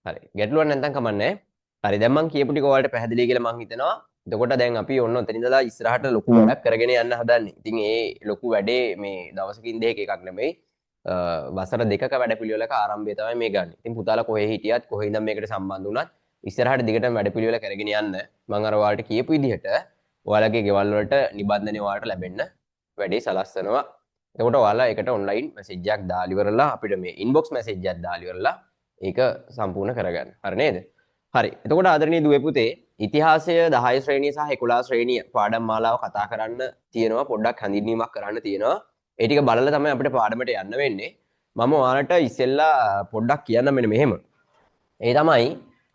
හරි. ගැටලුවක් නැත්නම් කමන්නේ. හරි. දැන් මම කියපු ටික ඔයාලට පැහැදිලි කියලා මම හිතනවා. එතකොට දැන් අපි ඔන්න ඔතන ඉඳලා ඉස්සරහට ලොකු වැඩක් කරගෙන යන්න හදන්නේ. ඉතින් ඒ ලොකු වැඩේ මේ දවසකින් දෙකක එකක් නෙමෙයි. වසර දෙකක වැඩපිළිවෙලක ආරම්භය තමයි මේ ගන්න. ඉතින් පුතාලා කොහේ හිටියත් කොහේ ඉඳන් මේකට සම්බන්ධ වුණත් ඉස්සරහට දිගටම වැඩපිළිවෙල කරගෙන යන්න. මම අර ඔයාලට කියපු විදිහට ඔයාලගේ ගෙවල් වලට නිබන්ධනය ඔයාලට ලැබෙන්න වැඩේ සලස්වනවා. එතකොට ඔයාලා ඒකට ඔන්ලයින් මැසේජ් එකක් දාලා ඉවරලා අපිට මේ ඉන්බොක්ස් මැසේජ් එකක් දාලා ඉවරලා ඒක සම්පූර්ණ කරගන්න. හරි නේද? හරි. එතකොට ආදරණීය දුවේ පුතේ ඉතිහාසය 10 ශ්‍රේණිය සහ 11 ශ්‍රේණිය පාඩම් මාලාව කතා කරන්න තියෙනවා. පොඩ්ඩක් හඳුන්වීමක් කරන්න තියෙනවා. ඒ ටික බලලා තමයි අපිට පාඩමට යන්න වෙන්නේ. මම ඔයාලට ඉස්සෙල්ලා පොඩ්ඩක් කියන්න මෙන්න මෙහෙම. ඒ තමයි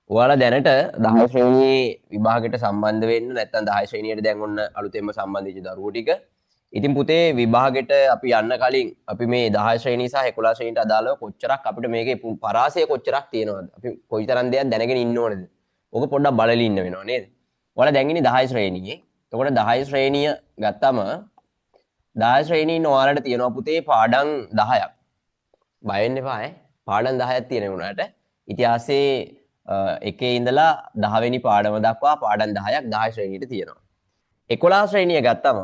ඔයාලා දැනට 10 ශ්‍රේණියේ විභාගයට සම්බන්ධ වෙන්න නැත්නම් 10 ශ්‍රේණියට දැන් ඔන්න අලුතෙන්ම සම්බන්ධ වෙච්ච දරුවෝ ටික. ඉතින් පුතේ විභාගයට අපි යන්න කලින් අපි මේ 10 ශ්‍රේණිය සහ 11 ශ්‍රේණියට අදාළව කොච්චරක් අපිට මේකේ පරාසය කොච්චරක් තියෙනවද? අපි කොයිතරම් දෙයක් දැනගෙන ඉන්න ඕනේද? ඕක පොඩ්ඩක් බලලා ඉන්න වෙනවා නේද? ඔයාලා දැන් ඉන්නේ 10 ශ්‍රේණියේ. එතකොට 10 ශ්‍රේණිය ගත්තම 10 ශ්‍රේණියේ ඉන්න ඔයාලට තියෙනවා පුතේ පාඩම් 10ක්. බය වෙන්න එපා ඈ. පාඩම් 10ක් තියෙන උනාට ඉතිහාසයේ එකේ ඉඳලා 10 වෙනි පාඩම දක්වා පාඩම් 10ක් 10 ශ්‍රේණියට තියෙනවා. 11 ශ්‍රේණිය ගත්තම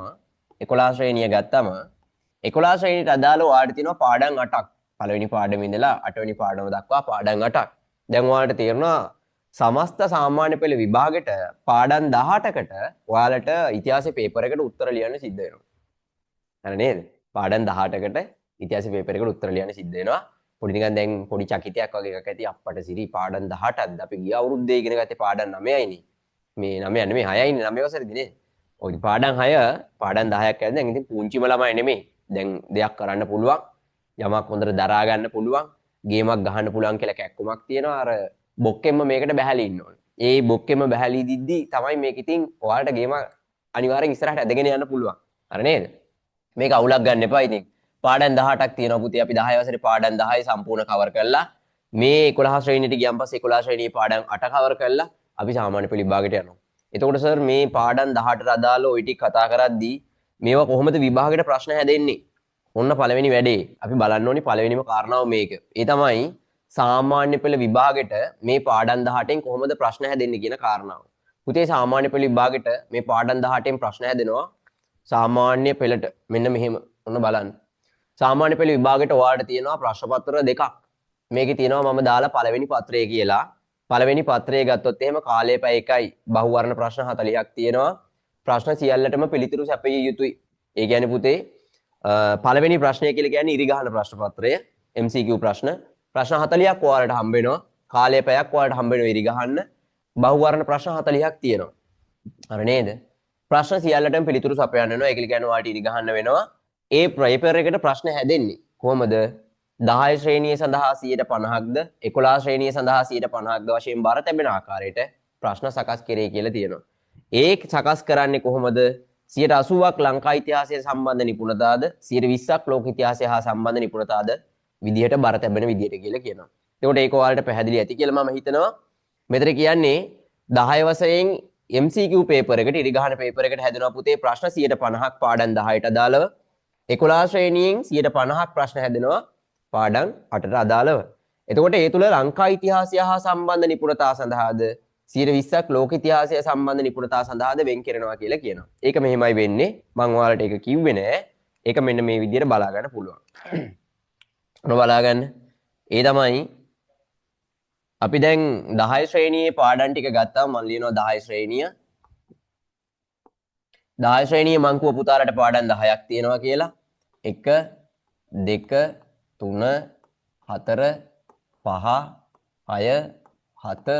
11 ශ්‍රේණිය ගත්තම 11 ශ්‍රේණියට අදාළව ඔයාලට තියෙනවා පාඩම් 8ක්. පළවෙනි පාඩමේ ඉඳලා 8 වෙනි පාඩම දක්වා පාඩම් 8ක්. දැන් ඔයාලට තේරෙනවා සමස්ත සාමාන්‍ය පෙළ විභාගෙට පාඩම් 18කට ඔයාලට ඉතිහාසයේ පේපර් එකට උත්තර ලියන්න සිද්ධ වෙනවා. හරි නේද? පාඩම් 18කට ඉතිහාසයේ පේපර් එකට උත්තර ලියන්න සිද්ධ වෙනවා. පොඩි නිකන් දැන් පොඩි චකිතයක් වගේ එකක් ඇති අප්පට සිරි පාඩම් 18ක්ද අපි ගිය අවුරුද්දේ ඉගෙන ගත්තේ පාඩම් 9යිනේ. මේ 9 නෙමෙයි 6යිනේ 9 වසරේදී නේ. ඔය පාඩම් 6 පාඩම් 10ක් ඇද්ද දැන් ඉතින් පුංචිම ළමයි නෙමෙයි. දැන් දෙයක් කරන්න පුළුවන්. යමක් හොඳට දරා ගන්න පුළුවන්. ගේමක් ගහන්න පුළුවන් කියලා කැක්කුමක් තියෙනවා. අර බොක්කෙම්ම මේකට බැහැලි ඉන්න ඕනේ. ඒ බොක්කෙම්ම බැහැලි දිද්දි තමයි මේක ඉතින් ඔයාලට ගේම අනිවාර්යෙන් ඉස්සරහට ඇදගෙන යන්න පුළුවන්. හරි නේද? මේක අවුලක් ගන්න එපා ඉතින්. පාඩම් 18ක් තියෙනවා පුතේ. අපි 10 වසරේ පාඩම් 10යි සම්පූර්ණ කවර් කළා. මේ 11 ශ්‍රේණියට ගියන් පස්සේ 11 ශ්‍රේණියේ පාඩම් 8 කවර් කළා. අපි සාමාන්‍ය පෙළ විභාගයට යනවා. එතකොට සර් මේ පාඩම් 18ට අදාළ ওই ටික කතා කරද්දී මේවා කොහොමද විභාගයට ප්‍රශ්න හැදෙන්නේ? ඔන්න පළවෙනි වැඩේ. අපි බලන්න ඕනි පළවෙනිම කාරණාව මේක. ඒ තමයි සාමාන්‍ය පෙළ විභාගෙට මේ පාඩම් 18න් කොහොමද ප්‍රශ්න හැදෙන්නේ කියන කාරණාව. පුතේ සාමාන්‍ය පෙළ විභාගෙට මේ පාඩම් 18න් ප්‍රශ්න හැදෙනවා සාමාන්‍ය පෙළට. මෙන්න මෙහෙම. ඔන්න බලන්න. සාමාන්‍ය පෙළ විභාගෙට ඔයාලට තියෙනවා ප්‍රශ්න පත්‍ර දෙකක්. මේකේ තියෙනවා මම දාලා පළවෙනි පත්‍රය කියලා. පළවෙනි පත්‍රය ගත්තොත් එහෙම කාලය පැය 1යි බහුවර්ණ ප්‍රශ්න 40ක් තියෙනවා. ප්‍රශ්න සියල්ලටම පිළිතුරු සැපිය යුතුයි. ඒ කියන්නේ පුතේ පළවෙනි ප්‍රශ්නය කියලා කියන්නේ ඉරිගහන ප්‍රශ්න පත්‍රය MCQ ප්‍රශ්න. ප්‍රශ්න 40ක් ඔයාලට හම්බ වෙනවා. කාලය පැයක් ඔයාලට හම්බ වෙනවා ඉරිගහන්න. බහුවර්ණ ප්‍රශ්න 40ක් තියෙනවා. හරි නේද? ප්‍රශ්න සියල්ලටම පිළිතුරු සපයන්න වෙනවා. ඒක කියන්නේ ඔයාලට ඉරිගහන්න වෙනවා. ඒ පේපර් එකට ප්‍රශ්න හැදෙන්නේ කොහොමද? 10 ශ්‍රේණිය සඳහා 50%ක්ද 11 ශ්‍රේණිය සඳහා 50%ක්ද වශයෙන් බර තැබෙන ආකාරයට ප්‍රශ්න සකස් කෙරේ කියලා තියෙනවා. ඒ සකස් කරන්නේ කොහොමද? 80ක් ලංකා ඉතිහාසය සම්බන්ධ නිපුණතාවද 20ක් ලෝක ඉතිහාසය හා සම්බන්ධ නිපුණතාවද විදිහට බර තැබෙන විදිහට කියලා කියනවා. එතකොට ඒක ඔයාලට පැහැදිලි ඇති කියලා මම හිතනවා. මෙතන කියන්නේ 10 වශයෙන් MCQ පේපර් එකට ඉරිගහන පේපර් එකට හැදෙනවා පුතේ ප්‍රශ්න 50%ක් පාඩම් 10ට අදාළව. 11 ශ්‍රේණියෙන් 50%ක් ප්‍රශ්න හැදෙනවා පාඩම් 8ට අදාළව. එතකොට ඒ තුල ලංකා ඉතිහාසය හා සම්බන්ධ නිපුණතා සඳහාද 20ක් ලෝක ඉතිහාසය සම්බන්ධ නිපුණතා සඳහාද වෙන් කරනවා කියලා කියනවා. ඒක මෙහෙමයි වෙන්නේ. මම ඔයාලට ඒක කිව්වේ නෑ. ඒක මෙන්න මේ විදිහට බලා ගන්න පුළුවන්. ඔන්න බලා ගන්න. ඒ තමයි අපි දැන් 10 ශ්‍රේණියේ පාඩම් ටික ගත්තාම මම ලියනවා 10 ශ්‍රේණිය. 10 ශ්‍රේණිය මං කිව්ව පුතාලට පාඩම් 10ක් තියෙනවා කියලා. 1 2 3 4 5 6 7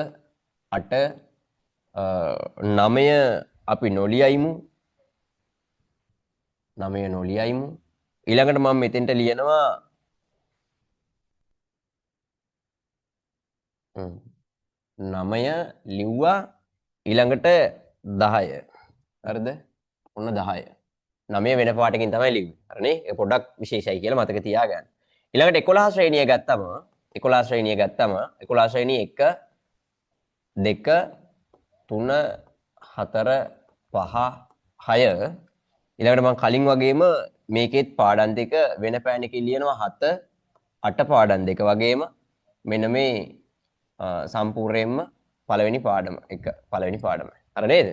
8 9 අපි නොලියයිමු. 9 නොලියයිමු. ඊළඟට මම මෙතෙන්ට ලියනවා 9 ලිව්වා ඊළඟට 10. හරිද? ඔන්න 10. 9 වෙන පාටකින් තමයි ලිව්වේ. හරිනේ? ඒක පොඩ්ඩක් විශේෂයි කියලා මතක තියාගන්න. ඊළඟට 11 ශ්‍රේණිය ගත්තම 11 ශ්‍රේණිය 11 ශ්‍රේණිය 1 2 3 4 5 6 ඊළඟට මම කලින් වගේම මේකෙත් පාඩම් දෙක වෙන පෑනකින් ලියනවා 7 8 පාඩම් දෙක වගේම මෙන්න මේ සම්පූර්ණයෙන්ම පළවෙනි පාඩම එක පළවෙනි පාඩම. හරි නේද?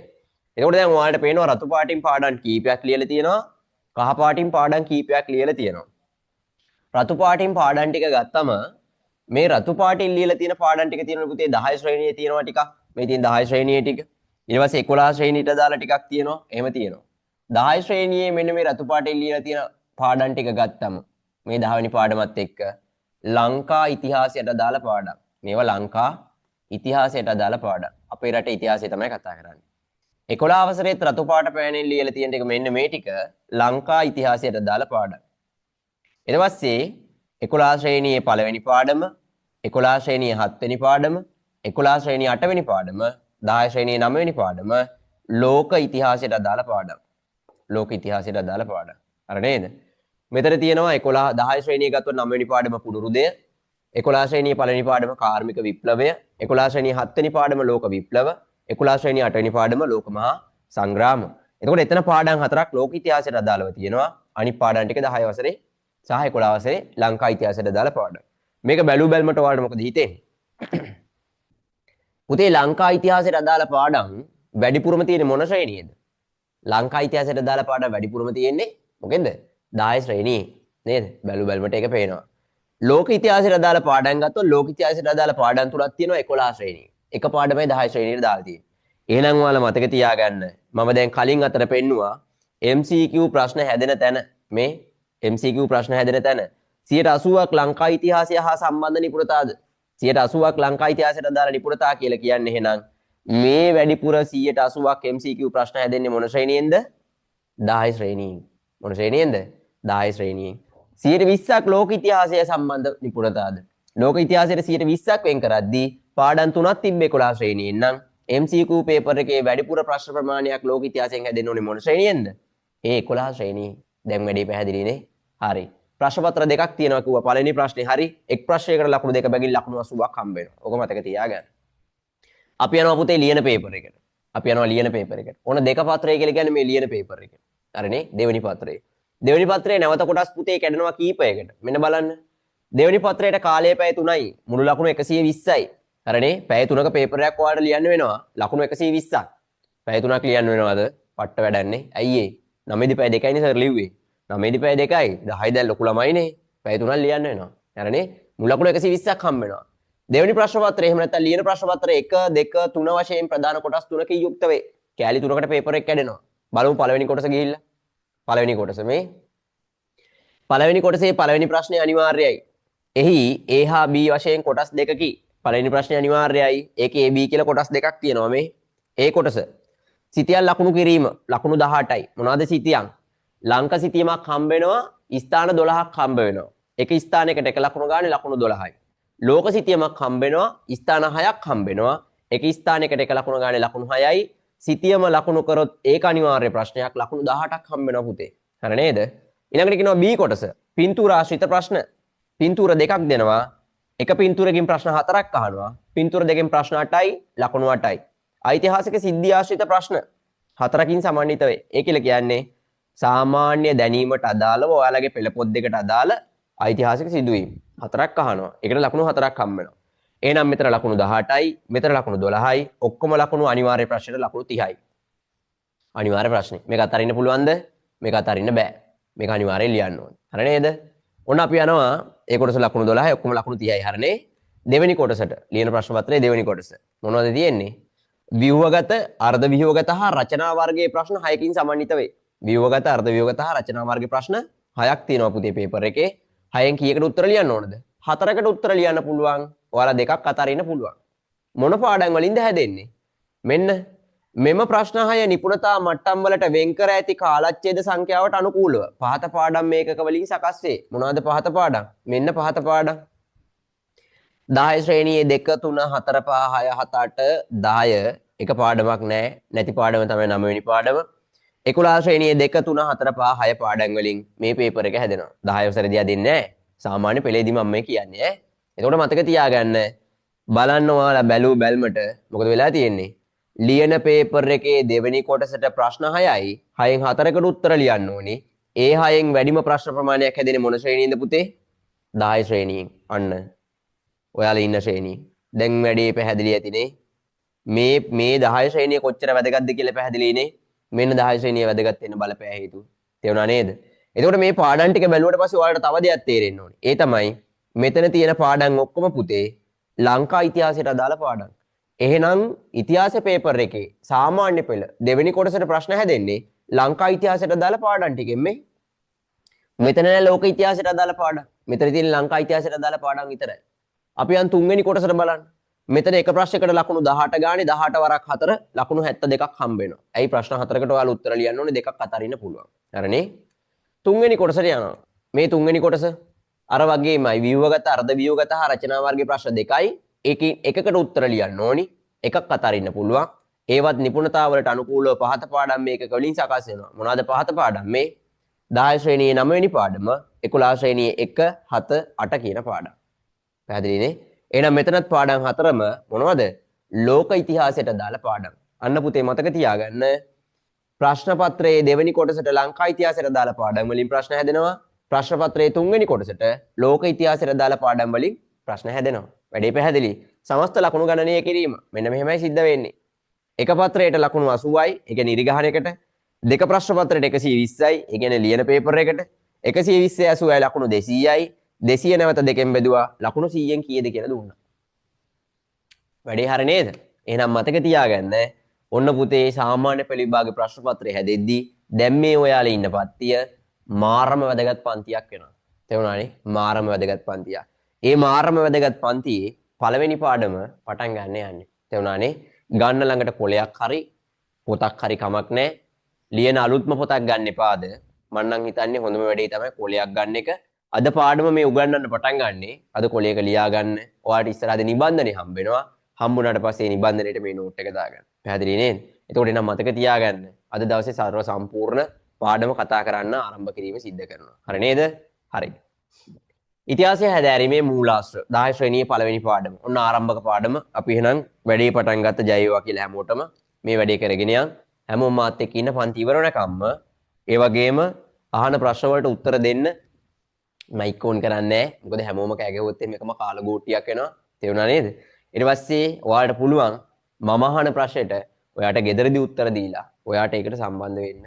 එතකොට දැන් ඔයාලට පේනවා රතු පාටින් පාඩම් කීපයක් ලියලා තියෙනවා. කහ පාටින් පාඩම් කීපයක් ලියලා තියෙනවා. රතු පාටින් පාඩම් ටික ගත්තම මේ රතු පාටින් ලියලා තියෙන පාඩම් ටික තියෙනවා පුතේ 10 ශ්‍රේණියේ තියෙනවා ටිකක්. මේ තියෙන 10 ශ්‍රේණියේ ටික. ඊට පස්සේ 11 ශ්‍රේණියට දාලා ටිකක් තියෙනවා. එහෙම තියෙනවා. 10 ශ්‍රේණියේ මෙන්න මේ රතු පාටින් ලියලා තියෙන පාඩම් ටික ගත්තම මේ 10 වෙනි පාඩමත් එක්ක ලංකා ඉතිහාසයට අදාළ පාඩම්. මේවා ලංකා ඉතිහාසයට අදාළ පාඩම්. අපේ රටේ ඉතිහාසය තමයි කතා කරන්නේ. 11 වසරේ රතු පාට පෑනෙන් ලියලා තියෙන ටික මෙන්න මේ ටික ලංකා ඉතිහාසයට අදාළ පාඩම්. ඊට පස්සේ 11 ශ්‍රේණියේ පළවෙනි පාඩම, 11 ශ්‍රේණියේ 7 වෙනි පාඩම, 11 ශ්‍රේණියේ 8 වෙනි පාඩම, 10 ශ්‍රේණියේ 9 වෙනි පාඩම ලෝක ඉතිහාසයට අදාළ පාඩම්. ලෝක ඉතිහාසයට අදාළ පාඩම්. හරි නේද? මෙතන තියෙනවා 11 10 ශ්‍රේණිය ගත්තොත් 9 වෙනි පාඩම පුනරුදය, 11 ශ්‍රේණියේ පළවෙනි පාඩම කාර්මික විප්ලවය, 11 ශ්‍රේණියේ 7 වෙනි පාඩම ලෝක විප්ලව, 11 ශ්‍රේණියේ 8 වෙනි පාඩම ලෝක මහා සංග්‍රාම. එතකොට එතන පාඩම් හතරක් ලෝක ඉතිහාසයට අදාළව තියෙනවා. අනිත් පාඩම් ටික 10 වසරේ සහ 11 වසරේ ලංකා ඉතිහාසයට අදාළ පාඩම්. මේක බැලු බැලමට ඔයාලට මොකද හිතෙන්නේ? පුතේ ලංකා ඉතිහාසයට අදාළ පාඩම් වැඩිපුරම තියෙන්නේ මොන ශ්‍රේණියේද? ලංකා ඉතිහාසයට අදාළ පාඩම් වැඩිපුරම තියෙන්නේ මොකෙන්ද? 10 ශ්‍රේණියේ නේද? බැලු බැලමට ඒක පේනවා. ලෝක ඉතිහාසයට අදාළ පාඩම් ගත්තොත් ලෝක ඉතිහාසයට අදාළ පාඩම් තුනක් තියෙනවා 11 ශ්‍රේණියේ. එක පාඩමයි 10 ශ්‍රේණියට දාලා තියෙන්නේ. එහෙනම් ඔයාලා මතක තියාගන්න. මම දැන් කලින් අතර පෙන්නුවා MCQ ප්‍රශ්න හැදෙන තැන මේ MCQ ප්‍රශ්න හැදෙන තැන 80%ක් ලංකා ඉතිහාසය හා සම්බන්ධ නිපුණතාවද 80%ක් ලංකා ඉතිහාසයට අදාළ නිපුණතා කියලා කියන්නේ එහෙනම් මේ වැඩිපුර 80%ක් MCQ ප්‍රශ්න හැදෙන්නේ මොන ශ්‍රේණියෙන්ද? 10 ශ්‍රේණියෙන්. මොන ශ්‍රේණියෙන්ද? 10 ශ්‍රේණියෙන්. 20%ක් ලෝක ඉතිහාසය සම්බන්ධ නිපුණතාවද? ලෝක ඉතිහාසයට 20%ක් වෙන් කරද්දී පාඩම් තුනක් තිබ්බේ 11 ශ්‍රේණියෙන් නම් MCQ පේපර් එකේ වැඩිපුර ප්‍රශ්න ප්‍රමාණයක් ලෝක ඉතිහාසයෙන් හැදෙන්න ඕනේ මොන ශ්‍රේණියෙන්ද? ඒ 11 ශ්‍රේණිය. දැන් වැඩි පැහැදිලිනේ. හරි. ප්‍රශ්න පත්‍ර දෙකක් තියෙනවා කිව්වා. පළවෙනි ප්‍රශ්නේ හරි. එක් ප්‍රශ්නයකට ලකුණු දෙක බැගින් ලකුණු 80ක් හම්බ වෙනවා. ඔක මතක තියාගන්න. අපි යනවා පුතේ ලියන පේපර් එකට. අපි යනවා ලියන පේපර් එකට. ඕන දෙක පත්‍රය කියලා කියන්නේ මේ ලියන පේපර් එක. හරිනේ? දෙවෙනි පත්‍රය. දෙවෙනි පත්‍රයේ නැවත කොටස් පුතේ කැඩෙනවා කීපයකට. මෙන්න බලන්න. දෙවෙනි පත්‍රයට කාලය පැය 3යි. මුළු ලකුණු 120යි. හරිනේ? පැය 3ක පේපර් එකක් ඔයාලට ලියන්න වෙනවා. ලකුණු 120ක්. පැය 3ක් ලියන්න වෙනවද? පට්ට වැඩන්නේ. ඇයි ඒ? 9 පැය 2යිනේ සර් ලිව්වේ. 9 පැය 2යි. 10 දැන් ලොකු ළමයිනේ. පැය 3ක් ලියන්න වෙනවා. හරිනේ? මුළු ලකුණු 120ක් හම්බ වෙනවා. දෙවෙනි ප්‍රශ්න පත්‍රය එහෙම නැත්නම් ලියන ප්‍රශ්න පත්‍රය 1 2 3 වශයෙන් ප්‍රධාන කොටස් 3කින් යුක්ත වේ. කෑලි 3කට පේපර් එක කැඩෙනවා. බලමු පළවෙනි කොටස ගිහිල්ලා. පළවෙනි කොටස මේ. පළවෙනි කොටසේ පළවෙනි ප්‍රශ්නේ අනිවාර්යයි. එහි A හා B වශයෙන් කොටස් දෙකකි. පළවෙනි ප්‍රශ්නේ අනිවාර්යයි. ඒකේ A B කියලා කොටස් දෙකක් තියෙනවා මේ. A කොටස. සිතියන් ලකුණු කිරීම ලකුණු 18යි. මොනවාද සිතියන්? ලංක සිතියමක් හම්බ වෙනවා. ස්ථාන 12ක් හම්බ වෙනවා. එක ස්ථානයකට එක ලකුණු ගානේ ලකුණු 12යි. ලෝක සිතියමක් හම්බ වෙනවා. ස්ථාන 6ක් හම්බ වෙනවා. එක ස්ථානයකට එක ලකුණු ගානේ ලකුණු 6යි. සිතියම ලකුණු කරොත් ඒක අනිවාර්ය ප්‍රශ්නයක් ලකුණු 18ක් හම්බ වෙනවා පුතේ. හරි නේද? ඊළඟට කියනවා B කොටස. පින්තූර ආශ්‍රිත ප්‍රශ්න. පින්තූර දෙකක් දෙනවා. එක පින්තූරකින් ප්‍රශ්න 4ක් අහනවා. පින්තූර දෙකෙන් ප්‍රශ්න 8යි ලකුණු 8යි. ඓතිහාසික සිද්ධි ආශ්‍රිත ප්‍රශ්න 4කින් සමන්විත වේ. ඒ කියලා කියන්නේ සාමාන්‍ය දැනීමට අදාළව ඔයාලගේ පෙළ පොත් දෙකට අදාළ ඓතිහාසික සිදුවීම් 4ක් අහනවා. ඒකට ලකුණු 4ක් හම්බ වෙනවා. එහෙනම් මෙතන ලකුණු 18යි, මෙතන ලකුණු 12යි, ඔක්කොම ලකුණු අනිවාර්ය ප්‍රශ්නෙට ලකුණු 30යි. අනිවාර්ය ප්‍රශ්නේ. මේක අතරින්න පුළුවන්ද? මේක අතරින්න බෑ. මේක අනිවාර්යෙන් ලියන්න ඕනේ. හරි නේද? ඔන්න අපි යනවා ඒ කොටස ලකුණු 12යි, ඔක්කොම ලකුණු 30යි. හරිනේ? දෙවෙනි කොටසට ලියන ප්‍රශ්න පත්‍රයේ දෙවෙනි කොටස. මොනවද තියෙන්නේ? ව්‍යුහගත, අර්ධ ව්‍යුහගත හා රචනා වර්ගයේ ප්‍රශ්න 6කින් සමන්විත වේ. ව්‍යුහගත, අර්ධ ව්‍යුහගත හා රචනා වර්ගයේ ප්‍රශ්න 6ක් තියෙනවා පුතේ පේපර් එකේ. 6න් කීයකට උත්තර ලියන්න ඕනද? 4කට උත්තර ලියන්න පුළුවන්. ඔයාලා දෙකක් අතරින්න පුළුවන්. මොන පාඩම් වලින්ද හැදෙන්නේ? මෙන්න මෙම ප්‍රශ්න 6 නිපුණතා මට්ටම් වලට වෙන් කර ඇති කාලච්ඡේද සංඛ්‍යාවට අනුකූලව පහත පාඩම් මේකක වලින් සකස් වේ. මොනවාද පහත පාඩම්? මෙන්න පහත පාඩම්. 10 ශ්‍රේණියේ 2 3 4 5 6 7 8 10 එක පාඩමක් නැහැ. නැති පාඩම තමයි 9 වෙනි පාඩම. 11 ශ්‍රේණියේ 2 3 4 5 6 පාඩම් වලින් මේ පේපර් එක හැදෙනවා. 10 වසරේදී හැදෙන්නේ නැහැ. සාමාන්‍ය පෙළේදී මම මේ කියන්නේ ඈ. එතකොට මතක තියාගන්න. බලන්න ඔයාලා බැලු බැල්මට මොකද වෙලා තියෙන්නේ? ලියන පේපර් එකේ දෙවෙනි කොටසට ප්‍රශ්න 6යි. 6න් 4කට උත්තර ලියන්න ඕනේ. ඒ 6න් වැඩිම ප්‍රශ්න ප්‍රමාණයක් හැදෙන්නේ මොන ශ්‍රේණියෙන්ද පුතේ? 10 ශ්‍රේණියෙන්. අන්න. ඔයාලා ඉන්න ශ්‍රේණිය. දැන් වැඩේ පැහැදිලි ඇතිනේ. මේ 10 ශ්‍රේණිය කොච්චර වැදගත්ද කියලා පැහැදිලිනේ. මෙන්න 10 ශ්‍රේණිය වැදගත් වෙන්න බලපෑ හේතු. තේරුණා නේද? එතකොට මේ පාඩම් ටික බැලුවට පස්සේ ඔයාලට තව දෙයක් තේරෙන්න ඕනේ. ඒ තමයි මෙතන තියෙන පාඩම් ඔක්කොම පුතේ ලංකා ඉතිහාසයට අදාළ පාඩම්. එහෙනම් ඉතිහාස පේපර් එකේ සාමාන්‍ය පෙළ දෙවෙනි කොටසට ප්‍රශ්න හැදෙන්නේ ලංකා ඉතිහාසයට අදාළ පාඩම් ටිකෙන් මේ. මෙතන නෑ ලෝක ඉතිහාසයට අදාළ පාඩම්. මෙතන තියෙන ලංකා ඉතිහාසයට අදාළ පාඩම් විතරයි. අපි යන් තුන්වෙනි කොටසට බලන්න. මෙතන එක ප්‍රශ්නයකට ලකුණු 18 ගානේ 18 වරක් 4 ලකුණු 72ක් හම්බ වෙනවා. ඇයි ප්‍රශ්න 4කට ඔයාලා උත්තර ලියන්න ඕනේ දෙකක් අතරින්න පුළුවන්. හරිනේ? තුන්වෙනි කොටසට යනවා. මේ තුන්වෙනි කොටස අර වගේමයි ව්‍යුහගත අර්ධ ව්‍යුහගත හා රචනා වර්ගයේ ප්‍රශ්න දෙකයි. ඒකෙන් එකකට උත්තර ලියන්න ඕනි. එකක් අතරින්න පුළුවන්. ඒවත් නිපුණතාවලට අනුකූලව පහත පාඩම් මේකක වලින් සකස් වෙනවා. මොනවාද පහත පාඩම් මේ? 10 ශ්‍රේණියේ 9 වෙනි පාඩම, 11 ශ්‍රේණියේ 1, 7, 8 කියන පාඩම්. පැහැදිලිනේ? එහෙනම් මෙතනත් පාඩම් හතරම මොනවද? ලෝක ඉතිහාසයට අදාළ පාඩම්. අන්න පුතේ මතක තියාගන්න. ප්‍රශ්න පත්‍රයේ දෙවෙනි කොටසට ලංකා ඉතිහාසයට අදාළ පාඩම් වලින් ප්‍රශ්න හැදෙනවා. ප්‍රශ්න පත්‍රයේ තුන්වෙනි කොටසට ලෝක ඉතිහාසයට අදාළ පාඩම් වලින් ප්‍රශ්න හැදෙනවා. වැඩේ පැහැදිලි. සමස්ත ලකුණු ගණනය කිරීම මෙන්න මෙහෙමයි සිද්ධ වෙන්නේ. එක පත්‍රයට ලකුණු 80යි, ඒ කියන්නේ ඉරිගහනයකට. දෙක ප්‍රශ්න පත්‍රයට 120යි, ඒ කියන්නේ ලියන පේපර් එකට. 120 80යි ලකුණු 200යි. 200 නැවත දෙකෙන් බෙදුවා ලකුණු 100න් කීයද කියලා දුන්නා. වැඩේ හරිය නේද? එහෙනම් මතක තියාගන්න. ඔන්න පුතේ සාමාන්‍ය පෙළ විභාගේ ප්‍රශ්න පත්‍රය හැදෙද්දී දැන් මේ ඔයාලා ඉන්න පත්තිය මාරම වැදගත් පන්තියක් වෙනවා. තේරුණානේ? මාරම වැදගත් පන්තියක්. ඒ මාරම වැදගත් පන්තියේ පළවෙනි පාඩම පටන් ගන්න යන්නේ. තේරුණානේ? ගන්න ළඟට කොලයක් හරි පොතක් හරි කමක් නැහැ. ලියන අලුත්ම පොතක් ගන්න එපාද? මම නම් හිතන්නේ හොඳම වැඩේ තමයි කොලයක් ගන්න එක. අද පාඩම මේ උගන්වන්න පටන් ගන්නෙ. අද කොලයක ලියා ගන්න. ඔයාලට ඉස්සරහදී නිබන්ධනෙ හම්බ වෙනවා. හම්බුනාට පස්සේ නිබන්ධනෙට මේ නෝට් එක දාගන්න. පැහැදිලි නේද? එතකොට එනම් මතක තියාගන්න. අද දවසේ සර්ව සම්පූර්ණ පාඩම කතා කරන්න ආරම්භ කිරීම සිද්ධ කරනවා. හරි නේද? හරි. ඉතිහාසය හැදෑරීමේ මූලාශ්‍ර 10 ශ්‍රේණියේ පළවෙනි පාඩම. ඔන්න ආරම්භක පාඩම. අපි එහෙනම් වැඩේ පටන් ගත්ත ජය වේවා කියලා හැමෝටම මේ වැඩේ කරගෙන යන්. හැමෝම මාත් එක්ක ඉන්න පන්ති ඉවර වෙනකම්ම ඒ වගේම අහන ප්‍රශ්න වලට උත්තර දෙන්න මයික් ඕන් කරන්නේ නැහැ. මොකද හැමෝම කෑ ගැහුවොත් මේකම කාල ගෝටියක් වෙනවා. තේරුණා නේද? ඊට පස්සේ ඔයාලට පුළුවන් මම අහන ප්‍රශ්නෙට ඔයාට ගෙදරදී උත්තර දීලා ඔයාට ඒකට සම්බන්ධ වෙන්න.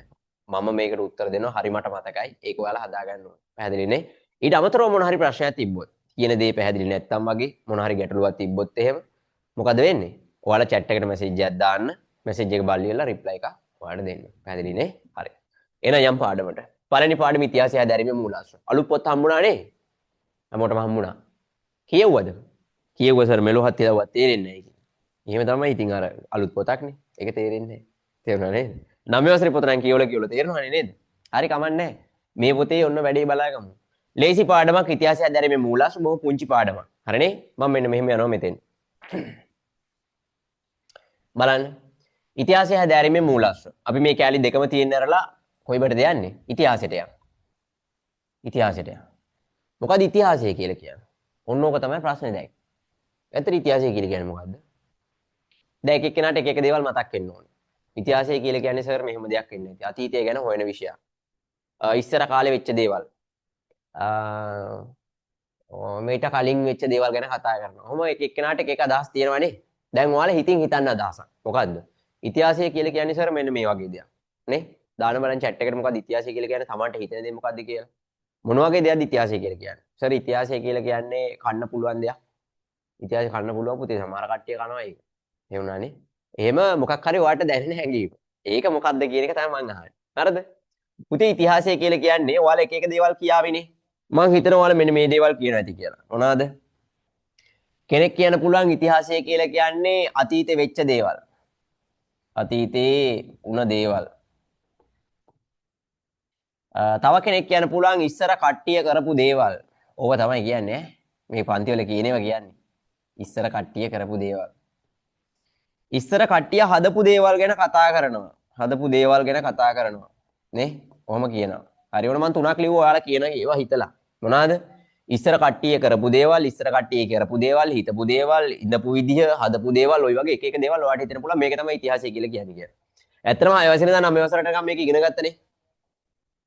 මම මේකට උත්තර දෙනවා. හරි මට මතකයි. ඒක ඔයාලා හදා ගන්න ඕනේ. පැහැදිලි නේ? ඊට අමතරව මොන හරි ප්‍රශ්නයක් තිබ්බොත් කියන දේ පැහැදිලි නැත්තම් වගේ මොන හරි ගැටලුවක් තිබ්බොත් එහෙම මොකද වෙන්නේ? ඔයාලා chat එකට මැසේජ් එකක් දාන්න. මැසේජ් එක බලලා රිප්ලයි එකක් ඔයාලට දෙන්න. පැහැදිලි නේ? හරි. එහෙනම් යම් පාඩමට. පළවෙනි පාඩම ඉතිහාසය හැදෑරීමේ මූලාශ්‍ර. අලුත් පොත් හම්බුණා නේ? හැමෝටම හම්බුණා. කියෙව්වද? කියෙව්ව සර් මෙලොවත් තියවුවත් තේරෙන්නේ නැහැ. එහෙම තමයි ඉතින් අර අලුත් පොතක්නේ. ඒක තේරෙන්නේ නැහැ. තේරුණා නේද? 9 වසරේ පොත නම් කියවලා තේරෙනවනේ නේද? හරි කමන්නේ. මේ පොතේ ඔන්න වැඩේ බලාගමු. ලේසි පාඩමක් ඉතිහාසය හැදෑරීමේ මූලාශ්‍ර බොහොම පුංචි පාඩමක්. හරිනේ? මම මෙන්න මෙහෙම යනවා මෙතෙන්. බලන්න. ඉතිහාසය හැදෑරීමේ මූලාශ්‍ර. අපි මේ කැලි දෙකම තියෙන්න ඇරලා කොයිබටද යන්නේ? ඉතිහාසයට යන්න. ඉතිහාසයට යන්න. මොකද ඉතිහාසය කියලා කියන්නේ? ඔන්න ඕක තමයි ප්‍රශ්නේ දැන්. ඇත්තට ඉතිහාසය කියලා කියන්නේ මොකද්ද? දැන් එක එක්කෙනාට එක එක දේවල් මතක් වෙන්න ඕනේ. ඉතිහාසය කියලා කියන්නේ සර් මෙහෙම දෙයක් වෙන්නේ නැති. අතීතය ගැන හොයන විෂයක්. ඉස්සර කාලේ වෙච්ච දේවල්. මේට කලින් වෙච්ච දේවල් ගැන කතා කරනවා. ඔහොම එක එක්කෙනාට එක එක අදහස් තියෙනවානේ. දැන් ඔයාලා හිතින් හිතන්න අදහසක්. මොකද්ද? ඉතිහාසය කියලා කියන්නේ සර් මෙන්න මේ වගේ දෙයක්. නේ? දාන බලන්න chat එකට මොකද්ද ඉතිහාසය කියලා කියන්නේ? Tamanට හිතෙන දේ මොකද්ද කියලා. මොන වගේ දෙයක්ද ඉතිහාසය කියලා කියන්නේ? සර් ඉතිහාසය කියලා කියන්නේ කන්න පුළුවන් දෙයක්. ඉතිහාසය කන්න පුළුවන් පුතේ සමහර කට්ටිය කනවා ඒක. ඒ වුණානේ. එහෙම මොකක් හරි ඔයාලට දැනෙන හැඟීම. ඒක මොකද්ද කියන එක තමයි මම අහන්නේ. හරිද? පුතේ ඉතිහාසය කියලා කියන්නේ ඔයාලා එක එක දේවල් කියාවිනේ. මම හිතනවා ඔයාලා මෙන්න මේ දේවල් කියනවා ඇති කියලා. මොනවාද? කෙනෙක් කියන්න පුළුවන් ඉතිහාසය කියලා කියන්නේ අතීතේ වෙච්ච දේවල්. අතීතේ වුණ දේවල්. තව කෙනෙක් කියන්න පුළුවන් ඉස්සර කට්ටිය කරපු දේවල්. ඕක තමයි කියන්නේ මේ පන්ති වල කියනේවා කියන්නේ. ඉස්සර කට්ටිය කරපු දේවල්. ඉස්සර කට්ටිය හදපු දේවල් ගැන කතා කරනවා. හදපු දේවල් ගැන කතා කරනවා. නේ? කොහොම කියනවා. හරි වුණ මම තුනක් ලිව්වා ඔයාලා කියන ඒවා හිතලා. මොනවාද? ඉස්සර කට්ටිය කරපු දේවල්, ඉස්සර කට්ටිය කරපු දේවල්, හිතපු දේවල්, ඉඳපු විදිහ, හදපු දේවල්, ওই වගේ එක එක දේවල් ඔයාලට හිතෙන්න පුළුවන්. මේක තමයි ඉතිහාසය කියලා කියන්නේ. ඇත්තටම 6 වසරේ ඉඳන් 9 වසරට නිකන් මේක ඉගෙන ගත්තනේ.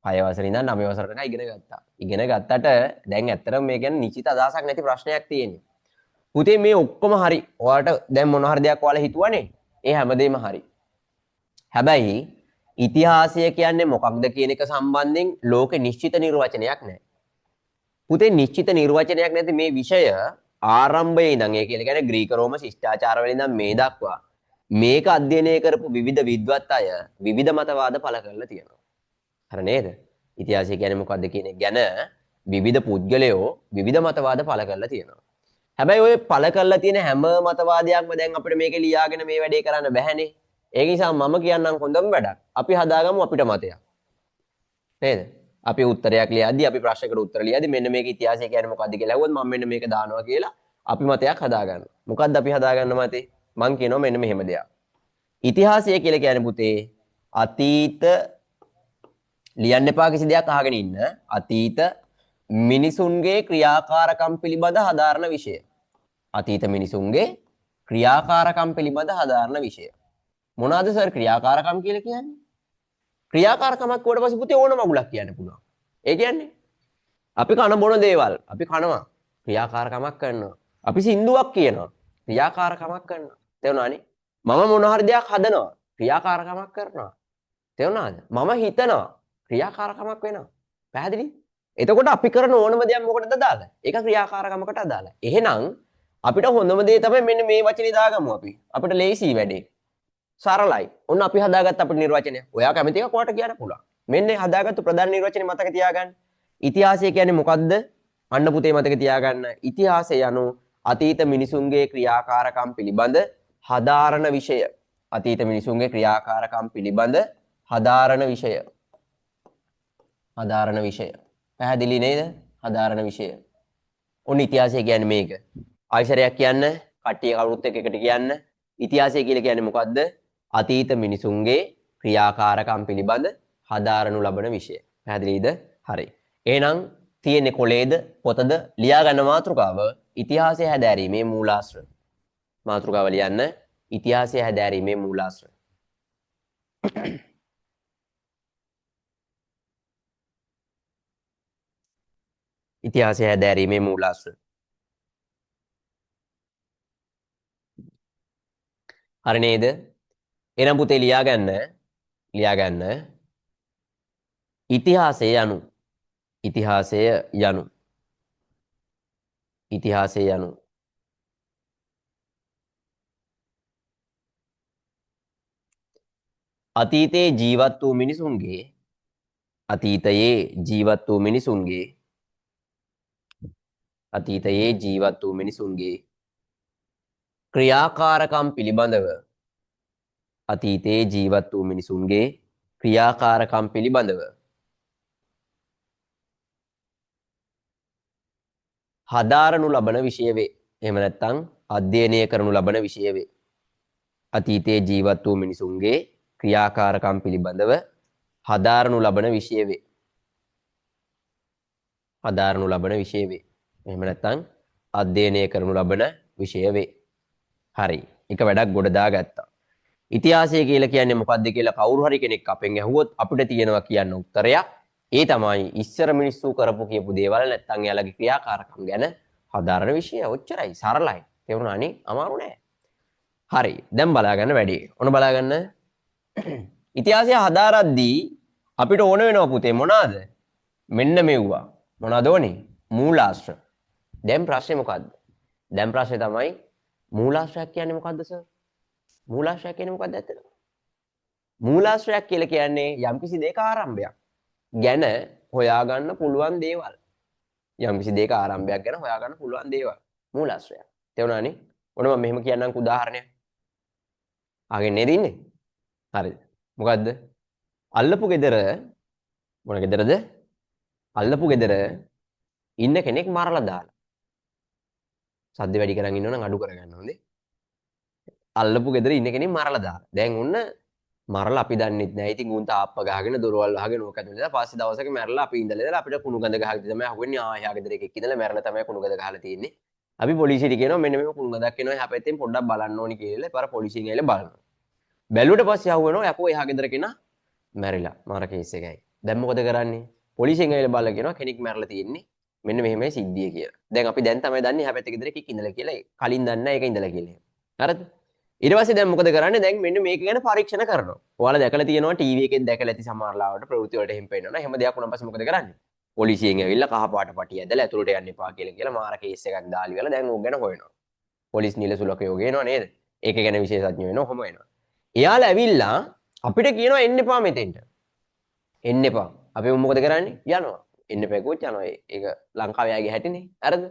6 වසරේ ඉඳන් 9 වසරට ඉගෙන ගත්තා. ඉගෙන ගත්තට දැන් ඇත්තටම මේ කියන්නේ නිශ්චිත අදහසක් නැති ප්‍රශ්නයක් තියෙන්නේ. පුතේ මේ ඔක්කොම හරි. ඔයාලට දැන් මොන හරි දෙයක් ඔයාලා හිතුවනේ. ඒ හැමදේම හරි. හැබැයි ඉතිහාසය කියන්නේ මොකක්ද කියන එක සම්බන්ධයෙන් ලෝකෙ නිශ්චිත නිර්වචනයක් නැහැ. පුතේ නිශ්චිත නිර්වචනයක් නැති මේ විෂය ආරම්භයේ ඉඳන් ඒ කියන්නේ ග්‍රීක රෝම ශිෂ්ටාචාර වල ඉඳන් මේ දක්වා මේක අධ්‍යයනය කරපු විවිධ විද්වත් අය විවිධ මතවාද පළ කරලා තියෙනවා. හරි නේද? ඉතිහාසය කියන්නේ මොකක්ද කියන එක ගැන විවිධ පුද්ගලයෝ විවිධ මතවාද පළ කරලා තියෙනවා. හැබැයි ඔය පළ කරලා තියෙන හැම මතවාදයක්ම දැන් අපිට මේකේ ලියාගෙන මේ වැඩේ කරන්න බැහැනේ. ඒ නිසා මම කියන්නම් හොඳම වැඩක්. අපි හදාගමු අපිට මතයක්. නේද? අපි උත්තරයක් ලියද්දි අපි ප්‍රශ්නකට උත්තර ලියද්දි මෙන්න මේක ඉතිහාසය කියන්නේ මොකක්ද කියලා අහුවොත් මම මෙන්න මේක දානවා කියලා අපි මතයක් හදාගන්නවා. මොකද්ද අපි හදාගන්න මතේ? මං කියනවා මෙන්න මෙහෙම දෙයක්. ඉතිහාසය කියලා කියන්නේ පුතේ අතීත ලියන්න එපා කිසි දෙයක් අහගෙන ඉන්න. අතීත මිනිසුන්ගේ ක්‍රියාකාරකම් පිළිබඳ හදාරන විෂය. අතීත මිනිසුන්ගේ ක්‍රියාකාරකම් පිළිබඳ හදාරන විෂය. මොනවාද සර් ක්‍රියාකාරකම් කියලා කියන්නේ? ක්‍රියාකාරකමක් කොට පස්සේ පුතේ ඕන මගුලක් කියන්න පුළුවන්. ඒ කියන්නේ අපි කන බොන දේවල් අපි කනවා ක්‍රියාකාරකමක් කරනවා. අපි සින්දුවක් කියනවා ක්‍රියාකාරකමක් කරනවා. තේරුණානේ? මම මොන හරි දෙයක් හදනවා ක්‍රියාකාරකමක් කරනවා. තේරුණාද? මම හිතනවා ක්‍රියාකාරකමක් වෙනවා. පැහැදිලි? එතකොට අපි කරන ඕනම දෙයක් මොකටද අදාළ? ඒක ක්‍රියාකාරකමකට අදාළයි. එහෙනම් අපිට හොඳම දේ තමයි මෙන්න මේ වචනේ දාගමු අපි. අපිට ලේසි වැඩේ. සරලයි. ඔන්න අපි හදාගත්ත අපේ නිර්වචනය. ඔයා කැමති එක කොහට කියන්න පුළුවන්. මෙන්න හදාගත්තු ප්‍රධාන නිර්වචනේ මතක තියාගන්න. ඉතිහාසය කියන්නේ මොකද්ද? අන්න පුතේ මතක තියාගන්න. ඉතිහාසය යනු අතීත මිනිසුන්ගේ ක්‍රියාකාරකම් පිළිබඳ හදාරන විෂය. අතීත මිනිසුන්ගේ ක්‍රියාකාරකම් පිළිබඳ හදාරන විෂය. හදාරන විෂය. පැහැදිලි නේද? හදාරන විෂය. ඔන්න ඉතිහාසය කියන්නේ මේක. ආයශරයක් කියන්න, කට්ටිය කවුරුත් එකට කියන්න. ඉතිහාසය කියලා කියන්නේ මොකද්ද? අතීත මිනිසුන්ගේ ක්‍රියාකාරකම් පිළිබඳ හදාරනු ලබන විෂය. පැහැදිලිද? හරි. එහෙනම් තියෙන්නේ කොලේද පොතද ලියා ගන්න මාතෘකාව ඉතිහාසය හැදෑරීමේ මූලාශ්‍ර. මාතෘකාව ලියන්න ඉතිහාසය හැදෑරීමේ මූලාශ්‍ර. ඉතිහාසය හැදෑරීමේ මූලාශ්‍ර. හරි නේද? එහෙනම් පුතේ ලියාගන්න ඉතිහාසය යනු අතීතයේ ජීවත් වූ මිනිසුන්ගේ ක්‍රියාකාරකම් පිළිබඳව හදාරනු ලබන විෂය වේ. එහෙම නැත්නම් අධ්‍යයනය කරනු ලබන විෂය වේ. අතීතයේ ජීවත් වූ මිනිසුන්ගේ ක්‍රියාකාරකම් පිළිබඳව හදාරනු ලබන විෂය වේ. එහෙම නැත්නම් අධ්‍යයනය කරනු ලබන විෂය වේ. හරි. එක වැඩක් ගොඩ දාගත්තා. ඉතිහාසය කියලා කියන්නේ මොකක්ද කියලා කවුරු හරි කෙනෙක් අපෙන් ඇහුවොත් අපිට තියෙනවා කියන්න උත්තරයක්. ඒ තමයි ඉස්සර මිනිස්සු කරපු කියපු දේවල් නැත්නම් එයාලගේ ක්‍රියාකාරකම් ගැන හදාරන විෂය. ඔච්චරයි. සරලයි. තේරුණානේ? අමාරු නෑ. හරි. දැන් බලාගන්න වැඩි. ඔන්න බලාගන්න. ඉතිහාසය හදාරද්දී අපිට ඕන වෙනවා පුතේ මොනවාද? මෙන්න මෙව්වා. මොනවද ඕනේ? මූලාශ්‍ර. දැන් ප්‍රශ්නේ මොකද්ද? දැන් ප්‍රශ්නේ තමයි මූලාශ්‍රයක් කියන්නේ මොකද්ද සර්? මූලාශ්‍රයක් කියන්නේ මොකක්ද ඇත්තටම? මූලාශ්‍රයක් කියලා කියන්නේ යම්කිසි දෙයක ආරම්භයක් ගැන හොයාගන්න පුළුවන් දේවල්. යම්කිසි දෙයක ආරම්භයක් ගැන හොයාගන්න පුළුවන් දේවල්. මූලාශ්‍රයක්. තේරුණානේ? ඔන්න මම මෙහෙම කියන්නම්කෝ උදාහරණයක්. ආගෙන නේද ඉන්නේ? හරිද? මොකද්ද? අල්ලපු ගෙදර මොන ගෙදරද? අල්ලපු ගෙදර ඉන්න කෙනෙක් මරලා දාලා. සද්ද වැඩි කරන් ඉන්නව නම් අඩු කරගන්න හොඳේ. අල්ලපු ගෙදර ඉන්න කෙනෙක් මරලා දාලා. දැන් ඔන්න මරලා අපි දන්නෙත් නැහැ. ඉතින් උන් තාප්ප ගහගෙන දොරවල් වහගෙන ඕක ඇතුළේ ඉඳලා පස්සේ දවසක මැරලා අපි ඉඳලා අපිට කුණු ගඳ ගහලා තමයි අහුවෙන්නේ. එහා ගෙදර එකෙක් ඉඳලා මැරලා තමයි කුණු ගඳ ගහලා තියෙන්නේ. අපි පොලිසියට කියනවා මෙන්න මේ කුණු ගඳක් එනවා. එහා පැත්තෙන් පොඩ්ඩක් බලන්න ඕනි කියලා. පාර පොලිසියෙන් ඇවිල්ලා බලනවා. බැලුවට පස්සේ අහුවෙනවා යකෝ එහා ගෙදර කෙනා මැරිලා. මාර කේස් එකයි. දැන් මොකද කරන්නේ? පොලිසියෙන් ඇවිල්ලා බලලා කියනවා කෙනෙක් මැරලා තියෙන්නේ. මෙන්න මෙහෙමයි සිද්ධිය කියලා. දැන් අපි දැන් තමයි දන්නේ එහා පැත්තේ ගෙදර එකෙක් ඉඳලා කියලා. කලින් දන්නේ නැහැ ඒක ඉඳලා කියලා. හරිද? ඊට පස්සේ දැන් මොකද කරන්නේ? දැන් මෙන්න මේක ගැන පරීක්ෂණ කරනවා. ඔයාලා දැකලා තියෙනවා ටීවී එකෙන් දැකලා ඇති සමහර ලාවට ප්‍රවෘත්ති වලට එහෙම පේනවනේ. එහෙම දෙයක් වුණාන් පස්සේ මොකද කරන්නේ? පොලිසියෙන් ඇවිල්ලා කහ පාට පටිය ඇදලා ඇතුළට යන්න එපා කියලා මාර කේස් එකක් දාලි වෙලා දැන් ඕක ගැන හොයනවා. පොලිස් නිලසුලකයෝ ගේනවා නේද? ඒක ගැන විශේෂඥ වෙනවා කොහොම වෙනවා. එයාලා ඇවිල්ලා අපිට කියනවා එන්න එපා මෙතෙන්ට. එන්න එපා. අපි මොකද කරන්නේ? යනවා. එන්න එපා කිව්වොත් යනවා. ඒක ලංකාවේ ආගේ හැටිනේ. හරිද?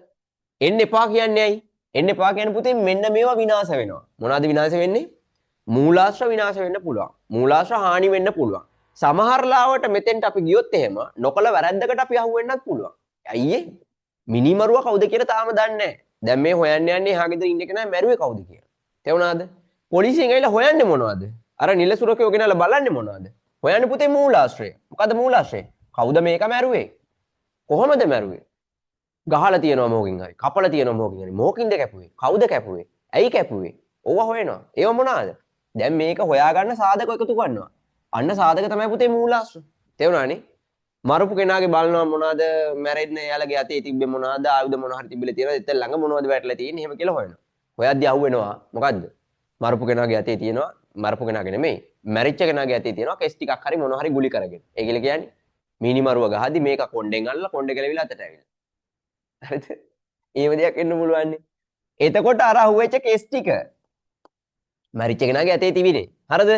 එන්න එපා කියන්නේ ඇයි? එන්න එපා කියන පුතේ මෙන්න මේවා විනාශ වෙනවා. මොනවාද විනාශ වෙන්නේ? මූලාශ්‍ර විනාශ වෙන්න පුළුවන්. මූලාශ්‍ර හානි වෙන්න පුළුවන්. සමහර ලාවට මෙතෙන්ට අපි ගියොත් එහෙම නොකල වැරද්දකට අපි අහු වෙන්නත් පුළුවන්. අයියේ මිනිමරුවා කවුද කියලා තාම දන්නේ නැහැ. දැන් මේ හොයන්න යන්නේ එහා ගෙදර ඉන්න කෙනා මැරුවේ කවුද කියලා. තේරුණාද? පොලිසියෙන් ඇවිල්ලා හොයන්නේ මොනවද? අර නිලසුරකයෝ ගෙනල්ලා බලන්නේ මොනවද? හොයන්නේ පුතේ මූලාශ්‍රය. මොකද්ද මූලාශ්‍රය? කවුද මේක මැරුවේ? කොහොමද මැරුවේ? ගහලා තියනවා මොකකින් හරි. කපලා තියනවා මොකකින් හරි. මොකකින්ද කැපුවේ? කවුද කැපුවේ? ඇයි කැපුවේ? ඕවා හොයනවා. ඒව මොනවාද? දැන් මේක හොයාගන්න සාධක එකතු කරනවා. අන්න සාධක තමයි පුතේ මූලාශ්‍ර. තේරුණානේ? මරපු කෙනාගේ බලනවා මොනවද මැරෙන්න එයාලගේ අතේ තිබ්බේ මොනවද ආයුධ මොන හරි තිබිලා තියෙනවද එතන ළඟ මොනවද වැටලා තියෙන්නේ එහෙම කියලා හොයනවා. හොයද්දි අහුවෙනවා මොකද්ද? මරපු කෙනාගේ අතේ තියෙනවා මරපු කෙනාගේ නෙමෙයි මැරිච්ච කෙනාගේ අතේ තියෙනවා කෙස් ටිකක් හරි මොන හරි ගුලි කරගෙන. ඒ කියලා කියන්නේ මිනිමරුව ගහද්දි මේක කොණ්ඩෙන් අල්ලලා කොණ්ඩේ කෙලවිලා අතට ඇවිල්ලා. හරිද? ඒව දෙයක් එන්න පුළුවන්. එතකොට අර අහුවෙච්ච කෙස් ටික මැරිච්ච කෙනාගේ අතේ තිබිනේ. හරිද?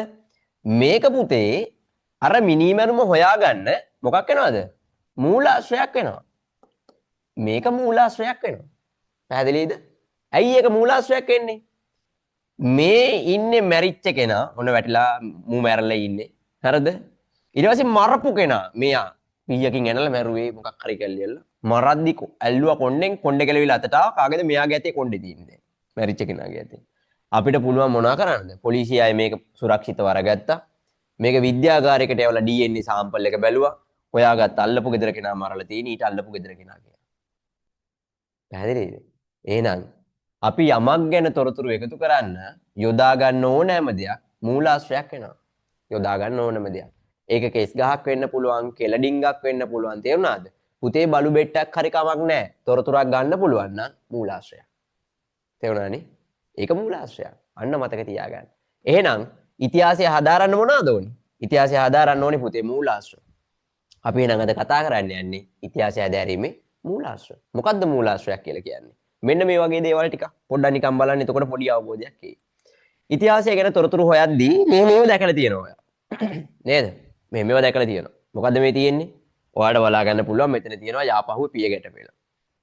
මේක පුතේ අර මිනිමරුම හොයාගන්න මොකක් වෙනවද? මූලාශ්‍රයක් වෙනවා. මේක මූලාශ්‍රයක් වෙනවා. පැහැදිලිද? ඇයි ඒක මූලාශ්‍රයක් වෙන්නේ? මේ ඉන්නේ මැරිච්ච කෙනා ඔන්න වැටිලා මූ මැරලා ඉන්නේ. හරිද? ඊට පස්සේ මරපු කෙනා මෙයා පීයකින් ඇනලා මැරුවේ මොකක් හරි කැල්ලියල්ලා. මරද්දි ඇල්ලුවා කොණ්ඩෙන් කොණ්ඩේ කෙලවිලා අතට ආවා. කාගේද මෙයාගේ ඇතේ කොණ්ඩේ තියෙන්නේ. මැරිච්ච කෙනාගේ ඇතේ. අපිට පුළුවන් මොනවා කරන්නද? පොලිසිය අය මේක සුරක්ෂිතව අරගත්තා. මේක විද්‍යාගාරයකට යවලා DNA සාම්පල් එක බැලුවා. හොයාගත්ත අල්ලපු ගෙදර කෙනා මරලා තියෙන ඊට අල්ලපු ගෙදර කෙනා කියලා. පැහැදිලිද? එහෙනම් අපි යමක් ගැන තොරතුරු එකතු කරන්න යොදා ගන්න ඕනෑම දෙයක් මූලාශ්‍රයක් වෙනවා. යොදා ගන්න ඕනෑම දෙයක්. ඒක කෙස් ගහක් වෙන්න පුළුවන්, කෙළ ඩිංගක් වෙන්න පුළුවන්. තේරුණාද? පුතේ බලු බෙට්ටක් හරි කමක් නැහැ. තොරතුරක් ගන්න පුළුවන් නම් මූලාශ්‍රයක්. තේරුණානේ? ඒක මූලාශ්‍රයක්. අන්න මතක තියාගන්න. එහෙනම් ඉතිහාසය හදාරන්න මොනවද ඕනේ? ඉතිහාසය හදාරන්න ඕනේ පුතේ මූලාශ්‍ර. අපි එහෙනම් අද කතා කරන්න යන්නේ ඉතිහාසය හදාරීමේ මූලාශ්‍ර. මොකද්ද මූලාශ්‍රයක් කියලා කියන්නේ? මෙන්න මේ වගේ දේවල් ටික පොඩ්ඩක් නිකන් බලන්න. එතකොට පොඩි අවබෝධයක් එයි. ඉතිහාසය ගැන තොරතුරු හොයද්දී මේව දැකලා තියෙනවා ඔයා. නේද? මේව දැකලා තියෙනවා. මොකද්ද මේ තියෙන්නේ? ඔයාලට බලා ගන්න පුළුවන් මෙතන තියෙනවා යාපහුව පිය ගැට පෙළ.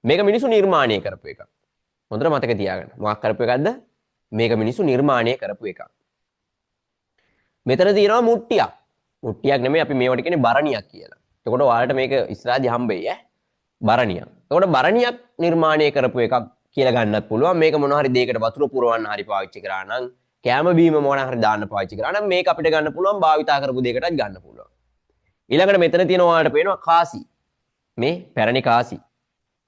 මේක මිනිස්සු නිර්මාණය කරපු එකක්. හොඳට මතක තියාගන්න. මොකක් කරපු එකක්ද? මේක මිනිස්සු නිර්මාණය කරපු එකක්. මෙතන තියෙනවා මුට්ටියක්. මුට්ටියක් නෙමෙයි අපි මේවට කියන්නේ බරණියක් කියලා. එතකොට ඔයාලට මේක ඉස්සරහදී හම්බෙයි ඈ. බරණියක්. එතකොට බරණියක් නිර්මාණය කරපු එකක් කියලා ගන්නත් පුළුවන්. මේක මොන හරි දෙයකට වතුර පුරවන්න හරි පාවිච්චි කරා නම්, කැම බීම මොන හරි දාන්න පාවිච්චි කරා නම් මේක අපිට ගන්න පුළුවන් භාවිතා කරපු දෙයකටත් ගන්න පුළුවන්. ඊළඟට මෙතන තියෙන ඔයාලට පේනවා කාසි. මේ පැරණි කාසි.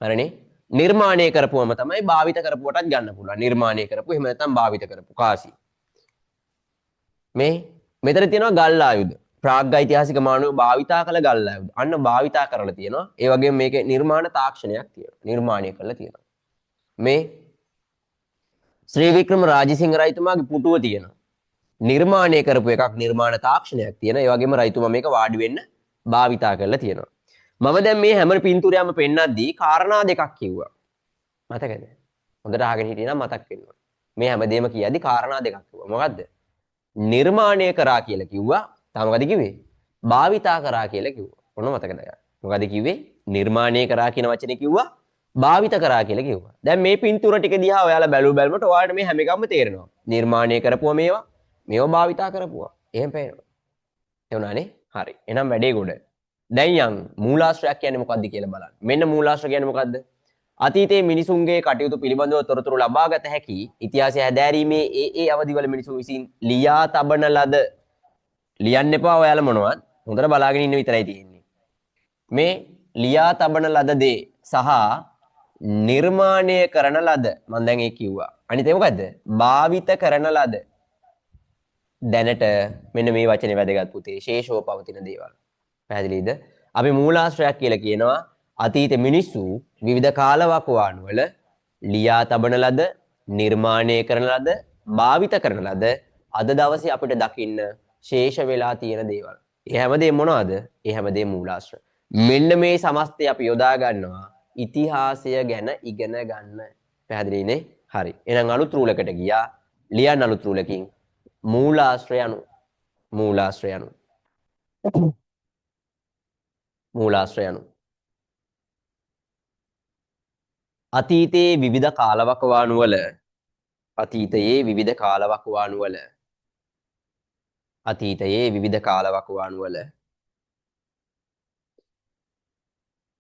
හරිනේ? නිර්මාණය කරපුවම තමයි භාවිත කරපුවටත් ගන්න පුළුවන්. නිර්මාණය කරපු එහෙම නැත්නම් භාවිත කරපු කාසි. මේ මෙතන තියෙනවා ගල් ආයුධ. ප්‍රාග් ඓතිහාසික මානවය භාවිතා කළ ගල් ආයුධ. අන්න භාවිතා කරලා තියෙනවා. ඒ වගේම මේකේ නිර්මාණ තාක්ෂණයක් තියෙනවා. නිර්මාණය කරලා තියෙනවා. මේ ශ්‍රී වික්‍රම රාජසිංහ රජතුමාගේ පුටුව තියෙනවා. නිර්මාණය කරපු එකක් නිර්මාණ තාක්ෂණයක් තියෙනවා. ඒ වගේම රජතුමා මේක වාඩි වෙන්න භාවිතා කරලා තියෙනවා. මම දැන් මේ හැම පින්තූරයක්ම පෙන්නද්දී කාරණා දෙකක් කිව්වා. මතකද? හොඳට අහගෙන හිටියනම් මතක් වෙනවා. මේ හැමදේම කියද්දී කාරණා දෙකක් කිව්වා. මොකද්ද? නිර්මාණය කරා කියලා කිව්වා. තාම මොකද කිව්වේ? භාවිතා කරා කියලා කිව්වා. මොන මතකද? මොකද කිව්වේ? නිර්මාණය කරා කියන වචනේ කිව්වා. භාවිත කරා කියලා කිව්වා. දැන් මේ පින්තූර ටික දිහා ඔයාලා බැලුවොත් ඔයාලට මේ හැම එකක්ම තේරෙනවා. නිර්මාණය කරපුවා මේවා භාවිතා කරපුවා. එහෙම පේනවා. එවුණානේ? හරි. එහෙනම් වැඩේ ගොඩ. දැන් යන් මූලාශ්‍රයක් කියන්නේ මොකද්ද කියලා බලන්න. මෙන්න මූලාශ්‍ර කියන්නේ මොකද්ද? අතීතයේ මිනිසුන්ගේ කටයුතු පිළිබඳව තොරතුරු ලබාගත හැකි ඉතිහාසය හැදෑරීමේ ඒ අවදිවල මිනිසුන් විසින් ලියා තබන ලද ලියන්න එපා ඔයාලා මොනවත් හොඳට බලාගෙන ඉන්න විතරයි තියෙන්නේ. මේ ලියා තබන ලද දේ සහ නිර්මාණය කරන ලද මම දැන් ඒක කිව්වා. අනිත් ඒ මොකද්ද? භාවිත කරන ලද. දැනට මෙන්න මේ වචනේ වැදගත් පුතේ. ශේෂව පවතින දේවල්. පැහැදිලිද? අපි මූලාශ්‍රයක් කියලා කියනවා අතීත මිනිස්සු විවිධ කාලවකවානු වල ලියා තබන ලද, නිර්මාණය කරන ලද, භාවිත කරන ලද අද දවසේ අපිට දකින්න ශේෂ වෙලා තියෙන දේවල්. ඒ හැමදේම මොනවද? ඒ හැමදේම මූලාශ්‍ර. මෙන්න මේ සමස්තය අපි යොදා ගන්නවා ඉතිහාසය ගැන ඉගෙන ගන්න. පැහැදිලිනේ? හරි. එහෙනම් අලුත් රූලකට ගියා. ලියන්න අලුත් රූලකින් මූලාශ්‍රය අනු. මූලාශ්‍රය අනු. මූලාශ්‍රය අනු. අතීතයේ විවිධ කාලවකවානු වල අතීතයේ විවිධ කාලවකවානු වල අතීතයේ විවිධ කාලවකවානු වල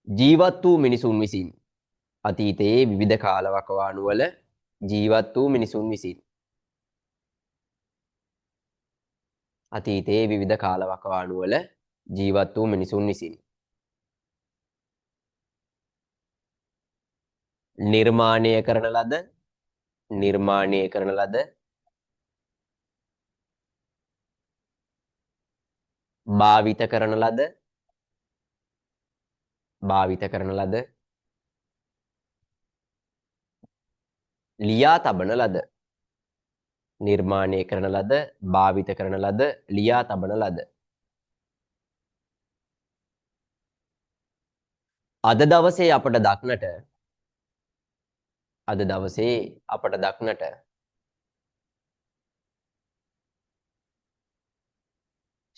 ජීවත් වූ මිනිසුන් විසින් අතීතයේ විවිධ කාලවකවානු වල ජීවත් වූ මිනිසුන් විසින් අතීතයේ විවිධ කාලවකවානු වල ජීවත් වූ මිනිසුන් විසින් නිර්මාණය කරන ලද භාවිත කරන ලද ලියා තබන ලද නිර්මාණය කරන ලද භාවිත කරන ලද ලියා තබන ලද අද දවසේ අපට දක්නට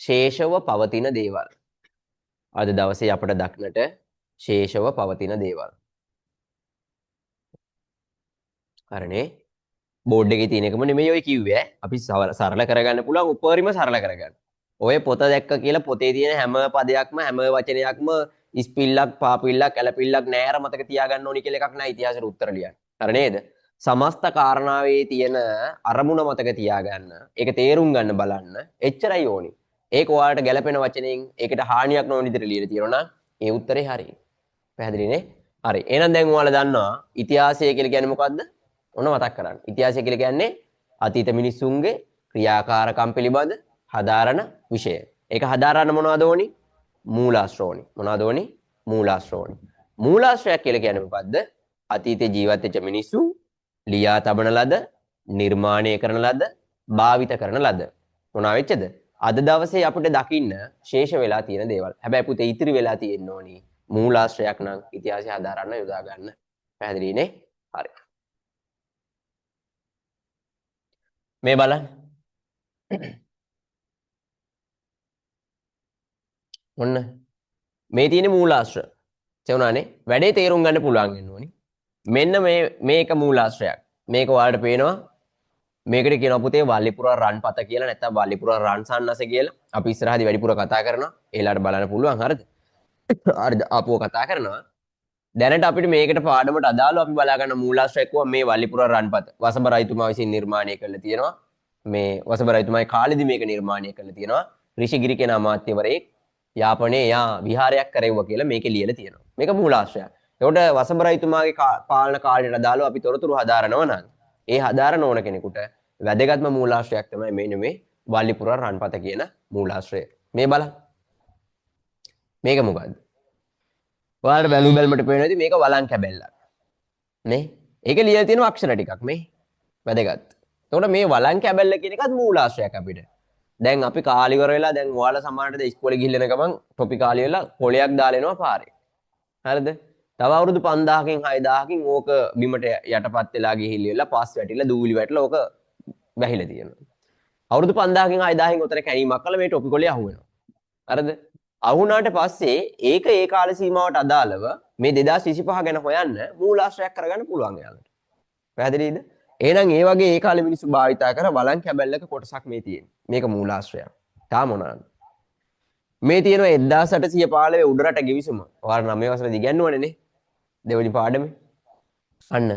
ශේෂව පවතින දේවල්. අද දවසේ අපට දක්නට ශේෂව පවතින දේවල්. හරිනේ? බෝඩ් එකේ තියෙන එකම නෙමෙයි ඔය කිව්වේ. අපි සරල කරගන්න පුළුවන් උපරිම සරල කරගන්න. ඔය පොත දැක්ක කියලා පොතේ තියෙන හැම පදයක්ම හැම වචනයක්ම ඉස්පිල්ලක් පාපිල්ලක් ඇලපිල්ලක් නෑර මතක තියාගන්න ඕනි කියලා එකක් නෑ ඉතිහාසෙට උත්තර ලියන්න. හරි නේද? සමස්ත කාරණාවේ තියෙන අරමුණ මතක තියාගන්න. ඒක තේරුම් ගන්න බලන්න. එච්චරයි ඕනි. ඒක ඔයාලට ගැළපෙන වචනෙන් ඒකට හානියක් නොවන විදිහට ලියලා තියෙනවා නම් ඒ උත්තරේ හරි. පැහැදිලිනේ? හරි. එහෙනම් දැන් ඔයාලා දන්නවා ඉතිහාසය කියලා කියන්නේ මොකද්ද? ඔන්න මතක් කරගන්න. ඉතිහාසය කියලා කියන්නේ අතීත මිනිස්සුන්ගේ ක්‍රියාකාරකම් පිළිබඳ හදාරන විෂය. ඒක හදාරන්න මොනවද ඕනි? මූලාශ්‍ර ඕනි. මොනවද ඕනි? මූලාශ්‍ර ඕනි. මූලාශ්‍රයක් කියලා කියන්නේ මොකද්ද? අතීතේ ජීවත් වෙච්ච මිනිස්සු ලියා තබන ලද, නිර්මාණය කරන ලද, භාවිත කරන ලද. මොනවා වෙච්චද? අද දවසේ අපිට දකින්න ශේෂ වෙලා තියෙන දේවල්. හැබැයි පුතේ ඉතිරි වෙලා තියෙන්න ඕනි මූලාශ්‍රයක් නම් ඉතිහාසය හදාරන්න යොදා ගන්න. පැහැදිලිනේ? හරි. මේ බලන්න. ඔන්න මේ තියෙන මූලාශ්‍ර. තේරුණානේ? වැඩේ තේරුම් ගන්න පුළුවන් වෙන්න ඕනි. මෙන්න මේක මූලාශ්‍රයක්. මේක ඔයාලට පේනවා. මේකට කියනවා පුතේ වල්ලිපුර රන්පත කියලා නැත්නම් වල්ලිපුර රන්සන්නස කියලා. අපි ඉස්සරහදී වැඩිපුර කතා කරනවා. ඒලාට බලන්න පුළුවන් හරිද? හරිද? ආපුව කතා කරනවා. දැනට අපිට මේකට පාඩමට අදාළව අපි බලා ගන්න මූලාශ්‍රයක් වුණා මේ වල්ලිපුර රන්පත. වසඹ රජතුමා විසින් නිර්මාණය කරලා තියෙනවා. මේ වසඹ රජතුමාගේ කාලෙදි මේක නිර්මාණය කරලා තියෙනවා. ඍෂිගිරි කියන අමාත්‍යවරයෙක් යාපනයේ යා විහාරයක් කරෙව්වා කියලා මේකේ ලියලා තියෙනවා. මේක මූලාශ්‍රයක්. ඒකට වසඹ රජතුමාගේ පාලන කාලයට අදාළව අපි තොරතුරු හදාරනවා නම් ඒ හදාරන ඕන කෙනෙකුට වැදගත්ම මූලාශ්‍රයක් තමයි මේ වල්ලිපුර රන්පත කියන මූලාශ්‍රය. මේ බලන්න. මේක මොකද්ද? ඔයාලට බැලුමට පේනවා ඉතින් මේක වලං කැබැල්ලක්. නේ? ඒක ලියලා තියෙන අක්ෂර ටිකක් මේ. වැදගත්. එතකොට මේ වලං කැබැල්ල කියන එකත් මූලාශ්‍රයක් අපිට. දැන් අපි කාලි ඉවර වෙලා දැන් ඔයාලා සමහරට ඉස්කෝලේ ගිහිල්ලා එන ගමන් ටොපි කාලි වෙලා කොලයක් දාලා එනවා පාරේ. හරිද? තව අවුරුදු 5000කින් 6000කින් ඕක බිමට යටපත් වෙලා ගිහිල්ලා පස් වැටිලා දූලි වැටලා ඕක වැහිලා තියෙනවා. අවුරුදු 5000කින් 6000කින් උතර කැණීමක් කළා මේ ටොපි කොලේ අහු වෙනවා. හරිද? අහුණාට පස්සේ ඒක ඒ කාල සීමාවට අදාළව මේ 2025 ගැන හොයන්න මූලාශ්‍රයක් කරගන්න පුළුවන් යාළුවට. පැහැදිලිද? එහෙනම් ඒ වගේ ඒ කාලේ මිනිස්සු භාවිතා කර වලං කැබැල්ලක කොටසක් මේ තියෙන්නේ. මේක මූලාශ්‍රයක්. තා මොනවාද? මේ තියෙනවා 1815 උඩරට ගිවිසුම. ඔයාලා 9 වසරේදී ඉගෙනුවනේ නේ. දෙවෙනි පාඩමේ. අන්න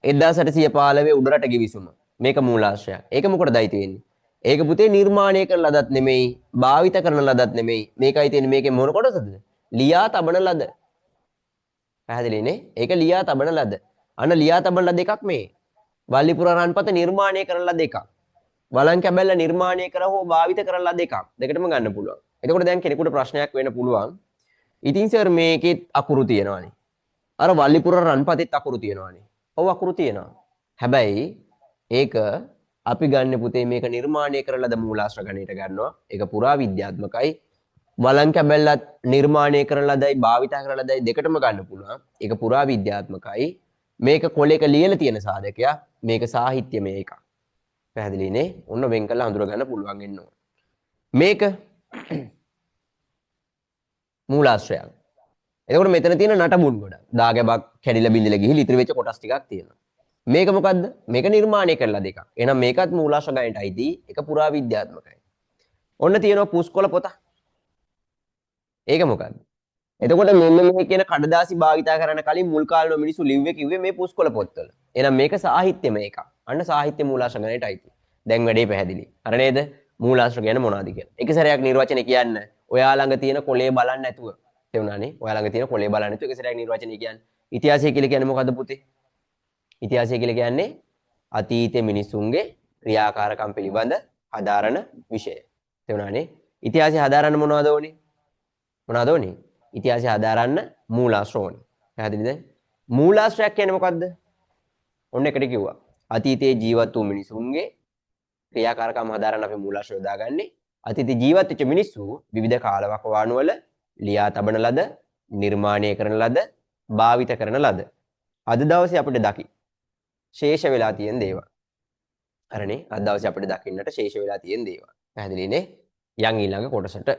1815 උඩරට ගිවිසුම. මේක මූලාශ්‍රයක්. ඒක මොකටදයි තියෙන්නේ? ඒක පුතේ නිර්මාණය කරන ලදත් නෙමෙයි, භාවිත කරන ලදත් නෙමෙයි. මේකයි තියෙන්නේ මේකේ මොන කොටසද? ලියා තබන ලද. පැහැදිලිනේ? ඒක ලියා තබන ලද. අන්න ලියා තබන ලද එකක් මේ. වල්ලිපුර රන්පත නිර්මාණය කරන ලද එකක්. වලං කැබැල්ල නිර්මාණය කර හෝ භාවිත කරන ලද එකක්. දෙකටම ගන්න පුළුවන්. එතකොට දැන් කෙනෙකුට ප්‍රශ්නයක් වෙන්න පුළුවන්. ඉතින් සර් මේකෙත් අකුරු තියෙනවානේ. අර වල්ලිපුර රන්පතෙත් අකුරු තියෙනවානේ. ඔව් අකුරු තියෙනවා. හැබැයි ඒක අපි ගන්න පුතේ මේක නිර්මාණය කරලද මූලාශ්‍ර ගණයට ගන්නවා. ඒක පුරා විද්‍යාත්මකයි. වලං කැබැල්ලත් නිර්මාණය කරන ලදයි භාවිතා කරන ලදයි දෙකටම ගන්න පුළුවන්. ඒක පුරා විද්‍යාත්මකයි. මේක කොලයක ලියලා තියෙන සාධකයක්. මේක සාහිත්‍යමය එකක්. පැහැදිලිනේ? ඔන්න වෙන් කරලා හඳුර ගන්න පුළුවන් වෙන්න ඕන. මේක මූලාශ්‍රයක්. එතකොට මෙතන තියෙන නටබුන් ගොඩක්. දාගැබක් කැඩිලා බිඳිලා ගිහිලි ඉතිරි වෙච්ච කොටස් ටිකක් තියෙනවා. මේක මොකද්ද? මේක නිර්මාණය කරලා දෙකක්. එහෙනම් මේකත් මූලාශ්‍ර ගණයට අයිති. ඒක පුරා විද්‍යාත්මකයි. ඔන්න තියෙනවා පුස්කොළ පොත. ඒක මොකද්ද? එතකොට මෙන්න මේ කියන කඩදාසි භාවිතා කරන කලින් මුල් කාලේ මිනිස්සු ලිව්වේ කිව්වේ මේ පුස්කොළ පොත්වල. එහෙනම් මේක සාහිත්‍යමය එකක්. අන්න සාහිත්‍ය මූලාශ්‍ර ගණයට අයිති. දැන් වැඩේ පැහැදිලි. අර නේද? මූලාශ්‍ර කියන්නේ මොනවද කියලා. එක සැරයක් නිර්වචනය කියන්න. ඔයා ළඟ තියෙන කොලේ බලන්න නැතුව. තේරුණානේ? ඔයා ළඟ තියෙන කොලේ බලන්න නැතුව එක සැරයක් නිර්වචනය කියන්න. ඉතිහාසය කියලා කියන්නේ මොකද්ද පුතේ? ඉතිහාසය කියලා කියන්නේ අතීතයේ මිනිසුන්ගේ ක්‍රියාකාරකම් පිළිබඳ හදාරන විෂය. තේරුණානේ? ඉතිහාසය හදාරන්න මොනවද ඕනේ? මොනවද ඕනේ? ඉතිහාසය හදාරන්න මූලාශ්‍ර ඕනේ. පැහැදිලිද? මූලාශ්‍රයක් කියන්නේ මොකද්ද? ඔන්න එකට කිව්වා. අතීතයේ ජීවත් වූ මිනිසුන්ගේ ක්‍රියාකාරකම් හදාරන්න අපි මූලාශ්‍ර යොදාගන්නේ. අතීතයේ ජීවත් වෙච්ච මිනිස්සු විවිධ කාලවකවානු වල ලියා තබන ලද, නිර්මාණය කරන ලද, භාවිත කරන ලද. අද දවසේ අපිට දකි. ශේෂ වෙලා තියෙන දේවල්. හරිනේ? අද දවසේ අපිට දකින්නට ශේෂ වෙලා තියෙන දේවල්. පැහැදිලිනේ? යන් ඊළඟ කොටසට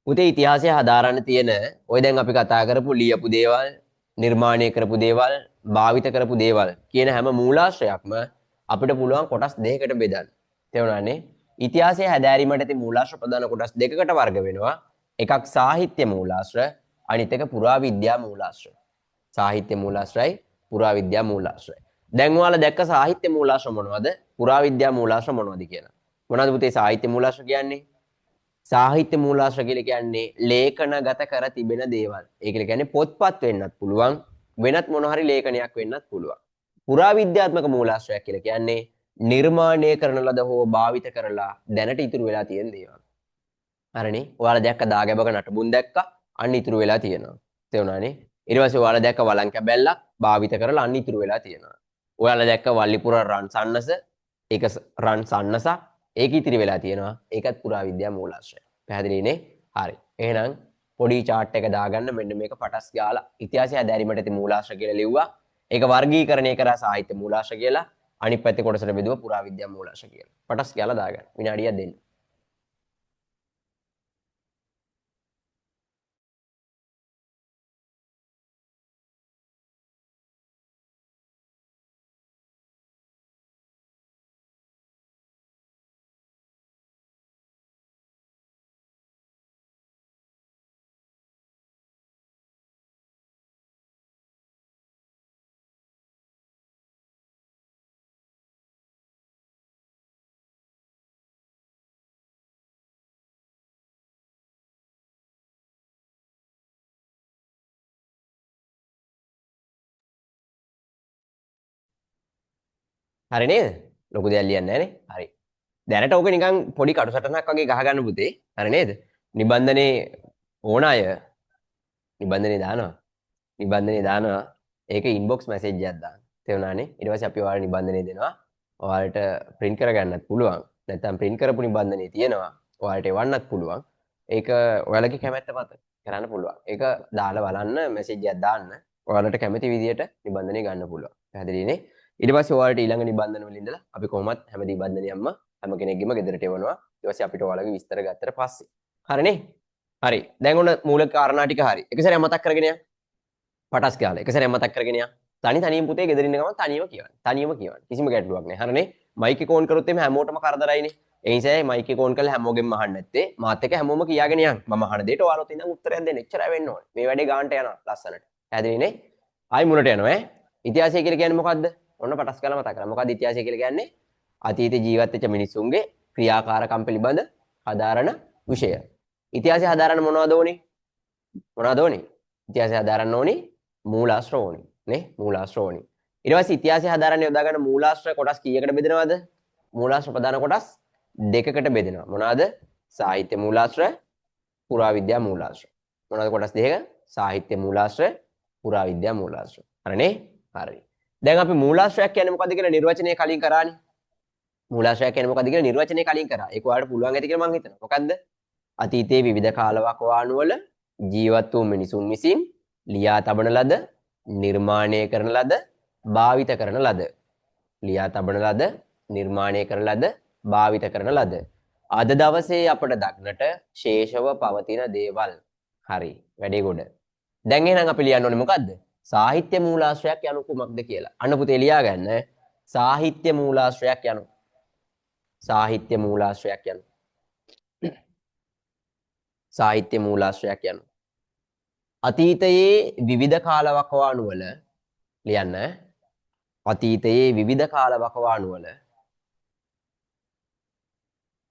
පුතේ ඉතිහාසය හදාරන්න තියෙන ඔය දැන් අපි කතා කරපු ලියපු දේවල්, නිර්මාණය කරපු දේවල්, භාවිත කරපු දේවල් කියන හැම මූලාශ්‍රයක්ම අපිට පුළුවන් කොටස් දෙකකට බෙදන්න. තේරුණානේ? ඉතිහාසය හැදෑරීමට ඇති මූලාශ්‍ර ප්‍රධාන කොටස් දෙකකට වර්ග වෙනවා. එකක් සාහිත්‍ය මූලාශ්‍ර, අනිත් එක පුරාවිද්‍යා මූලාශ්‍ර. සාහිත්‍ය මූලාශ්‍රයි, පුරාවිද්‍යා මූලාශ්‍රයි. දැන් ඔයාලා දැක්ක සාහිත්‍ය මූලාශ්‍ර මොනවද? පුරාවිද්‍යා මූලාශ්‍ර මොනවද කියලා. මොනවද පුතේ සාහිත්‍ය මූලාශ්‍ර කියන්නේ? සාහිත්‍ය මූලාශ්‍ර කියලා කියන්නේ ලේඛනගත කර තිබෙන දේවල්. ඒ කියන්නේ පොත්පත් වෙන්නත් පුළුවන්, වෙනත් මොන හරි ලේඛනයක් වෙන්නත් පුළුවන්. පුරාවිද්‍යාත්මක මූලාශ්‍රයක් කියලා කියන්නේ නිර්මාණය කරන ලද හෝ භාවිත කරලා දැනට ඉතුරු වෙලා තියෙන දේවල්. හරිනේ? ඔයාලා දැක්ක දාගැබක නටබුන් දැක්කා, අන්න ඉතුරු වෙලා තියෙනවා. තේරුණානේ? ඊට පස්සේ ඔයාලා දැක්ක වලං කැබැල්ලක් භාවිත කරලා අන්න ඉතුරු වෙලා තියෙනවා. ඔයාලා දැක්ක වල්ලිපුර රන් සන්නස, ඒක රන් සන්නසක් ඒක ඉතිරි වෙලා තියෙනවා. ඒකත් පුරාවිද්‍යා මූලාශ්‍රය. පැහැදිලිනේ? හරි. එහෙනම් පොඩි chart එක දාගන්න මෙන්න මේක පටස් ගාලා ඉතිහාසය හැදෑරීමට ඇති මූලාශ්‍ර කියලා ලිව්වා. ඒක වර්ගීකරණය කරා සාහිත්‍ය මූලාශ්‍ර කියලා. අනිත් පැත්තේ කොටසට බෙදුවා පුරාවිද්‍යා මූලාශ්‍ර කියලා. පටස් ගාලා දාගන්න. විනාඩියක් දෙන්න. හරි නේද? ලොකු දෙයක් ලියන්නේ නැහනේ. හරි. දැනට ඕක නිකන් පොඩි කටුසටහනක් වගේ ගහගන්න පුතේ. හරි නේද? නිබන්ධනේ ඕන අය නිබන්ධනේ දානවා. නිබන්ධනේ දානවා. ඒක ඉන්බොක්ස් මැසේජ් එකක් දාන්න. තේරුණානේ? ඊට පස්සේ අපි ඔයාලට නිබන්ධනේ දෙනවා. ඔයාලට print කරගන්නත් පුළුවන්. නැත්නම් print කරපු නිබන්ධනේ තියෙනවා. ඔයාලට එවන්නත් පුළුවන්. ඒක ඔයාලගේ කැමැත්ත මත කරන්න පුළුවන්. ඒක දාලා බලන්න මැසේජ් එකක් දාන්න. ඔයාලට කැමති විදියට නිබන්ධනේ ගන්න පුළුවන්. පැහැදිලිනේ? ඊට පස්සේ ඔයාලට ඊළඟ නිබන්ධන වල ඉඳලා අපි කොහොමත් හැම නිබන්ධනයක්ම හැම කෙනෙක්ගෙම ගෙදරට එවනවා. ඊට පස්සේ අපිට ඔයාලගේ විස්තර ගත්තට පස්සේ. හරිනේ? හරි. දැන් ඔන්න මූලික කාරණා ටික හරි. එක සැරයක් මතක් කරගෙන යන්න. පටස් කාලේ. එක සැරයක් මතක් කරගෙන යන්න. තනියම පුතේ ගෙදර ඉන්න ගමන් තනියම කියවන්න. තනියම කියවන්න. කිසිම ගැටලුවක් නැහැ. හරිනේ? මයික් එක ඕන් කරොත් එimhe හැමෝටම කරදරයිනේ. ඒ නිසා මයික් එක ඕන් කරලා හැමෝගෙම අහන්න නැත්තේ. මාත් එක හැමෝම කියාගෙන යන්න. මම අහන දෙයට ඔයාලත් ඉඳන් උත්තරයක් දෙන්න. එච්චරයි වෙන්න ඕනේ. මේ වැඩේ ගානට යනවා ලස්සනට. පැහැදිලිනේ? ආයි මුලට යනවා ඈ. ඉතිහාසය කියලා කියන්නේ මොකද්ද? ඔන්න පටස් කාලා මතක් කරලා. මොකද්ද ඉතිහාසය කියලා කියන්නේ? අතීතයේ ජීවත් වෙච්ච මිනිසුන්ගේ ක්‍රියාකාරකම් පිළිබඳ හදාරන විෂය. ඉතිහාසය හදාරන්න මොනවද ඕනේ? මොනවද ඕනේ? ඉතිහාසය හදාරන්න ඕනේ මූලාශ්‍ර ඕනේ නේ? මූලාශ්‍ර ඕනේ. ඊට පස්සේ ඉතිහාසය හදාරන්න යොදා ගන්න මූලාශ්‍ර කොටස් කීයකට බෙදෙනවද? මූලාශ්‍ර ප්‍රධාන කොටස් දෙකකට බෙදෙනවා. මොනවාද? සාහිත්‍ය මූලාශ්‍ර, පුරාවිද්‍යා මූලාශ්‍ර. මොනවද කොටස් දෙක? සාහිත්‍ය මූලාශ්‍රය, පුරාවිද්‍යා මූලාශ්‍රය. හරිනේ? හරි. දැන් අපි මූලාශ්‍රයක් කියන්නේ මොකද්ද කියලා නිර්වචනය කලින් කරානේ. මූලාශ්‍රයක් කියන්නේ මොකද්ද කියලා නිර්වචනය කලින් කරා. ඒක ඔයාලට පුළුවන් ඇති කියලා මම හිතනවා. මොකද්ද? අතීතයේ විවිධ කාලවකවානු වල ජීවත් වූ මිනිසුන් විසින් ලියා තබන ලද, නිර්මාණය කරන ලද, භාවිත කරන ලද. ලියා තබන ලද, නිර්මාණය කරන ලද, භාවිත කරන ලද. අද දවසේ අපට දක්නට ශේෂව පවතින දේවල්. හරි. වැඩේ ගොඩ. දැන් එහෙනම් අපි ලියන්න ඕනේ මොකද්ද? සාහිත්‍ය මූලාශ්‍රයක් යනු කුමක්ද කියලා. අන්න පුතේ ලියා ගන්න. සාහිත්‍ය මූලාශ්‍රයක් යනු. සාහිත්‍ය මූලාශ්‍රයක් යනු. සාහිත්‍ය මූලාශ්‍රයක් යනු. අතීතයේ විවිධ කාලවකවානු වල ලියන්න. අතීතයේ විවිධ කාලවකවානු වල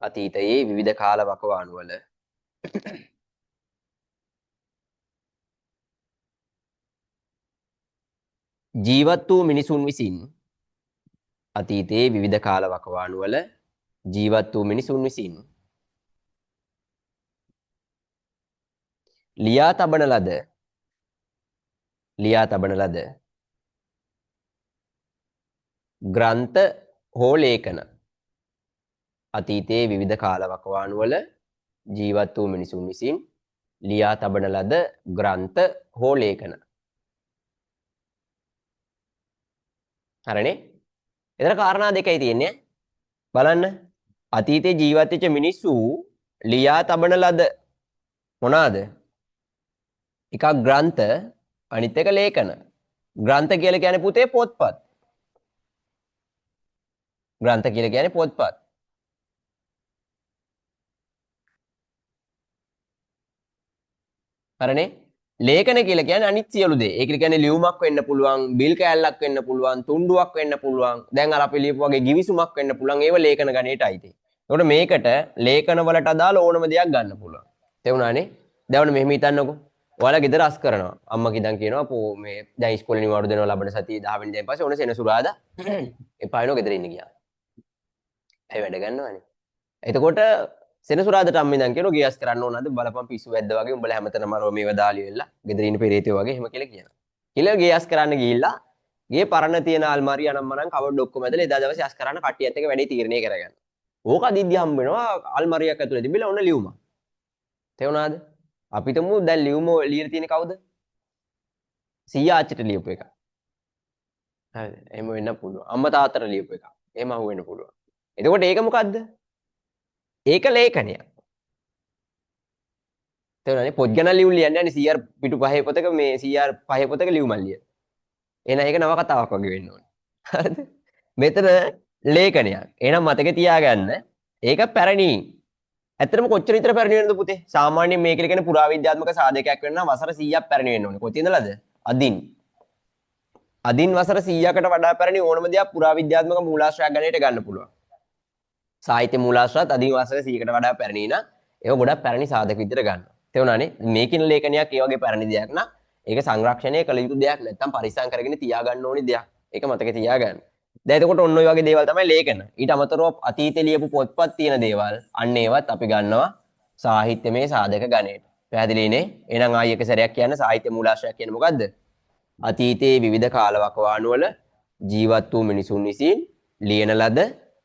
අතීතයේ විවිධ කාලවකවානු වල ජීවත් වූ මිනිසුන් විසින් අතීතයේ විවිධ කාලවකවානු වල ජීවත් වූ මිනිසුන් විසින් ලියා තබන ලද ග්‍රන්ථ හෝ ලේඛන. අතීතයේ විවිධ කාලවකවානු වල ජීවත් වූ මිනිසුන් විසින් ලියා තබන ලද ග්‍රන්ථ හෝ ලේඛන. හරිනේ? එතන කාරණා දෙකයි තියෙන්නේ. බලන්න. අතීතයේ ජීවත් වෙච්ච මිනිස්සු ලියා තබන ලද මොනවාද? එකක් ග්‍රන්ථ, අනිත් එක ලේඛන. ග්‍රන්ථ කියලා කියන්නේ පුතේ පොත්පත්. ග්‍රන්ථ කියලා කියන්නේ පොත්පත්. හරිනේ? ලේඛන කියලා කියන්නේ අනිත් සියලු දේ. ඒක කියන්නේ ලියුමක් වෙන්න පුළුවන්, බිල් කෑල්ලක් වෙන්න පුළුවන්, තුණ්ඩුවක් වෙන්න පුළුවන්. දැන් අර අපි ලියපු වගේ ගිවිසුමක් වෙන්න පුළුවන්. ඒව ලේඛන ගණයට අයිති. ඒකට මේකට ලේඛන වලට අදාළ ඕනම දෙයක් ගන්න පුළුවන්. තේරුණානේ? දැන් මෙහෙම හිතන්නකෝ. ඔයාලා ගෙදර අස් කරනවා. අම්මා කිදන් කියනවා පෝ මේ දැන් ඉස්කෝලේ නිවාඩු දෙනවා ලබන සතියේ 10 වෙනි දවස් පස්සේ ඕන සෙනසුරාදා එපා වෙනවා ගෙදර ඉන්න ගියා. ඇයි වැඩ ගන්නවනේ. එතකොට සෙනසුරාදාට අම්මා ඉඳන් කියනවා ගේ අස් කරන්න ඕනද බලපන් පිස්සු වැද්දා වගේ උඹලා හැමතැනම අරව මේව දාලි වෙලා ගෙදර ඉන්න පෙරේතයෝ වගේ එහෙම කියලා කියනවා. කියලා ගේ අස් කරන්න ගිහිල්ලා ගේ පරණ තියෙන අල්මාරිය අනම්මනම් කවඩ් ඔක්කොම ඇදලා එදා දවසේ අස් කරන්න කට්ටියත් එක්ක වැඩේ තීරණය කරගන්න. ඕක අදිද්දි හම්බ වෙනවා අල්මාරියක් ඇතුලේ තිබිලා ඔන්න ලියුමක්. තේරුණාද? අපිටම දැන් ලියුම ලියලා තියෙන්නේ කවුද? සීයා ආච්චිට ලියපු එක. හරිද? එහෙම වෙන්න පුළුවන්. අම්මා තාත්තට ලියපු එක. එහෙම අහු වෙන්න පුළුවන්. එතකොට ඒක මොකද්ද? ඒක ලේඛනයක්. තේරුණානේ? පොත් ගැන ලියුම් ලියන්නේ නැහැ නේ CR පිටු පහේ පොතක මේ CR පහේ පොතක ලියුමක් ලියන. එහෙනම් ඒක නව කතාවක් වගේ වෙන්න ඕනේ. හරිද? මෙතන ලේඛනයක්. එහෙනම් මතකේ තියාගන්න. ඒක පැරණි. ඇත්තටම කොච්චර විතර පැරණි වෙනවද පුතේ? සාමාන්‍යයෙන් මේක කියන්නේ පුරාවිද්‍යාත්මක සාධකයක් වෙන්න නම් වසර 100ක් පැරණි වෙන්න ඕනේ. කොතේ ඉඳලාද? අදින්. අදින් වසර 100කට වඩා පැරණි ඕනම දෙයක් පුරාවිද්‍යාත්මක මූලාශ්‍රයක් ගණයට ගන්න පුළුවන්. සාහිත්‍ය මූලාශ්‍රයත් අදින් වසර 100කට වඩා පැරණි නම් ඒක ගොඩක් පැරණි සාධක විදිහට ගන්නවා. තේරුණානේ? මේකින ලේඛනයක් ඒ වගේ පැරණි දෙයක් නම් ඒක සංරක්ෂණය කළ යුතු දෙයක් නැත්නම් පරිස්සම් කරගෙන තියාගන්න ඕනි දෙයක්. ඒක මතකේ තියාගන්න. දැන් එතකොට ඔන්න ඔය වගේ දේවල් තමයි ලේඛන. ඊට අමතරව අතීතේ ලියපු පොත්පත් තියෙන දේවල් අන්න ඒවත් අපි ගන්නවා සාහිත්‍යමය සාධක ගණයට. පැහැදිලිනේ? එහෙනම් ආයෙ එක සැරයක් කියන්න සාහිත්‍ය මූලාශ්‍රයක් කියන්නේ මොකද්ද? අතීතයේ විවිධ කාලවකවානු වල ජීවත් වූ මිනිසුන් විසින් ලියන ලද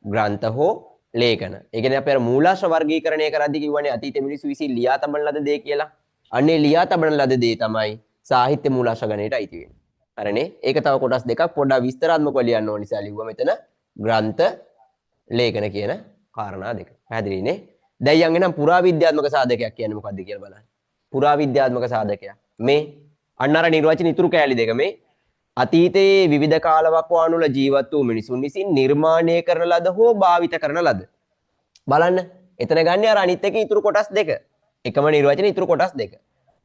ග්‍රන්ථ හෝ ලේඛන. ඒ කියන්නේ අපි අර මූලාශ්‍ර වර්ගීකරණය කරද්දී කිව්වනේ අතීත මිනිසු විසින් ලියා තබන ලද දේ කියලා. අන්නේ ලියා තබන ලද දේ තමයි සාහිත්‍ය මූලාශ්‍ර ගණයට අයිති වෙන්නේ. හරිනේ? ඒක තව කොටස් දෙකක් පොඩ්ඩක් විස්තරාත්මකව ලියන්න ඕන නිසා ලිව්වා මෙතන ග්‍රන්ථ ලේඛන කියන කාරණා දෙක. පැහැදිලිනේ? දැන් යන් එනම් පුරාවිද්‍යාත්මක සාධකයක් කියන්නේ මොකක්ද කියලා බලන්න. පුරාවිද්‍යාත්මක සාධකයක්. මේ අන්න අර නිර්වචන ඉතුරු කෑලි දෙක මේ අතීතයේ විවිධ කාලවකවානු වල ජීවත් වූ මිනිසුන් විසින් නිර්මාණය කරන ලද හෝ භාවිත කරන ලද. බලන්න. එතන ගන්නේ අර අනිත් එකේ ඉතුරු කොටස් දෙක. එකම නිර්වචන ඉතුරු කොටස් දෙක.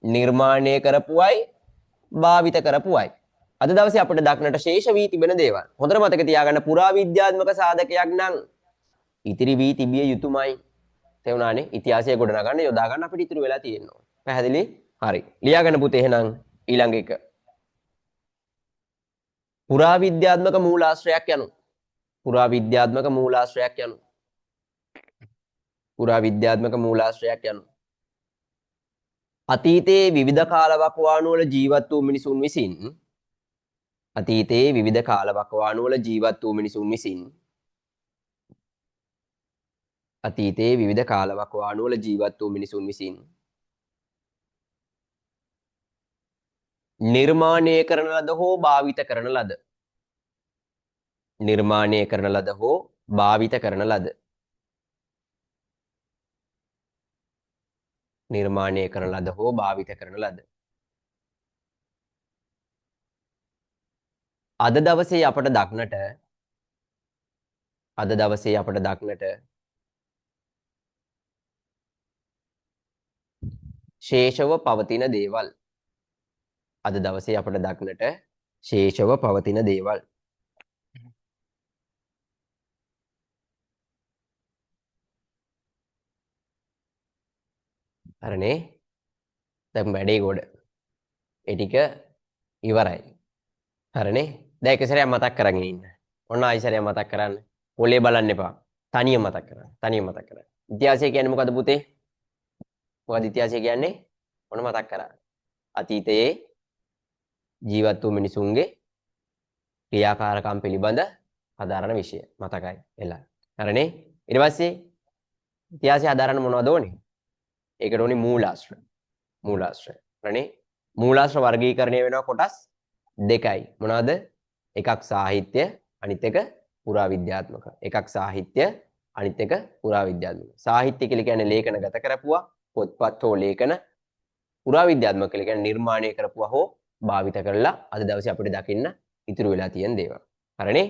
නිර්මාණය කරපුවයි භාවිත කරපුවයි. අද දවසේ අපිට දක්නට ශේෂ වී තිබෙන දේවල්. හොඳට මතක තියාගන්න පුරාවිද්‍යාත්මක සාධකයක් නම් ඉතිරි වී තිබිය යුතුමයි. තේරුණානේ? ඉතිහාසය ගොඩනගන්න යොදා ගන්න අපිට ඉතුරු වෙලා තියෙනවා. පැහැදිලි? හරි. ලියාගන්න පුතේ එහෙනම් ඊළඟ එක. පුරාවිද්‍යාත්මක මූලාශ්‍රයක් යනු. පුරාවිද්‍යාත්මක මූලාශ්‍රයක් යනු. පුරාවිද්‍යාත්මක මූලාශ්‍රයක් යනු. අතීතයේ විවිධ කාලවකවානු වල ජීවත් වූ මිනිසුන් විසින් අතීතයේ විවිධ කාලවකවානු වල ජීවත් වූ මිනිසුන් විසින් අතීතයේ විවිධ කාලවකවානු වල ජීවත් වූ මිනිසුන් විසින් නිර්මාණය කරන ලද හෝ භාවිත කරන ලද නිර්මාණය කරන ලද හෝ භාවිත කරන ලද නිර්මාණය කරන ලද හෝ භාවිත කරන ලද අද දවසේ අපට දක්නට අද දවසේ අපට දක්නට ශේෂව පවතින දේවල් අද දවසේ අපට දක්නට ශේෂව පවතින දේවල් හරනේ දැන් වැඩේ ගොඩ ඒ ටික ඉවරයි හරනේ දැන් එක සැරයක් මතක් කරගෙන ඉන්න ඔන්න ආයෙ සැරයක් මතක් කරන්න පොලේ බලන්න එපා තනියම මතක් කරන්න තනියම මතක් කරන්න ඉතිහාසය කියන්නේ මොකද පුතේ මොකද ඉතිහාසය කියන්නේ ඔන්න මතක් කරා අතීතයේ ජීවත් වූ මිනිසුන්ගේ ක්‍රියාකාරකම් පිළිබඳ හදාරන විෂය මතකයි එලා හරනේ ඊට පස්සේ ඉතිහාසය හදාරන්න මොනවද ඕනේ ඒකට ඕනේ මූලාශ්‍ර හරනේ මූලාශ්‍ර වර්ගීකරණය වෙනවා කොටස් දෙකයි මොනවාද එකක් සාහිත්‍ය අනිත් එක පුරාවිද්‍යාත්මක එකක් සාහිත්‍ය අනිත් එක පුරාවිද්‍යාත්මක සාහිත්‍ය කියලා කියන්නේ ලේඛනගත කරපුවා පොත්පත් හෝ ලේඛන පුරාවිද්‍යාත්මක කියලා කියන්නේ නිර්මාණය කරපුවා හෝ භාවිත කරලා අද දවසේ අපිට දකින්න ඉතුරු වෙලා තියෙන දේවල් හරනේ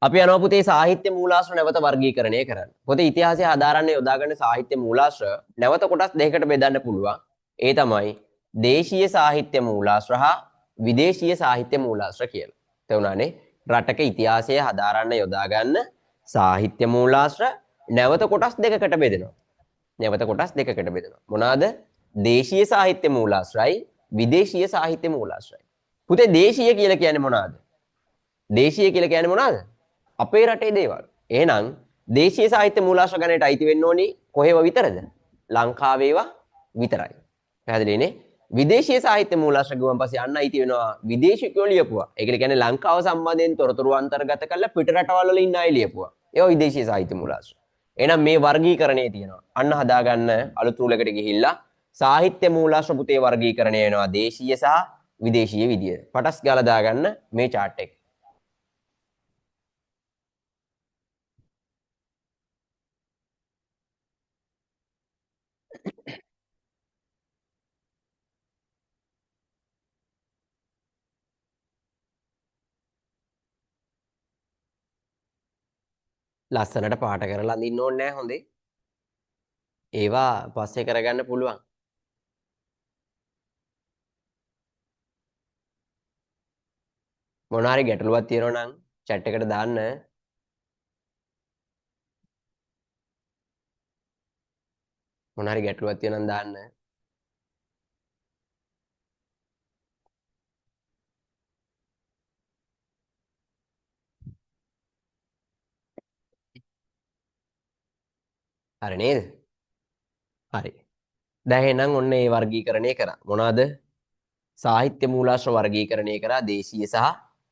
අපි යනවා පුතේ සාහිත්‍ය මූලාශ්‍ර නැවත වර්ගීකරණය කරන්න. පොතේ ඉතිහාසය හදාරන්න යොදාගන්න සාහිත්‍ය මූලාශ්‍ර නැවත කොටස් දෙකකට බෙදන්න පුළුවන්. ඒ තමයි දේශීය සාහිත්‍ය මූලාශ්‍ර හා විදේශීය සාහිත්‍ය මූලාශ්‍ර කියලා. තේරුණානේ? රටක ඉතිහාසය හදාරන්න යොදාගන්න සාහිත්‍ය මූලාශ්‍ර නැවත කොටස් දෙකකට බෙදෙනවා. නැවත කොටස් දෙකකට බෙදෙනවා. මොනවාද? දේශීය සාහිත්‍ය මූලාශ්‍රයි විදේශීය සාහිත්‍ය මූලාශ්‍රයි. පුතේ දේශීය කියලා කියන්නේ මොනවාද? දේශීය කියලා කියන්නේ මොනවාද? අපේ රටේ දේවල්. එහෙනම් දේශීය සාහිත්‍ය මූලාශ්‍ර ගණයට අයිති වෙන්න ඕනි කොහෙව විතරද? ලංකාවේවා විතරයි. පැහැදිලිනේ? විදේශීය සාහිත්‍ය මූලාශ්‍ර ගුවන් පස්සේ අන්න අයිති වෙනවා විදේශිකයෝ ලියපුවා. ඒ කියන්නේ ලංකාව සම්බන්ධයෙන් තොරතුරු අන්තර්ගත කරලා පිට රටවල් වල ඉන්න අය ලියපුවා. ඒවා විදේශීය සාහිත්‍ය මූලාශ්‍ර. එහෙනම් මේ වර්ගීකරණය තියෙනවා. අන්න හදාගන්න අලුත් රූලකට ගිහිල්ලා සාහිත්‍ය මූලාශ්‍ර පුතේ වර්ගීකරණය වෙනවා දේශීය සහ විදේශීය විදියට. පටස් ගාලා දාගන්න මේ chart එක. ලස්සනට පාට කරලා අඳින්න ඕනේ නැහැ හොඳේ. ඒවා පස්සේ කරගන්න පුළුවන්. මොන හරි ගැටලුවක් තියෙනවා නම් chat එකට දාන්න. මොන හරි ගැටලුවක් තියෙනවා නම් දාන්න. හරි නේද? හරි. දැන් එහෙනම් ඔන්න ඒ වර්ගීකරණය කරා. මොනවාද? සාහිත්‍ය මූලාශ්‍ර වර්ගීකරණය කරා දේශීය සහ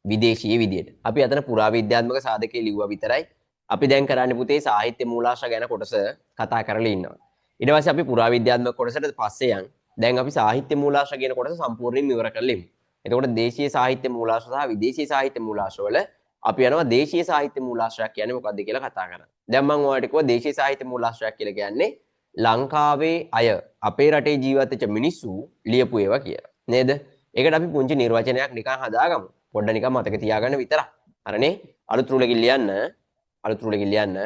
විදේශීය විදියට. අපි අතන පුරාවිද්‍යාත්මක සාධකයේ ලිව්වා විතරයි. අපි දැන් කරන්නේ පුතේ සාහිත්‍ය මූලාශ්‍ර ගැන කොටස කතා කරලා ඉන්නවා. ඊට පස්සේ අපි පුරාවිද්‍යාත්මක කොටසට පස්සේ යන්. දැන් අපි සාහිත්‍ය මූලාශ්‍ර කියන කොටස සම්පූර්ණයෙන්ම ඉවර කරලා ඉමු. එතකොට දේශීය සාහිත්‍ය මූලාශ්‍ර සහ විදේශීය සාහිත්‍ය මූලාශ්‍ර වල අපි යනවා දේශීය සාහිත්‍ය මූලාශ්‍රයක් කියන්නේ මොකක්ද කියලා කතා කරන්න. දැන් මම ඔයාලට කිව්වා දේශීය සාහිත්‍ය මූලාශ්‍රයක් කියලා කියන්නේ ලංකාවේ අය අපේ රටේ ජීවත් වෙච්ච මිනිස්සු ලියපු ඒවා කියලා. නේද? ඒකට අපි පුංචි නිර්වචනයක් නිකන් හදාගමු. පොඩ්ඩ නිකන් මතක තියාගන්න විතරක්. හරිනේ? අලුත් රූලකින් ලියන්න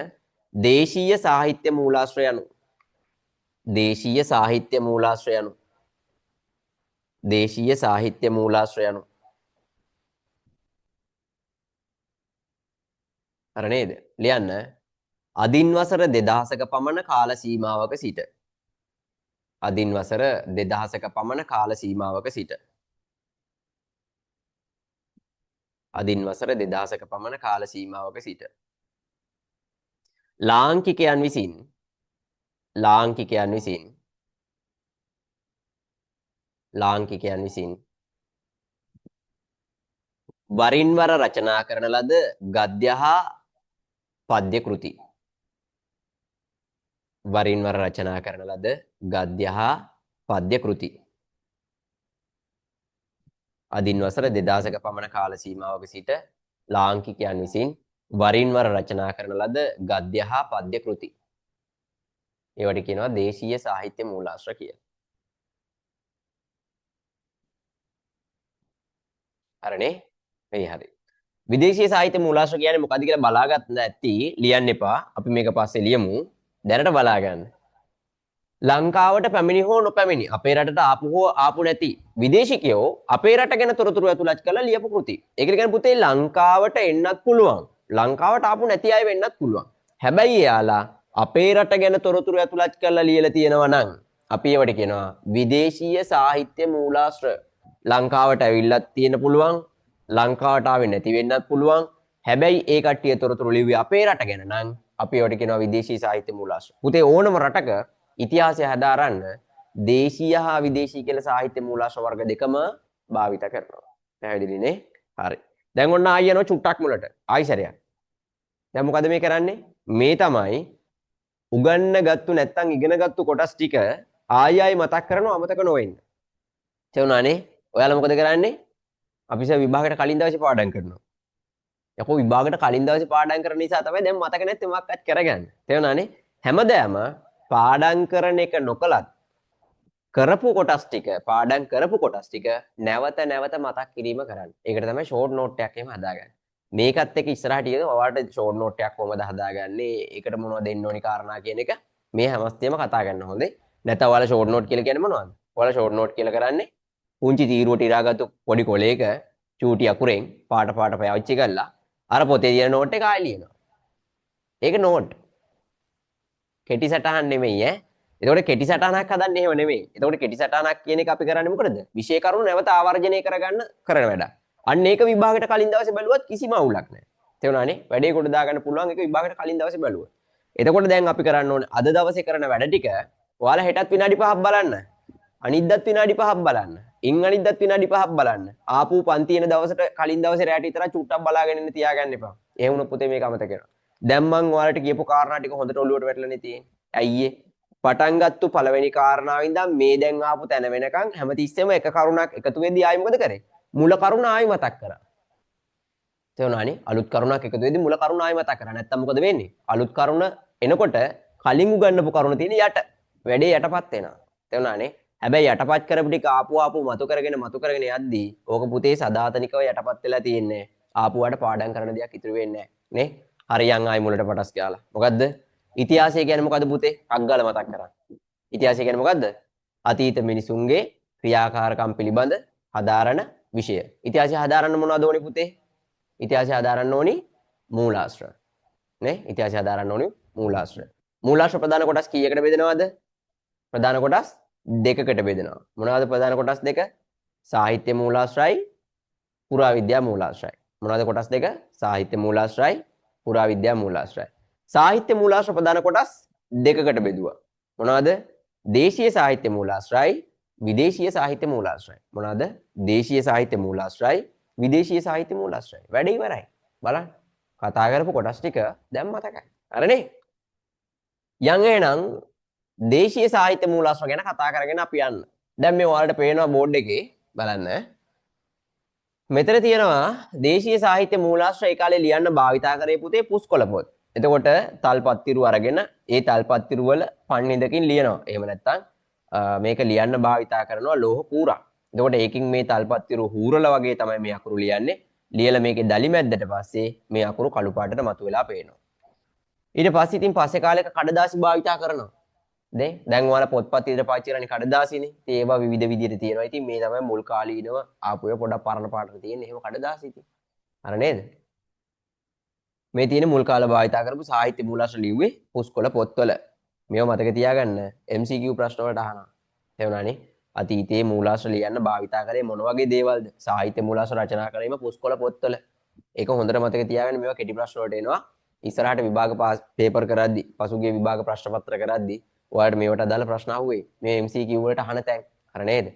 දේශීය සාහිත්‍ය මූලාශ්‍රය යනු දේශීය සාහිත්‍ය මූලාශ්‍රය යනු දේශීය සාහිත්‍ය මූලාශ්‍රය යනු හරි නේද? ලියන්න අදින් වසර 2000ක පමණ කාල සීමාවක සිට අදින් වසර 2000ක පමණ කාල සීමාවක සිට අදින් වසර 2000ක පමණ කාල සීමාවක සිට ලාංකිකයන් විසින් ලාංකිකයන් විසින් වරින් වර රචනා කරන ලද ගද්‍ය හා පද්‍ය කෘති. වරින් වර රචනා කරන ලද ගද්‍ය හා පද්‍ය කෘති. අදින් වසර 2000ක පමණ කාල සීමාවක සිට ලාංකිකයන් විසින් වරින් වර රචනා කරන ලද ගද්‍ය හා පද්‍ය කෘති. ඒවට කියනවා දේශීය සාහිත්‍ය මූලාශ්‍ර කියලා. හරිනේ? මේ හරි. විදේශීය සාහිත්‍ය මූලාශ්‍ර කියන්නේ මොකද්ද කියලා බලාගන්න නැති ලියන්න එපා. අපි මේක පස්සේ ලියමු. දැනට බලා ගන්න. ලංකාවට පැමිණි හෝ නොපැමිණි අපේ රටට ආපු හෝ ආපු නැති විදේශිකයෝ අපේ රට ගැන තොරතුරු ඇතුළත් කරලා ලියපු කෘති. ඒක කියන්නේ පුතේ ලංකාවට එන්නත් පුළුවන්. ලංකාවට ආපු නැති අය වෙන්නත් පුළුවන්. හැබැයි එයාලා අපේ රට ගැන තොරතුරු ඇතුළත් කරලා ලියලා තියෙනවා නම් අපි ඒවට කියනවා විදේශීය සාහිත්‍ය මූලාශ්‍ර. ලංකාවට ඇවිල්ලත් තියෙන පුළුවන්. ලංකාවට ආවේ නැති වෙන්නත් පුළුවන්. හැබැයි ඒ කට්ටිය තොරතුරු ලිව්වේ අපේ රට ගැන නම් අපි ඒවට කියනවා විදේශීය සාහිත්‍ය මූලාශ්‍ර. පුතේ ඕනම රටක ඉතිහාසය හදාරන්න දේශීය හා විදේශීය කියලා සාහිත්‍ය මූලාශ්‍ර වර්ග දෙකම භාවිත කරනවා. පැහැදිලිනේ? හරි. දැන් ඔන්න ආයෙ යනවා චුට්ටක් මුලට. ආයි සැරයක්. දැන් මොකද මේ කරන්නේ? මේ තමයි උගන්න ගත්තු නැත්තම් ඉගෙන ගත්තු කොටස් ටික ආයෙ ආයෙ මතක් කරනවා අමතක නොවෙන්න. තේරුණානේ? ඔයාලා මොකද කරන්නේ? අපි විභාගයට කලින් දවසේ පාඩම් කරනවා. යකෝ විභාගයට කලින් දවසේ පාඩම් කරන නිසා තමයි දැන් මතක නැත්තේ මොකක්වත් කරගන්න. තේරුණානේ? හැමදාම පාඩම් කරන එක නොකලත් කරපු කොටස් ටික පාඩම් කරපු කොටස් ටික නැවත නැවත මතක් කිරීම කරන්න. ඒකට තමයි ෂෝට් නෝට් එකක් එහෙම හදාගන්නේ. මේකත් එක්ක ඉස්සරහට ගියද ඔයාලට ෂෝට් නෝට් එකක් කොහමද හදාගන්නේ? ඒකට මොනවද දෙන්න ඕනි කාරණා කියන එක මේ හැමස්තෙම කතා කරන්න හොඳේ. නැත්නම් ඔයාලා ෂෝට් නෝට් කියලා කියන්නේ මොනවද? ඔයාලා ෂෝට් නෝට් කියලා කරන්නේ පුංචි තීරුවට ඉරාගත්තු පොඩි කොලයක චූටි අකුරෙන් පාට පාවිච්චි කරලා අර පොතේ තියෙන නෝට් එක ආයෙ ලියනවා. ඒක නෝට්. කෙටි සටහන් නෙමෙයි ඈ. එතකොට කෙටි සටහනක් හදන්නේ එහෙම නෙමෙයි. එතකොට කෙටි සටහනක් කියන එක අපි කරන්නේ මොකටද? විෂය කරුණු නැවත ආවර්ජනය කරගන්න කරන වැඩක්. අන්න ඒක විභාගයට කලින් දවසේ බැලුවත් කිසිම අවුලක් නැහැ. තේරුණානේ? වැඩේ කොට දාගන්න පුළුවන් ඒක විභාගයට කලින් දවසේ බැලුවොත්. එතකොට දැන් අපි කරන්න ඕනේ අද දවසේ කරන වැඩ ටික ඔයාලා හෙටත් විනාඩි 5ක් බලන්න. අනිද්දාත් විනාඩි 5ක් බලන්න. ඉන් අනිද්දාත් විනාඩි 5ක් බලන්න. ආපු පන්ති එන දවසට කලින් දවසේ රැට විතර චුට්ටක් බලාගෙන ඉන්න තියාගන්න එපා. එහෙම වුණොත් පුතේ මේක අමතක කරනවා. දැන් මම ඔයාලට කියපු කාරණා ටික හොඳට ඔලුවට වැටලානේ තියෙන්නේ. ඇයි පටන් ගත්තු පළවෙනි කාරණාව ඉඳන් මේ දැන් ආපු තැන වෙනකන් හැමතිස්සෙම එක කරුණක් එකතු වෙද්දී ආයි මොකද කරේ? මුල කරුණ ආයි මතක් කරා. තේරුණානේ? අලුත් කරුණක් එකතු වෙද්දී මුල කරුණ ආයි මතක් කරා. නැත්තම් මොකද වෙන්නේ? අලුත් කරුණ එනකොට කලින් උගන්නපු කරුණ තියෙන යට. වැඩේ යටපත් වෙනවා. තේරුණානේ? හැබැයි යටපත් කරපු ටික ආපු මතු කරගෙන යද්දී ඕක පුතේ සදාතනිකව යටපත් වෙලා තියෙන්නේ. ආපුවාට පාඩම් කරන දෙයක් ඉතුරු වෙන්නේ නැහැ. නේ? හරියන් ආයි මුලට පටස් ගාලා. මොකද්ද? ඉතිහාසය කියන්නේ මොකද්ද පුතේ? අග්ගල මතක් කරගන්න. ඉතිහාසය කියන්නේ මොකද්ද? අතීත මිනිසුන්ගේ ක්‍රියාකාරකම් පිළිබඳ හදාරන විෂය. ඉතිහාසය හදාරන්න මොනවද ඕනි පුතේ? ඉතිහාසය හදාරන්න ඕනි මූලාශ්‍ර. නේ? ඉතිහාසය හදාරන්න ඕනි මූලාශ්‍ර. මූලාශ්‍ර ප්‍රධාන කොටස් කීයකට බෙදෙනවද? ප්‍රධාන කොටස් දෙකකට බෙදෙනවා. මොනවද ප්‍රධාන කොටස් දෙක? සාහිත්‍ය මූලාශ්‍රයි, පුරාවිද්‍යා මූලාශ්‍රයි. මොනවද කොටස් දෙක? සාහිත්‍ය මූලාශ්‍රයි, පුරාවිද්‍යා මූලාශ්‍රයි. සාහිත්‍ය මූලාශ්‍ර ප්‍රධාන කොටස් දෙකකට බෙදුවා. මොනවද? දේශීය සාහිත්‍ය මූලාශ්‍රයි, විදේශීය සාහිත්‍ය මූලාශ්‍රයි. මොනවද? දේශීය සාහිත්‍ය මූලාශ්‍රයි, විදේශීය සාහිත්‍ය මූලාශ්‍රයි. වැඩ ඉවරයි. බලන්න. කතා කරපු කොටස් ටික දැන් මතකයි. හරිනේ? යන් එහෙනම් දේශීය සාහිත්‍ය මූලාශ්‍ර ගැන කතා කරගෙන අපි යන්න. දැන් මේ ඔයාලට පේනවා බෝඩ් එකේ බලන්න. මෙතන තියෙනවා දේශීය සාහිත්‍ය මූලාශ්‍ර ඒ කාලේ ලියන්න භාවිතා කරේ පුතේ පුස්කොළ පොත්. එතකොට තල්පත්තිරු අරගෙන ඒ තල්පත්තිරු වල පණ්නිදකින් ලියනවා. එහෙම නැත්නම් මේක ලියන්න භාවිතා කරනවා ලෝහ කූරා. එතකොට ඒකින් මේ තල්පත්තිරු හූරල වගේ තමයි මේ අකුරු ලියන්නේ. ලියලා මේකේ දලි මැද්දට පස්සේ මේ අකුරු කළු පාටට මතුවලා පේනවා. ඊට පස්සේ ඉතින් පස්සේ කාලෙක කඩදාසි භාවිතා කරනවා. දැන් ඔයාලා පොත්පත් ඉදිරියට පාවිච්චි කරන්නේ කඩදාසිනේ. ඉතින් ඒවා විවිධ විදිහට තියෙනවා. ඉතින් මේ තමයි මුල් කාලීනව ආපු ඒවා පොඩක් පරණ පාටට තියෙන්නේ. එහෙම කඩදාසි ඉතින්. අර නේද? මේ තියෙන මුල් කාල භාවිතා කරපු සාහිත්‍ය මූලාශ්‍ර ලිව්වේ පුස්කොළ පොත්වල. මේව මතක තියාගන්න MCQ ප්‍රශ්න වලට අහනවා. තේරුණානේ? අතීතයේ මූලාශ්‍ර ලියන්න භාවිතා කරේ මොන වගේ දේවල්ද? සාහිත්‍ය මූලාශ්‍ර රචනා කරේම පුස්කොළ පොත්වල. ඒක හොඳට මතක තියාගන්න. මේවා කෙටි ප්‍රශ්න වලට එනවා. ඉස්සරහට විභාග පේපර් කරද්දී, පසුගිය විභාග ප්‍රශ්න පත්‍ර කරද්දී ඔයාලට මේවට අදාළ ප්‍රශ්න අහුවේ. මේ MCQ වලට අහන තැන්. හරි නේද?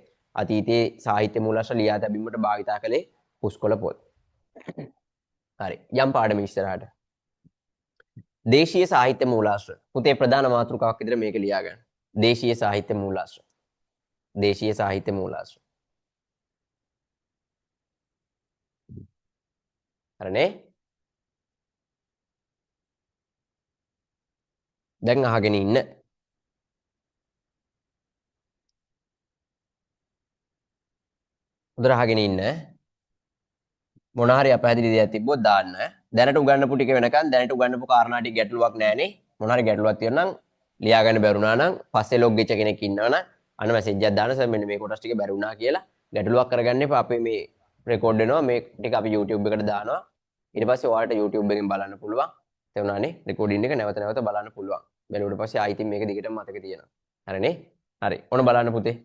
අතීතයේ සාහිත්‍ය මූලාශ්‍ර ලියා තැබීමට භාවිතා කළේ පුස්කොළ පොත්. හරි. යම් පාඩම ඉස්සරහට. දේශීය සාහිත්‍ය මූලාශ්‍ර. පුතේ ප්‍රධාන මාතෘකාවක් විදිහට මේක ලියා ගන්න. දේශීය සාහිත්‍ය මූලාශ්‍ර. දේශීය සාහිත්‍ය මූලාශ්‍ර. හරිනේ? දැන් අහගෙන ඉන්න. හොඳට අහගෙන ඉන්න. මොන හරි අපහැදිලි දෙයක් තිබ්බොත් දාන්න. දැනට උගන්නපු ටික වෙනකන් දැනට උගන්නපු කාරණා ටික ගැටලුවක් නැහනේ. මොන හරි ගැටලුවක් තියෙනවා නම් ලියා ගන්න බැරුණා නම් පස්සේ ලොග් වෙච්ච කෙනෙක් ඉන්නවනම් අන්න මැසේජ් එකක් දාන්න සර් මෙන්න මේ කොටස් ටික බැරුණා කියලා. ගැටලුවක් කරගන්න එපා. අපේ මේ රෙකෝඩ් වෙනවා මේ ටික අපි YouTube එකට දානවා. ඊට පස්සේ ඔයාලට YouTube එකෙන් බලන්න පුළුවන්. තේරුණානේ? රෙකෝඩින් එක නැවත නැවත බලන්න පුළුවන්. බැලුවට පස්සේ ආයෙත් මේක දිගටම මතක තියෙනවා. හරිනේ? හරි. ඔන්න බලන්න පුතේ.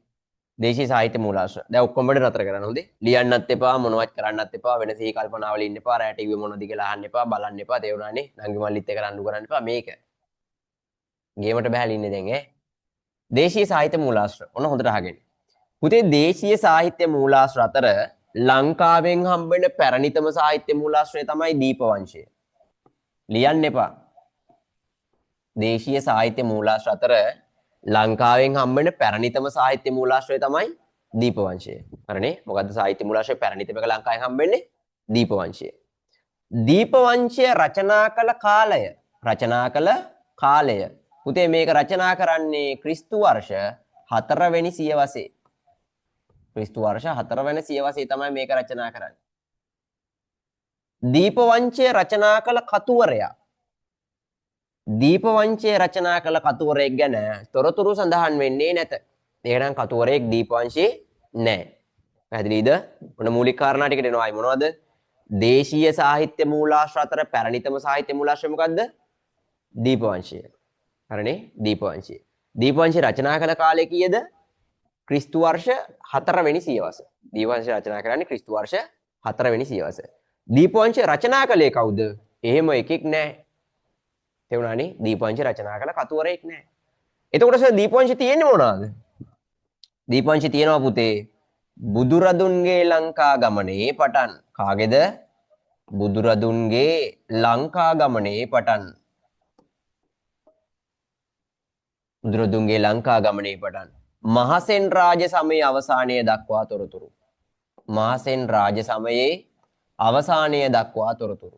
දේශීය සාහිත්‍ය මූලාශ්‍ර. දැන් ඔක්කොම වැඩ නතර කරන්න හොඳේ. ලියන්නත් එපා, මොනවත් කරන්නත් එපා, වෙන සිහි කල්පනාවල ඉන්න එපා, රැට ඉව මොනවද කියලා අහන්න එපා, බලන්න එපා. තේරුණානේ? නංගි මල්ලිත් එක රණ්ඩු කරන්න එපා මේක. ගේමට බහැලා ඉන්නේ දැන් ඈ. දේශීය සාහිත්‍ය මූලාශ්‍ර. ඔන්න හොඳට අහගන්න. පුතේ දේශීය සාහිත්‍ය මූලාශ්‍ර අතර ලංකාවෙන් හම්බෙන පැරණිතම සාහිත්‍ය මූලාශ්‍රය තමයි දීපවංශය. ලියන්න එපා. දේශීය සාහිත්‍ය මූලාශ්‍ර අතර ලංකාවෙන් හම්බෙන පැරණිතම සාහිත්‍ය මූලාශ්‍රය තමයි දීපවංශය. හරිනේ? මොකද්ද සාහිත්‍ය මූලාශ්‍රය පැරණිතම එක ලංකාවෙන් හම්බෙන්නේ? දීපවංශය. දීපවංශය රචනා කළ කාලය. රචනා කළ කාලය. පුතේ මේක රචනා කරන්නේ ක්‍රිස්තු වර්ෂ 4 වෙනි සියවසේ. ක්‍රිස්තු වර්ෂ 4 වෙනි සියවසේ තමයි මේක රචනා කරන්නේ. දීපවංශය රචනා කළ කතුවරයා. දීපවංශය රචනා කළ කතුවරයෙක් ගැන තොරතුරු සඳහන් වෙන්නේ නැත. එහෙනම් කතුවරයෙක් දීපවංශයේ නැහැ. පැහැදිලිද? මොන මූලික කාරණා ටිකට එනවා අය මොනවද? දේශීය සාහිත්‍ය මූලාශ්‍ර අතර පැරණිතම සාහිත්‍ය මූලාශ්‍රය මොකද්ද? දීපවංශය. හරිනේ? දීපවංශය. දීපවංශය රචනා කළ කාලය කීයද? ක්‍රිස්තු වර්ෂ 4 වෙනි සියවස. දීපවංශය රචනා කරන්නේ ක්‍රිස්තු වර්ෂ 4 වෙනි සියවස. දීපවංශය රචනා කළේ කවුද? එහෙම එකෙක් නැහැ. තේරුණානේ? දීපවංශය රචනා කළ කතුවරයෙක් නැහැ. එතකොට සර් දීපවංශය තියෙන්නේ මොනවාද? දීපවංශය තියෙනවා පුතේ බුදුරදුන්ගේ ලංකා ගමනේ පටන්. කාගේද? බුදුරදුන්ගේ ලංකා ගමනේ පටන්. බුදුරදුන්ගේ ලංකා ගමනේ පටන්. මහසෙන් රාජ සමයේ අවසානය දක්වා තොරතුරු. මහසෙන් රාජ සමයේ අවසානය දක්වා තොරතුරු.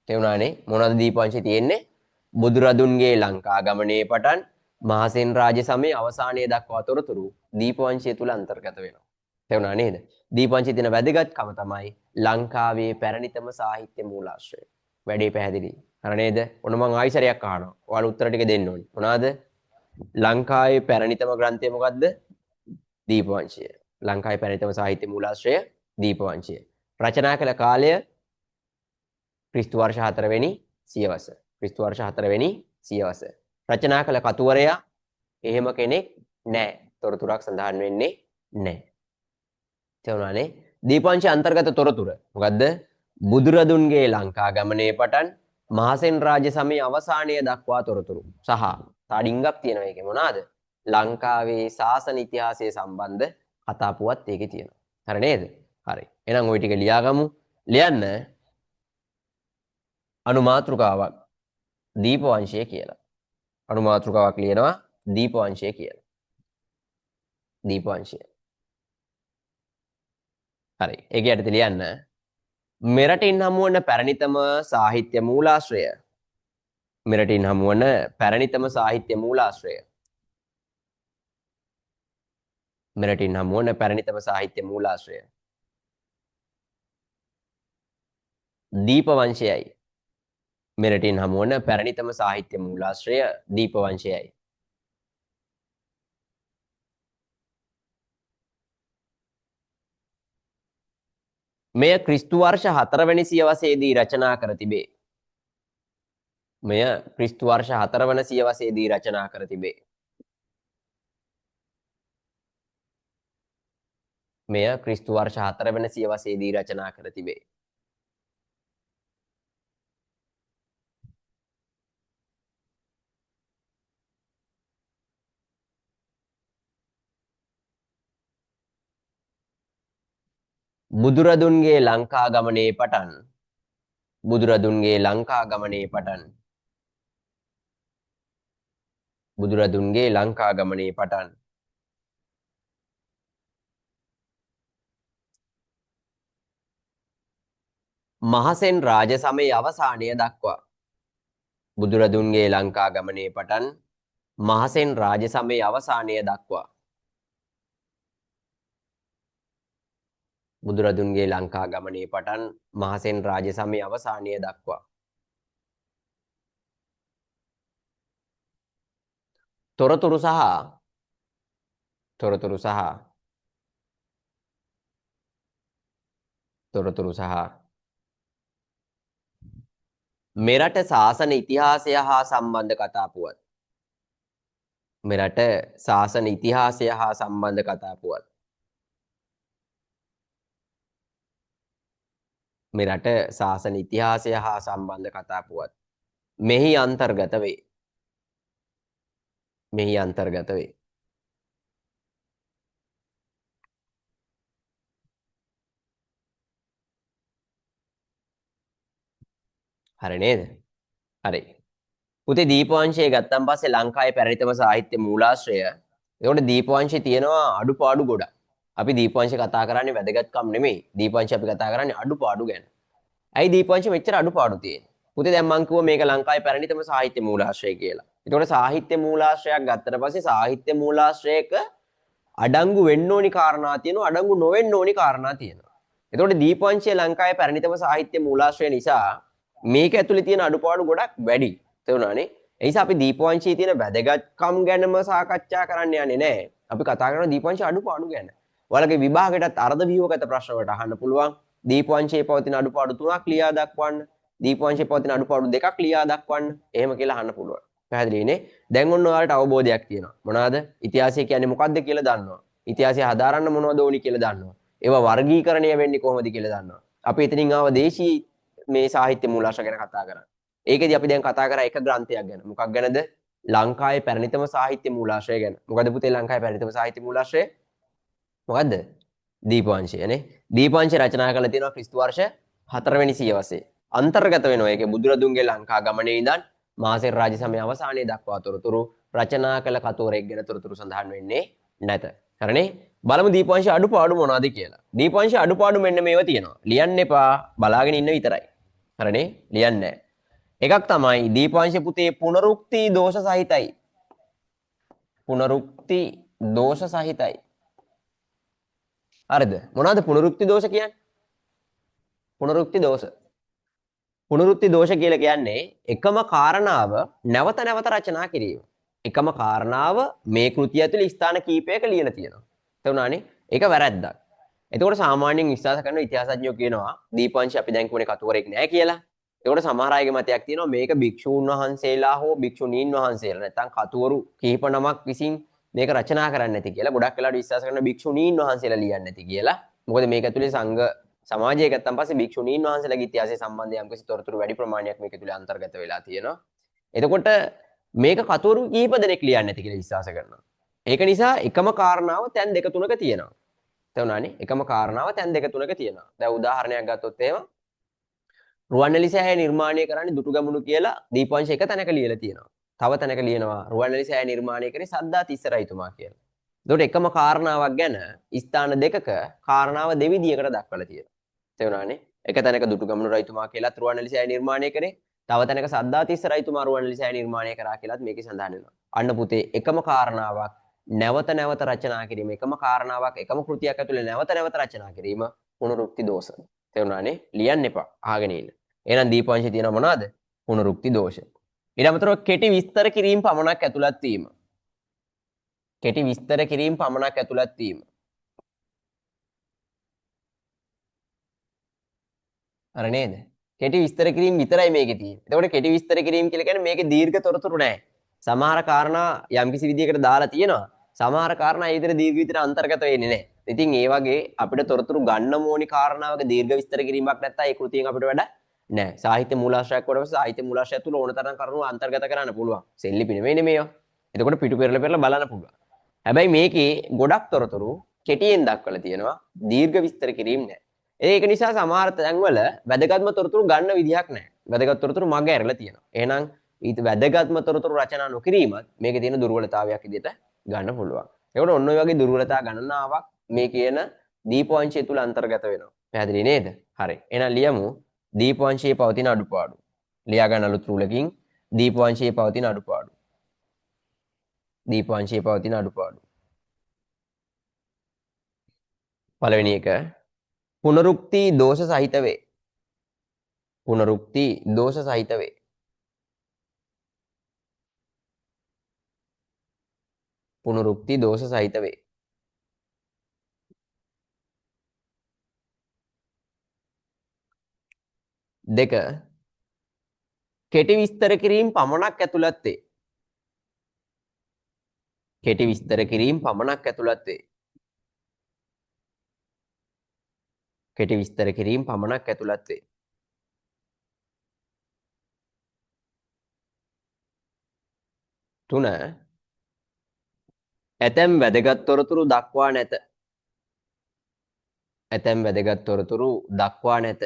තේරුණානේ? මොනවද දීපවංශය තියෙන්නේ? බුදුරදුන්ගේ ලංකා ගමනේ පටන් මහසෙන් රාජ සමයේ අවසානය දක්වා තොරතුරු දීපවංශය තුල අන්තර්ගත වෙනවා. තේරුණා නේද? දීපවංශයේ තියෙන වැදගත්කම තමයි ලංකාවේ පැරණිතම සාහිත්‍ය මූලාශ්‍රය. වැඩේ පැහැදිලි. හර නේද? ඔන්න මම ආයිසරයක් අහනවා. ඔයාලා උත්තර ටික දෙන්න ඕනි. මොනවාද? ලංකාවේ පැරණිතම ග්‍රන්ථය මොකද්ද? දීපවංශය. ලංකාවේ පැරණිතම සාහිත්‍ය මූලාශ්‍රය දීපවංශය. රචනා කළ කාලය ක්‍රිස්තු වර්ෂ 4 වෙනි සියවස. ක්‍රිස්තු වර්ෂ 4 වෙනි සියවස. රචනා කළ කතුවරයා එහෙම කෙනෙක් නැහැ. තොරතුරක් සඳහන් වෙන්නේ නැහැ. තේරුණානේ? දීපවංශයේ අන්තර්ගත තොරතුර මොකද්ද? බුදුරදුන්ගේ ලංකා ගමනේ පටන් මහසෙන් රාජ්‍ය සමයේ අවසානය දක්වා තොරතුරු සහ තාඩිංගක් තියෙනවා ඒකේ මොනවාද? ලංකාවේ ශාසන ඉතිහාසය සම්බන්ධ කතා පුවත් ඒකේ තියෙනවා. හරි නේද? හරි. එහෙනම් ওই ටික ලියාගමු. ලියන්න අනුමාත්‍රකාවක් දීපවංශය කියලා. අනුමාත්‍රකාවක් ලියනවා දීපවංශය කියලා. දීපවංශය. හරි. ඒක යටතේ ලියන්න මෙරටින් හමුවන පැරණිතම සාහිත්‍ය මූලාශ්‍රය. මෙරටින් හමුවන පැරණිතම සාහිත්‍ය මූලාශ්‍රය. මෙරටින් හමුවන පැරණිතම සාහිත්‍ය මූලාශ්‍රය. දීපවංශයයි. මෙරටින් හමුවන පැරණිතම සාහිත්‍ය මූලාශ්‍රය දීපවංශයයි. මෙය ක්‍රිස්තු වර්ෂ 4 වෙනි සියවසේදී රචනා කර තිබේ. මෙය ක්‍රිස්තු වර්ෂ 4 වන සියවසේදී රචනා කර තිබේ. මෙය ක්‍රිස්තු වර්ෂ 4 වන සියවසේදී රචනා කර තිබේ. බුදුරදුන්ගේ ලංකා ගමනේ පටන් බුදුරදුන්ගේ ලංකා ගමනේ පටන් බුදුරදුන්ගේ ලංකා ගමනේ පටන් මහසෙන් රාජ සමයේ අවසානය දක්වා බුදුරදුන්ගේ ලංකා ගමනේ පටන් මහසෙන් රාජ සමයේ අවසානය දක්වා බුදුරදුන්ගේ ලංකා ගමනේ පටන් මහසෙන් රාජ සමයේ අවසානය දක්වා තොරතුරු සහ තොරතුරු සහ තොරතුරු සහ මෙරට ශාසන ඉතිහාසය හා සම්බන්ධ කතා පුවත් මෙරට ශාසන ඉතිහාසය හා සම්බන්ධ කතා පුවත් මෙරට ශාසන ඉතිහාසය හා සම්බන්ධ කතා පුවත් මෙහි අන්තර්ගත වේ මෙහි අන්තර්ගත වේ හරි නේද හරි පුතේ දීපවංශය ගත්තන් පස්සේ ලංකාවේ පැරණිතම සාහිත්‍ය මූලාශ්‍රය ඒකට දීපවංශයේ තියෙනවා අඩුපාඩු ගොඩක් අපි දීපවංශය කතා කරන්නේ වැදගත්කම් නෙමෙයි දීපවංශය අපි කතා කරන්නේ අඩුපාඩු ගැන ඇයි දීපවංශය මෙච්චර අඩුපාඩු තියෙන්නේ පුතේ දැන් මං කිව්වා මේක ලංකාවේ පැරණිතම සාහිත්‍ය මූලාශ්‍රය කියලා ඒකට සාහිත්‍ය මූලාශ්‍රයක් ගත්තට පස්සේ සාහිත්‍ය මූලාශ්‍රයක අඩංගු වෙන්න ඕනි කාරණා තියෙනවා අඩංගු නොවෙන්න ඕනි කාරණා තියෙනවා එතකොට දීපවංශය ලංකාවේ පැරණිතම සාහිත්‍ය මූලාශ්‍රය නිසා මේක ඇතුලේ තියෙන අඩුපාඩු ගොඩක් වැඩි තේරුණානේ ඒ නිසා අපි දීපවංශයේ තියෙන වැදගත්කම් ගැනම සාකච්ඡා කරන්න යන්නේ නැහැ අපි කතා කරන දීපවංශයේ අඩුපාඩු ගැන ඔයාලගේ විභාගයටත් අර්ධ ව්‍යුහගත ප්‍රශ්න වලට අහන්න පුළුවන් දීපවංශයේ පවතින අඩුපාඩු 3ක් ලියා දක්වන්න දීපවංශයේ පවතින අඩුපාඩු 2ක් ලියා දක්වන්න එහෙම කියලා අහන්න පුළුවන් පැහැදිලිනේ දැන් ඔන්න ඔයාලට අවබෝධයක් තියෙනවා මොනවාද ඉතිහාසය කියන්නේ මොකක්ද කියලා දන්නවා ඉතිහාසය හදාරන්න මොනවද ඕනි කියලා දන්නවා ඒවා වර්ගීකරණය වෙන්නේ කොහොමද කියලා දන්නවා අපි එතනින් ආව දේශී මේ සාහිත්‍ය මූලාශ්‍ර ගැන කතා කරා ඒකෙදි අපි දැන් කතා කරා එක ග්‍රන්ථයක් ගැන මොකක් ගැනද ලංකාවේ පැරණිතම සාහිත්‍ය මූලාශ්‍රය ගැන මොකද පුතේ ලංකාවේ පැරණිතම සාහිත්‍ය මූලාශ්‍රය මොකද්ද දීපවංශය නේ දීපවංශය රචනා කරලා තියෙනවා ක්‍රිස්තු වර්ෂ 4 වෙනි සියවසේ අන්තර්ගත වෙනවා ඒකේ බුදුරදුන්ගේ ලංකා ගමනේ ඉඳන් මහසෙන් රාජ සමය අවසානයේ දක්වා තොරතුරු රචනා කළ කතෝරෙක් ගැන තොරතුරු සඳහන් වෙන්නේ නැත හරිනේ බලමු දීපවංශය අඩුපාඩු මොනවද කියලා දීපවංශය අඩුපාඩු මෙන්න මේවා තියෙනවා ලියන්න එපා බලාගෙන ඉන්න විතරයි හරිනේ ලියන්නේ එකක් තමයි දීපවංශ පුතේ පුනරුක්ති දෝෂ සහිතයි පුනරුක්ති දෝෂ සහිතයි හරිද මොනවද පුනරුක්ති දෝෂ කියන්නේ පුනරුක්ති දෝෂ පුනරුක්ති දෝෂ කියලා කියන්නේ එකම කාරණාව නැවත නැවත රචනා කිරීම එකම කාරණාව මේ කෘතිය ඇතුළේ ස්ථාන කීපයක ලියලා තියෙනවා තේරුණානේ ඒක වැරද්දක් එතකොට සාමාන්‍යයෙන් විශ්වාස කරන ඉතිහාසඥයෝ කියනවා දීපවංශය අපි දැන් කියන්නේ කතුවරෙක් නෑ කියලා ඒකට සමහර අයගේ මතයක් තියෙනවා මේක භික්ෂූන් වහන්සේලා හෝ භික්ෂුණීන් වහන්සේලා නැත්නම් කතුවරු කිහිප නමක් විසින් මේක රචනා කරන්නේ නැති කියලා ගොඩක් වෙලාවට විශ්වාස කරන භික්ෂුණීන් වහන්සේලා ලියන්නේ නැති කියලා. මොකද මේක ඇතුලේ සංඝ සමාජය ගත්තන් පස්සේ භික්ෂුණීන් වහන්සේලාගේ ඉතිහාසය සම්බන්ධයෙන් යම්කිසි තොරතුරු වැඩි ප්‍රමාණයක් මේක ඇතුලේ අන්තර්ගත වෙලා තියෙනවා. එතකොට මේක කතුවරු කිහිප දෙනෙක් ලියන්නේ නැති කියලා විශ්වාස කරනවා. ඒක නිසා එකම කාරණාව තැන් දෙක තුනක තියෙනවා. තේරුණානේ? එකම කාරණාව තැන් දෙක තුනක තියෙනවා. දැන් උදාහරණයක් ගත්තොත් එහෙම රුවන්වැලි සෑය නිර්මාණය කරන්නේ දුටුගැමුණු කියලා දීපවංශ එක තැනක ලියලා තියෙනවා. තව තැනක ලියනවා රුවන්වැලි සෑය නිර්මාණය කරේ සද්දා තිස්ස රජතුමා කියලා. එතකොට එකම කාරණාවක් ගැන ස්ථාන දෙකක කාරණාව දෙවිදියකට දක්වලා තියෙනවා. තේරුණානේ? එක තැනක දුටුගැමුණු රජතුමා කියලාත් රුවන්වැලි සෑය නිර්මාණය කරේ. තව තැනක සද්දා තිස්ස රජතුමා රුවන්වැලි සෑය නිර්මාණය කරා කියලාත් මේකේ සඳහන් වෙනවා. අන්න පුතේ එකම කාරණාවක් නැවත නැවත රචනා කිරීම එකම කාරණාවක් එකම කෘතියක් ඇතුලේ නැවත නැවත රචනා කිරීම පුනරුක්ති දෝෂ. තේරුණානේ? ලියන්න එපා. අහගෙන ඉන්න. එහෙනම් දීපවංශයේ තියෙන මොනවද? පුනරුක්ති දෝෂ. ඊට අමතරව කෙටි විස්තර කිරීම පමණක් ඇතුළත් වීම. කෙටි විස්තර කිරීම පමණක් ඇතුළත් වීම. අර නේද? කෙටි විස්තර කිරීම විතරයි මේකේ තියෙන්නේ. එතකොට කෙටි විස්තර කිරීම කියලා කියන්නේ මේකේ දීර්ඝ තොරතුරු නැහැ. සමහර කාරණා යම්කිසි විදියකට දාලා තියෙනවා. සමහර කාරණා ඒ විදිහට දීර්ඝ විතර අන්තර්ගත වෙන්නේ නැහැ. ඉතින් ඒ වගේ අපිට තොරතුරු ගන්න ඕනි කාරණාවක දීර්ඝ විස්තර කිරීමක් නැත්නම් ඒ කෘතියෙන් අපිට වැඩ නැහැ. සාහිත්‍ය මූලාශ්‍රයක් වඩ සාහිත්‍ය මූලාශ්‍රය තුල ඕන තරම් කරුණු අන්තර්ගත කරන්න පුළුවන්. සෙල්ලිපි නෙමෙයිනේ මේවා. එතකොට පිටු පෙරලා බලන්න පුළුවන්. හැබැයි මේකේ ගොඩක් තොරතුරු කෙටියෙන් දක්වලා තියෙනවා. දීර්ඝ විස්තර කිරීම නැහැ. ඒක නිසා සමහර තැන්වල වැදගත්ම තොරතුරු ගන්න විදිහක් නැහැ. වැදගත් තොරතුරු මග ඇරලා තියෙනවා. එහෙනම් ඊට වැදගත්ම තොරතුරු රචනා නොකිරීමත් මේකේ තියෙන දුර්වලතාවයක් විදිහට ගන්න පුළුවන්. ඒකට ඔන්න ඔය වගේ දුර්වලතා ගණනාවක් මේ කියන දීපවංශය තුල අන්තර්ගත වෙනවා. පැහැදිලි නේද? හරි. එහෙනම් ලියමු දීපවංශයේ පවතින අඩුපාඩු. ලියා ගන්න අලුත් රූලකින් දීපවංශයේ පවතින අඩුපාඩු. දීපවංශයේ පවතින අඩුපාඩු. පළවෙනි එක පුනරුක්ති දෝෂ සහිත වේ. පුනරුක්ති දෝෂ සහිත වේ. පුනරුක්ති දෝෂ සහිත වේ. දෙක කෙටි විස්තර කිරීම පමණක් ඇතුළත් වේ. කෙටි විස්තර කිරීම පමණක් ඇතුළත් වේ. කෙටි විස්තර කිරීම පමණක් ඇතුළත් වේ. තුන ඇතැම් වැදගත් තොරතුරු දක්වා නැත. ඇතැම් වැදගත් තොරතුරු දක්වා නැත.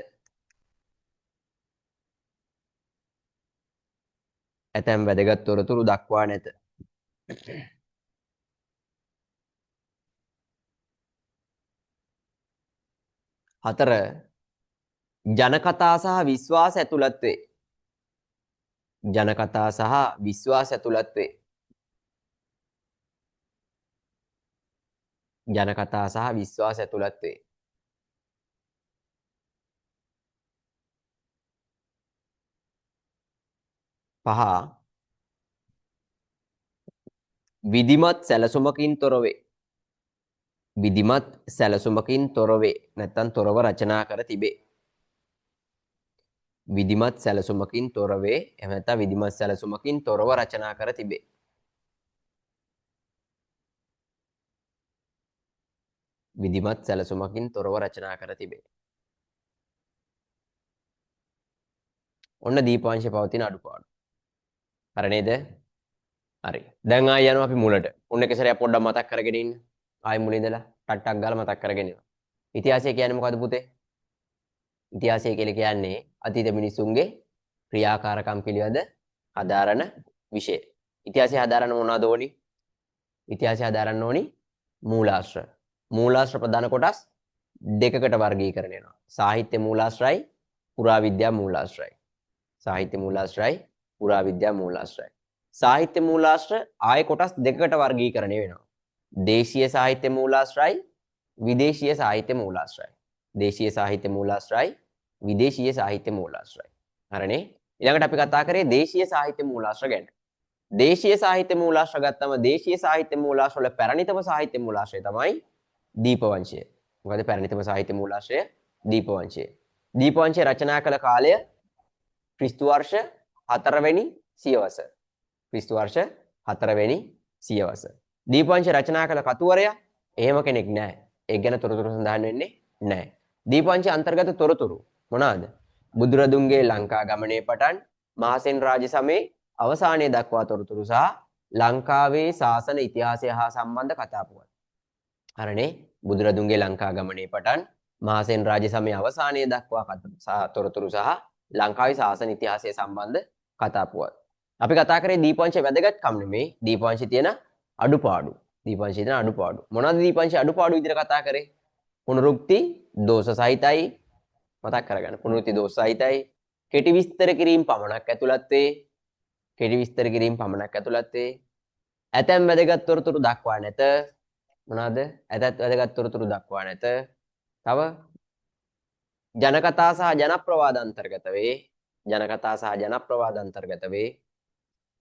ඇතැම් වැදගත් තොරතුරු දක්වා නැත. හතර ජනකතා සහ විශ්වාස ඇතුළත් වේ. ජනකතා සහ විශ්වාස ඇතුළත් වේ. ජනකතා සහ විශ්වාස ඇතුළත් වේ. පහ විධිමත් සැලසුමකින් තොර වේ. විධිමත් සැලසුමකින් තොර වේ. නැත්නම් තොරව රචනා කර තිබේ. විධිමත් සැලසුමකින් තොර වේ. එහෙම නැත්නම් විධිමත් සැලසුමකින් තොරව රචනා කර තිබේ. විධිමත් සැලසුමකින් තොරව රචනා කර තිබේ. ඔන්න දීපවංශයේ පවතින අඩුපාඩු. හරි නේද? හරි. දැන් ආයෙ යනවා අපි මුලට. ඔන්න එක සැරයක් පොඩ්ඩක් මතක් කරගෙන ඉන්න. ආයෙ මුලින් ඉඳලා ටක් ගාලා මතක් කරගෙන ඉන්න. ඉතිහාසය කියන්නේ මොකද්ද පුතේ? ඉතිහාසය කියලා කියන්නේ අතීත මිනිසුන්ගේ ක්‍රියාකාරකම් පිළිබඳ හදාරන විෂය. ඉතිහාසය හදාරන්න මොනවද ඕනි? ඉතිහාසය හදාරන්න ඕනි මූලාශ්‍ර. මූලාශ්‍ර ප්‍රධාන කොටස් දෙකකට වර්ගීකරණය වෙනවා. සාහිත්‍ය මූලාශ්‍රයි, පුරාවිද්‍යා මූලාශ්‍රයි. සාහිත්‍ය මූලාශ්‍රයි, පුරාවිද්‍යා මූලාශ්‍රයි. සාහිත්‍ය මූලාශ්‍ර ආය කොටස් දෙකකට වර්ගීකරණය වෙනවා. දේශීය සාහිත්‍ය මූලාශ්‍රයි, විදේශීය සාහිත්‍ය මූලාශ්‍රයි. දේශීය සාහිත්‍ය මූලාශ්‍රයි, විදේශීය සාහිත්‍ය මූලාශ්‍රයි. හරිනේ? ඊළඟට අපි කතා කරේ දේශීය සාහිත්‍ය මූලාශ්‍ර ගැන. දේශීය සාහිත්‍ය මූලාශ්‍ර ගත්තම දේශීය සාහිත්‍ය මූලාශ්‍ර වල පැරණිතම සාහිත්‍ය මූලාශ්‍රය තමයි දීපවංශය. මොකද පැරණිතම සාහිත්‍ය මූලාශ්‍රය දීපවංශය. දීපවංශය රචනා කළ කාලය ක්‍රිස්තු වර්ෂ 4 වෙනි සියවස. ක්‍රිස්තු වර්ෂ 4 වෙනි සියවස. දීපවංශය රචනා කළ කතුවරයා එහෙම කෙනෙක් නැහැ. ඒක ගැන තොරතුරු සඳහන් වෙන්නේ නැහැ. දීපවංශය අන්තර්ගත තොරතුරු මොනවාද? බුදුරදුන්ගේ ලංකා ගමනේ පටන් මහසෙන් රාජ සමයේ අවසානයේ දක්වා තොරතුරු සහ ලංකාවේ ශාසන ඉතිහාසය හා සම්බන්ධ කතා පුවත්. හරිනේ? බුදුරදුන්ගේ ලංකා ගමනේ පටන් මහසෙන් රාජ සමයේ අවසානයේ දක්වා තොරතුරු සහ ලංකාවේ ශාසන ඉතිහාසය සම්බන්ධ කතා පුවත්. අපි කතා කරේ දීපවංශයේ වැදගත්කම් නෙමෙයි දීපවංශයේ තියෙන අඩුපාඩු. දීපවංශයේ තියෙන අඩුපාඩු. මොනවද දීපවංශයේ අඩුපාඩු විදිහට කතා කරේ? පුනරුක්ති දෝෂ සහිතයි. මතක් කරගන්න. පුනරුක්ති දෝෂ සහිතයි. කෙටි විස්තර කිරීම පමණක් ඇතුළත් වේ. කෙටි විස්තර කිරීම පමණක් ඇතුළත් වේ. ඇතැම් වැදගත් තොරතුරු දක්වා නැත. මොනවාද? ඇතත් වැදගත් තොරතුරු දක්වා නැත. තව ජනකතා සහ ජනප්‍රවාද අන්තර්ගත වේ. ජනකතා සහ ජනප්‍රවාද අන්තර්ගත වේ.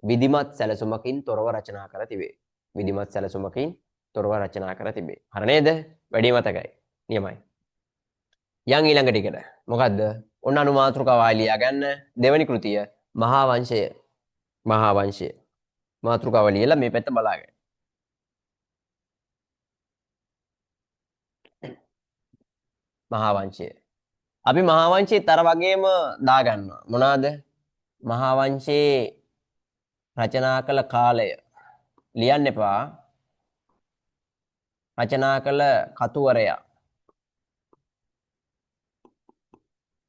විධිමත් සැලසුමකින් තොරව රචනා කර තිබේ. විධිමත් සැලසුමකින් තොරව රචනා කර තිබේ. හරි නේද? වැඩි මතකයි. නියමයි. යන් ඊළඟ ටිකට. මොකද්ද? ඔන්න අනුමාත්‍රිකාව ලියා ගන්න. දෙවෙනි කෘතිය මහා වංශය. මහා වංශය. මාතෘකාව ලියලා මේ පැත්ත බලාගන්න. මහා වංශය. අපි මහා වංශයේත් අර වගේම දාගන්නවා. මොනවාද? මහා වංශයේ රචනා කළ කාලය ලියන්න එපා. රචනා කළ කතුවරයා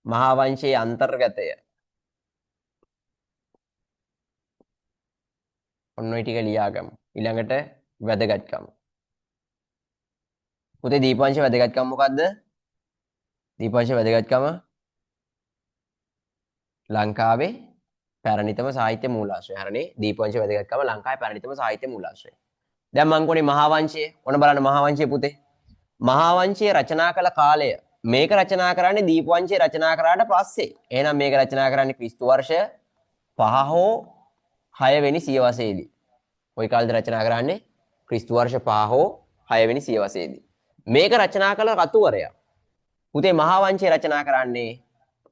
මහා වංශයේ අන්තර්ගතය. ඔන්න ඔය ටික ලියාගමු. ඊළඟට වැදගත්කම. පුතේ දීපවංශයේ වැදගත්කම මොකද්ද? දීපවංශයේ වැදගත්කම ලංකාවේ පැරණිතම සාහිත්‍ය මූලාශ්‍රය. හරිනේ. දීපවංශයේ වැදගත්කම ලංකාවේ පැරණිතම සාහිත්‍ය මූලාශ්‍රය. දැන් මං කොනේ මහා වංශය. ඔන්න බලන්න මහා වංශය පුතේ. මහා වංශය රචනා කළ කාලය. මේක රචනා කරන්නේ දීපවංශය රචනා කරාට පස්සේ. එහෙනම් මේක රචනා කරන්නේ ක්‍රිස්තු වර්ෂ 5 හෝ 6 වෙනි සියවසේදී. කොයි කාලෙද රචනා කරන්නේ? ක්‍රිස්තු වර්ෂ 5 හෝ 6 වෙනි සියවසේදී. මේක රචනා කළ කතුවරයා. පුතේ මහා වංශය රචනා කරන්නේ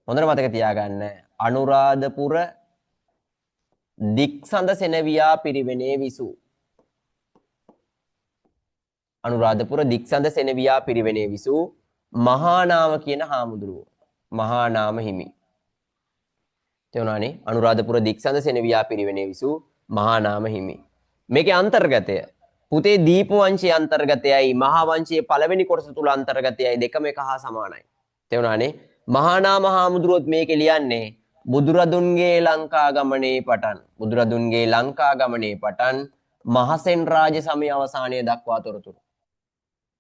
හොඳට මතක තියාගන්න අනුරාධපුර දික්සඳ සෙනවියා පිරිවෙනේ විසූ. අනුරාධපුර දික්සඳ සෙනවියා පිරිවෙනේ විසූ මහා නාම කියන හාමුදුරුවෝ. මහා නාම හිමි. තේරුණානේ? අනුරාධපුර දික්සඳ සෙනවියා පිරිවෙනේ විසූ මහා නාම හිමි. මේකේ අන්තර්ගතය පුතේ දීප වංශයේ අන්තර්ගතයයි මහා වංශයේ පළවෙනි කොටස තුල අන්තර්ගතයයි දෙකම එක හා සමානයි. තේරුණානේ? මහා නාම හාමුදුරුවොත් මේකේ ලියන්නේ බුදුරදුන්ගේ ලංකා ගමනේ පටන් බුදුරදුන්ගේ ලංකා ගමනේ පටන් මහසෙන් රාජ සමය අවසානය දක්වා තොරතුරු.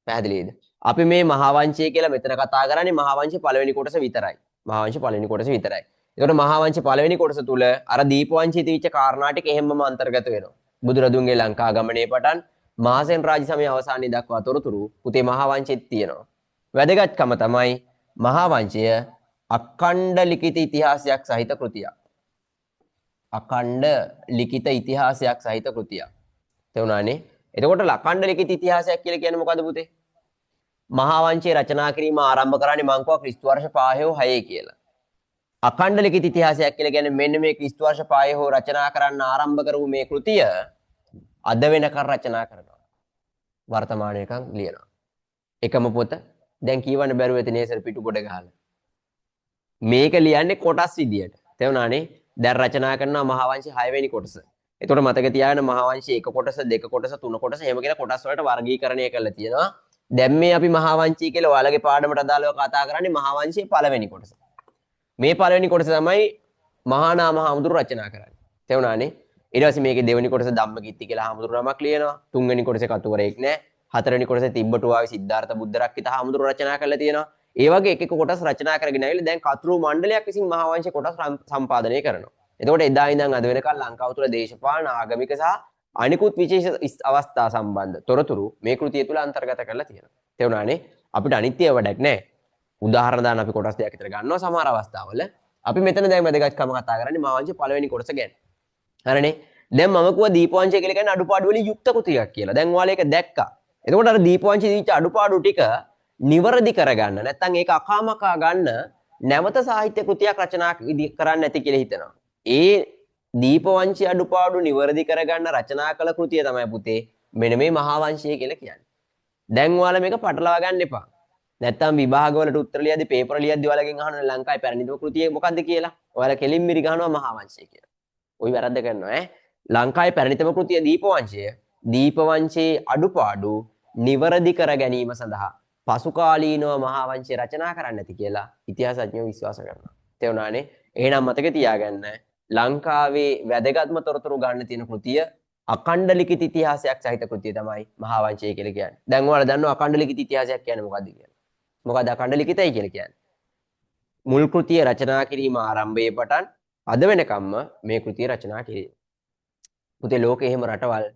පැහැදිලිද? අපි මේ මහා වංශය කියලා මෙතන කතා කරන්නේ මහා වංශයේ පළවෙනි කොටස විතරයි. මහා වංශයේ පළවෙනි කොටස විතරයි. ඒකට මහා වංශයේ පළවෙනි කොටස තුල අර දීප වංශයේ තිබිච්ච කාරණා ටික එහෙම්මම අන්තර්ගත වෙනවා. බුදුරදුන්ගේ ලංකා ගමනේ පටන් මහසෙන් රාජ සමය අවසානයේ දක්වා තොරතුරු පුතේ මහා වංශෙත් තියෙනවා. වැදගත්කම තමයි මහා වංශය අඛණ්ඩ ලිඛිත ඉතිහාසයක් සහිත කෘතියක්. අඛණ්ඩ ලිඛිත ඉතිහාසයක් සහිත කෘතියක්. තේරුණානේ? එතකොට අඛණ්ඩ ලිඛිත ඉතිහාසයක් කියලා කියන්නේ මොකද්ද පුතේ? මහා වංශයේ රචනා කිරීම ආරම්භ කරන්නේ මං කව ක්‍රිස්තු වර්ෂ 5 හෝ 6 කියලා. අඛණ්ඩ ලිඛිත ඉතිහාසයක් කියලා කියන්නේ මෙන්න මේ ක්‍රිස්තු වර්ෂ 5 හෝ රචනා කරන්න ආරම්භ කරපු මේ කෘතිය අද වෙනකන් රචනා කරනවා. වර්තමානයේකම් ලියනවා. එකම පොත දැන් කියවන්න බැරුව ඇති නේසර් පිටු කොට ගහලා. මේක ලියන්නේ කොටස් විදියට. තේරුණානේ? දැන් රචනා කරනවා මහා වංශයේ 6 වෙනි කොටස. එතකොට මතක තියාගන්න මහා වංශයේ 1 කොටස 2 කොටස 3 කොටස එහෙම කියලා කොටස් වලට වර්ගීකරණය කරලා තියෙනවා. දැන් මේ අපි මහා වංශය කියලා ඔයාලගේ පාඩමට අදාළව කතා කරන්නේ මහා වංශයේ පළවෙනි කොටස. මේ පළවෙනි කොටස තමයි මහා නාම හාමුදුරු රචනා කරන්නේ. තේරුණානේ? ඊට පස්සේ මේකේ දෙවෙනි කොටස ධම්මකිත්ති කියලා හාමුදුරු නමක් ලියනවා. තුන්වෙනි කොටසේ කතුවරයෙක් නැහැ. හතරවෙනි කොටසේ තිබ්බටුවාවේ සිද්ධාර්ථ බුද්ධ රක්කිත හාමුදුරු රචනා කරලා තියෙනවා. ඒ වගේ එක එක කොටස් රචනා කරගෙන ආවිල්ලා දැන් කතුරු මණ්ඩලයක් විසින් මහා වංශයේ කොටස් සම්පාදනය කරනවා. එතකොට එදා ඉඳන් අද වෙනකල් ලංකාව තුළ දේශපාලන ආගමික සහ අනිකුත් විශේෂ අවස්ථා සම්බන්ධ තොරතුරු මේ කෘතිය තුළ අන්තර්ගත කරලා තියෙනවා. තේරුණානේ? අපිට අනිත්‍ය වැඩක් නැහැ. උදාහරණ දාන්න අපි කොටස් දෙකක් විතර ගන්නවා සමහර අවස්ථාවල. අපි මෙතන දැන් වැදගත්කම කතා කරන්නේ මහා වංශයේ පළවෙනි කොටස ගැන. හරිනේ? දැන් මම කිව්වා දීප වංශය කියලා කියන්නේ අඩුපාඩු වලින් යුක්ත කෘතියක් කියලා. දැන් ඔයාලා ඒක දැක්කා. එතකොට අර දීප වංශයේ දීච්ච අඩුපාඩු ටික නිවරදි කරගන්න නැත්නම් ඒක අකාමකා ගන්න නැවත සාහිත්‍ය කෘතියක් රචනා කරන්න නැති කියලා හිතනවා. ඒ දීප වංශයේ අඩුපාඩු නිවරදි කරගන්න රචනා කළ කෘතිය තමයි පුතේ මෙන්න මේ මහා වංශය කියලා කියන්නේ. දැන් ඔයාලා මේක පටලවා ගන්න එපා. නැත්තම් විභාගවලට උත්තර ලියද්දි පේපර් ලියද්දි ඔයාලගෙන් අහනවා ලංකාවේ පැරණිතම කෘතිය මොකක්ද කියලා. ඔයාලා කෙලින් මිරි ගහනවා මහා වංශය කියලා. ওই වැරද්ද කරනවා ඈ. ලංකාවේ පැරණිතම කෘතිය දීප වංශය. දීප වංශයේ අඩුපාඩු නිවරදි කර ගැනීම සඳහා පසු කාලීනව මහා වංශය රචනා කරන්න ඇති කියලා ඉතිහාසඥයෝ විශ්වාස කරනවා. තේරුණානේ? එහෙනම් මතක තියාගන්න ලංකාවේ වැදගත්ම තොරතුරු ගන්න තියෙන කෘතිය අඛණ්ඩ ලිඛිත ඉතිහාසයක් සහිත කෘතිය තමයි මහා වංශය කියලා කියන්නේ. දැන් ඔයාලා දන්නවා අඛණ්ඩ ලිඛිත ඉතිහාසයක් කියන්නේ මොකක්ද කියලා. මොකක්ද අඛණ්ඩ ලිඛිතයි කියලා කියන්නේ? මුල් කෘතිය රචනා කිරීම ආරම්භයේ පටන් අද වෙනකම්ම මේ කෘතිය රචනා කිරීම. පුතේ ලෝකේ එහෙම රටවල්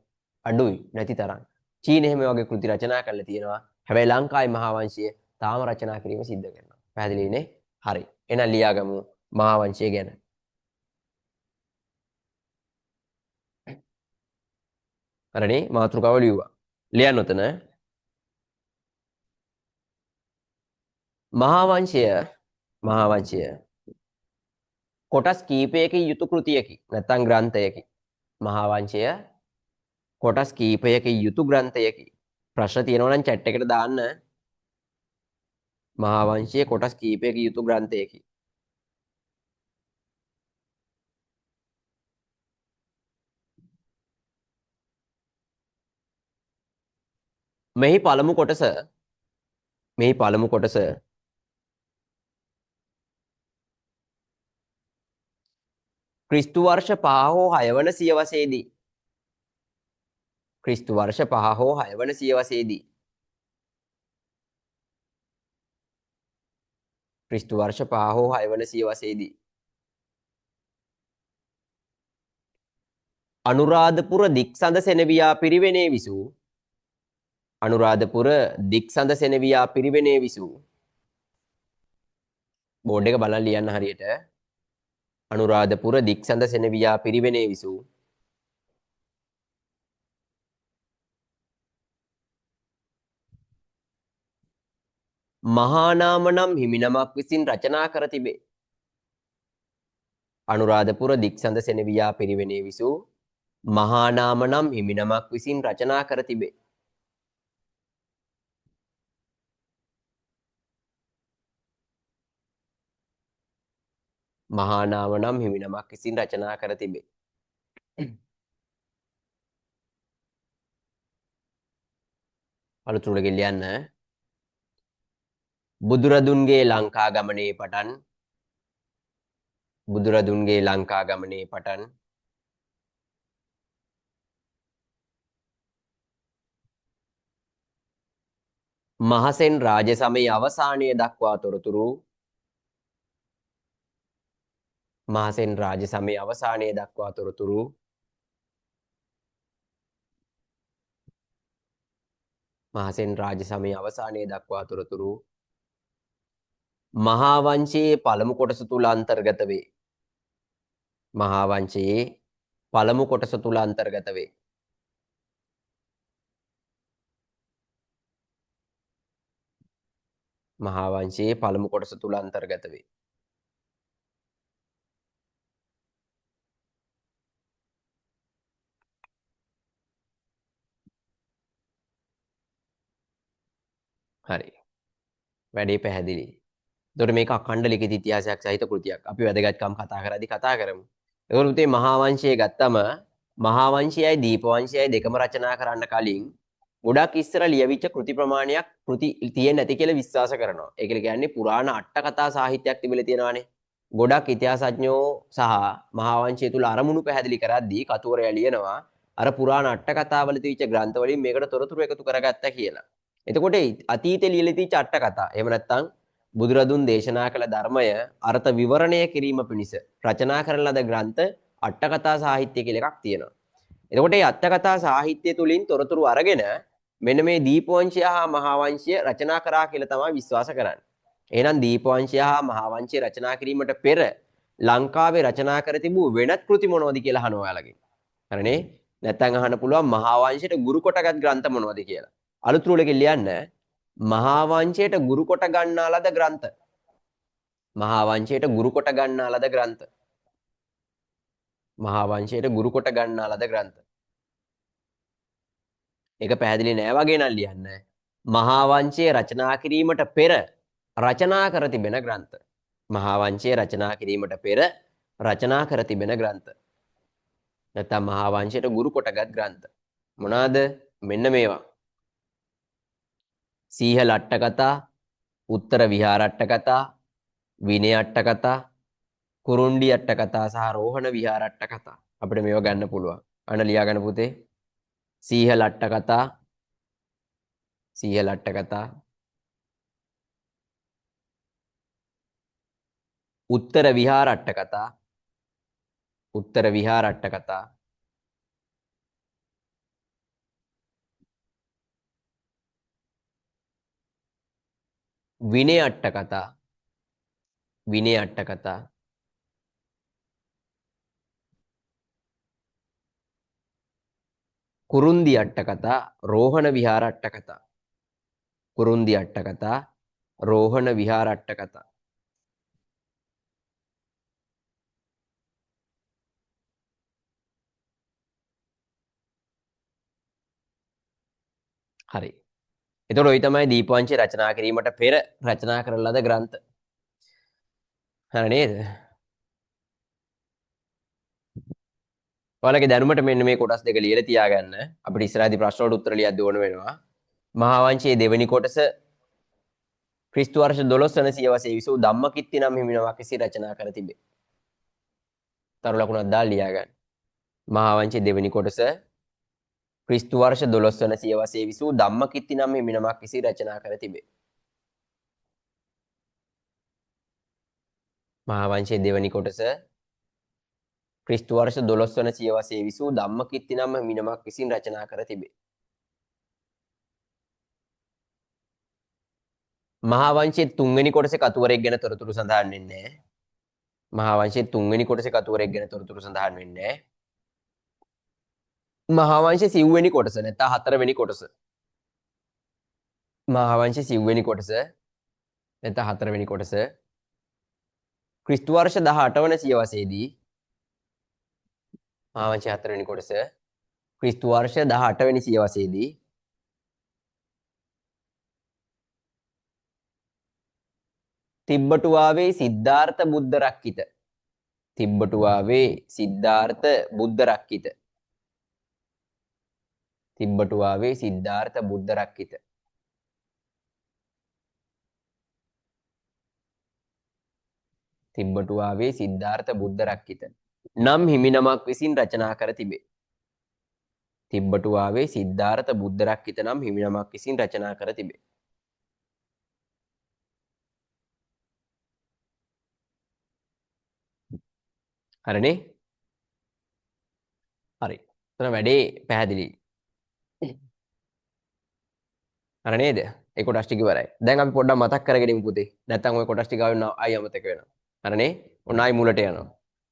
අඩුයි නැති තරම්. චීන එහෙම වගේ කෘති රචනා කරලා තියෙනවා. හැබැයි ලංකාවේ මහා වංශය තාම රචනා කිරීම සිද්ධ කරනවා. පැහැදිලිනේ? හරි. එහෙනම් ලියාගමු මහා වංශය ගැන. හරිනේ? මාතෘකාව ලියුවා. ලියන්න උතන. මහා වංශය කොටස් කීපයකින් යුතු කෘතියකි. නැත්නම් ග්‍රන්ථයකි. මහා වංශය කොටස් කීපයකින් යුතු ග්‍රන්ථයකි. ප්‍රශ්න තියෙනවා නම් chat එකට දාන්න. මහා වංශයේ කොටස් කීපයකින් යුතු ග්‍රන්ථයකි. මෙහි පළමු කොටස ක්‍රිස්තු වර්ෂ 5 හෝ 6 වන සියවසේදී. ක්‍රිස්තු වර්ෂ 5 හෝ 6 වන සියවසේදී. ක්‍රිස්තු වර්ෂ 5 හෝ 6 වන සියවසේදී. අනුරාධපුර දික්සඳ සෙනවියා පිරිවෙනේ විසූ. අනුරාධපුර දික්සඳ සෙනවියා පිරිවෙනේ විසූ. බෝඩ් එක බලලා ලියන්න හරියට. අනුරාධපුර දික්සඳ සෙනවියා පිරිවෙනේ විසූ. මහානාම නම් හිමිනමක් විසින් රචනා කර තිබේ. අනුරාධපුර දික්සඳ සෙනවියා පිරිවෙනේ විසූ මහානාම නම් හිමිනමක් විසින් රචනා කර තිබේ. මහානාම නම් හිමිනමක් විසින් රචනා කර තිබේ. අලුත් උඩ ලියන්න. බුදුරදුන්ගේ ලංකා ගමනේ පටන් බුදුරදුන්ගේ ලංකා ගමනේ පටන් මහසෙන් රාජ සමයේ අවසානය දක්වා තොරතුරු මහසෙන් රාජ සමයේ අවසානය දක්වා තොරතුරු මහසෙන් රාජ සමයේ අවසානය දක්වා තොරතුරු මහා වංශයේ පළමු කොටස තුල අන්තර්ගත වේ. මහා වංශයේ පළමු කොටස තුල අන්තර්ගත වේ. මහා වංශයේ පළමු කොටස තුල අන්තර්ගත වේ. හරි. වැඩේ පැහැදිලි. එතකොට මේක අඛණ්ඩ ලිඛිත ඉතිහාසයක් සහිත කෘතියක්. අපි වැදගත්කම් කතා කරද්දී කතා කරමු. එතකොට උතේ මහා වංශය ගත්තම මහා වංශයයි දීප වංශයයි දෙකම රචනා කරන්න කලින් ගොඩක් ඉස්සර ලියවිච්ච කෘති ප්‍රමාණයක් කෘති තියෙන්නේ නැති කියලා විශ්වාස කරනවා. ඒක කියන්නේ පුරාණ අට කතා සාහිත්‍යයක් තිබිලා තියෙනවානේ. ගොඩක් ඉතිහාසඥයෝ සහ මහා වංශය තුල අරමුණු පැහැදිලි කරද්දී කතුවරයා ලියනවා අර පුරාණ අට කතාවල තිබිච්ච ග්‍රන්ථ වලින් මේකට තොරතුරු එකතු කරගත්තා කියලා. එතකොට අතීතේ ලියලා තිබිච්ච අට කතා එහෙම නැත්නම් බුදුරදුන් දේශනා කළ ධර්මය අර්ථ විවරණය කිරීම පිණිස රචනා කරන ලද ග්‍රන්ථ අට කතා සාහිත්‍ය කියලා එකක් තියෙනවා. එතකොට මේ අට කතා සාහිත්‍ය තුලින් තොරතුරු අරගෙන මෙන්න මේ දීපවංශය හා මහාවංශය රචනා කරා කියලා තමයි විශ්වාස කරන්නේ. එහෙනම් දීපවංශය හා මහාවංශය රචනා කිරීමට පෙර ලංකාවේ රචනා කර තිබූ වෙනත් කෘති මොනවද කියලා අහනවා ඔයාලගෙන්. හරිනේ? නැත්නම් අහන්න පුළුවන් මහාවංශයට ගුරු කොටගත් ග්‍රන්ථ මොනවද කියලා. අලුත් රූලකින් ලියන්න මහා වංශයට ගුරු කොට ගන්නා ලද ග්‍රන්ථ. මහා වංශයට ගුරු කොට ගන්නා ලද ග්‍රන්ථ. මහා වංශයට ගුරු කොට ගන්නා ලද ග්‍රන්ථ. ඒක පැහැදිලි නෑ වගේ නම් ලියන්න. මහා වංශයේ රචනා කිරීමට පෙර රචනා කර තිබෙන ග්‍රන්ථ. මහා වංශයේ රචනා කිරීමට පෙර රචනා කර තිබෙන ග්‍රන්ථ. නැත්නම් මහා වංශයට ගුරු කොටගත් ග්‍රන්ථ. මොනවාද? මෙන්න මේවා. සීහල අට කතා, උත්තර විහාර අට කතා, විනය අට කතා, කුරුණ්ඩි අට කතා සහ රෝහණ විහාර අට කතා. අපිට මේවා ගන්න පුළුවන්. අන්න ලියා ගන්න පුතේ. සීහල අට කතා, සීහල අට කතා, උත්තර විහාර අට කතා, උත්තර විහාර අට කතා, විනය අට කතා, විනය අට කතා, කුරුන්දි අට කතා, රෝහණ විහාර අට කතා, කුරුන්දි අට කතා, රෝහණ විහාර අට කතා. හරි. එතකොට ওই තමයි දීපවංශය රචනා කිරීමට පෙර රචනා කරන ලද ග්‍රන්ථ. හරි නේද? ඔයාලගේ දැනුමට මෙන්න මේ කොටස් දෙක ලියලා තියාගන්න. අපිට ඉස්සරහදී ප්‍රශ්න වලට උත්තර ලියන්න ඕන වෙනවා. මහා වංශයේ දෙවෙනි කොටස ක්‍රිස්තු වර්ෂ 12 වන සියවසේ විසූ ධම්මකිත්ති නම් හිමිනමක් විසින් රචනා කර තිබේ. තරු ලකුණක් දාලා ලියා ගන්න. මහා වංශයේ දෙවෙනි කොටස ක්‍රිස්තු වර්ෂ 12 වන සියවසේ විසූ ධම්මකිත්ති නම් හිමිනමක් විසින් රචනා කර තිබේ. මහා වංශයේ දෙවෙනි කොටස ක්‍රිස්තු වර්ෂ 12 වන සියවසේ විසූ ධම්මකිත්ති නම් හිමිනමක් විසින් රචනා කර තිබේ. මහා වංශයේ තුන්වෙනි කොටසේ කතුවරයෙක් ගැන තොරතුරු සඳහන් වෙන්නේ නැහැ. මහා වංශයේ තුන්වෙනි කොටසේ කතුවරයෙක් ගැන තොරතුරු සඳහන් වෙන්නේ නැහැ. මහා වංශයේ සිව්වෙනි කොටස නැත්නම් හතරවෙනි කොටස. මහා වංශයේ සිව්වෙනි කොටස නැත්නම් හතරවෙනි කොටස ක්‍රිස්තු වර්ෂ 18 වන සියවසේදී මහා වංශයේ හතරවෙනි කොටස ක්‍රිස්තු වර්ෂ 18 වෙනි සියවසේදී තිබ්බටුවාවේ සිද්ධාර්ථ බුද්ධ රක්කිත තිබ්බටුවාවේ සිද්ධාර්ථ බුද්ධ රක්කිත තිබ්බටුවාවේ සිද්ධාර්ථ බුද්ධ රක්කිත තිබ්බටුවාවේ සිද්ධාර්ථ බුද්ධ රක්කිත නම් හිමිනමක් විසින් රචනා කර තිබේ. තිබ්බටුවාවේ සිද්ධාර්ථ බුද්ධ රක්කිත නම් හිමිනමක් විසින් රචනා කර තිබේ. හරිනේ? හරි. එතන වැඩේ පැහැදිලි. හරි නේද? ඒ කොටස් ටික ඉවරයි. දැන් අපි පොඩ්ඩක් මතක් කරගෙන ඉමු පුතේ. නැත්තම් ওই කොටස් ටික ආයි අමතක වෙනවා. හරිනේ? ඔන්න ආයි මුලට යනවා.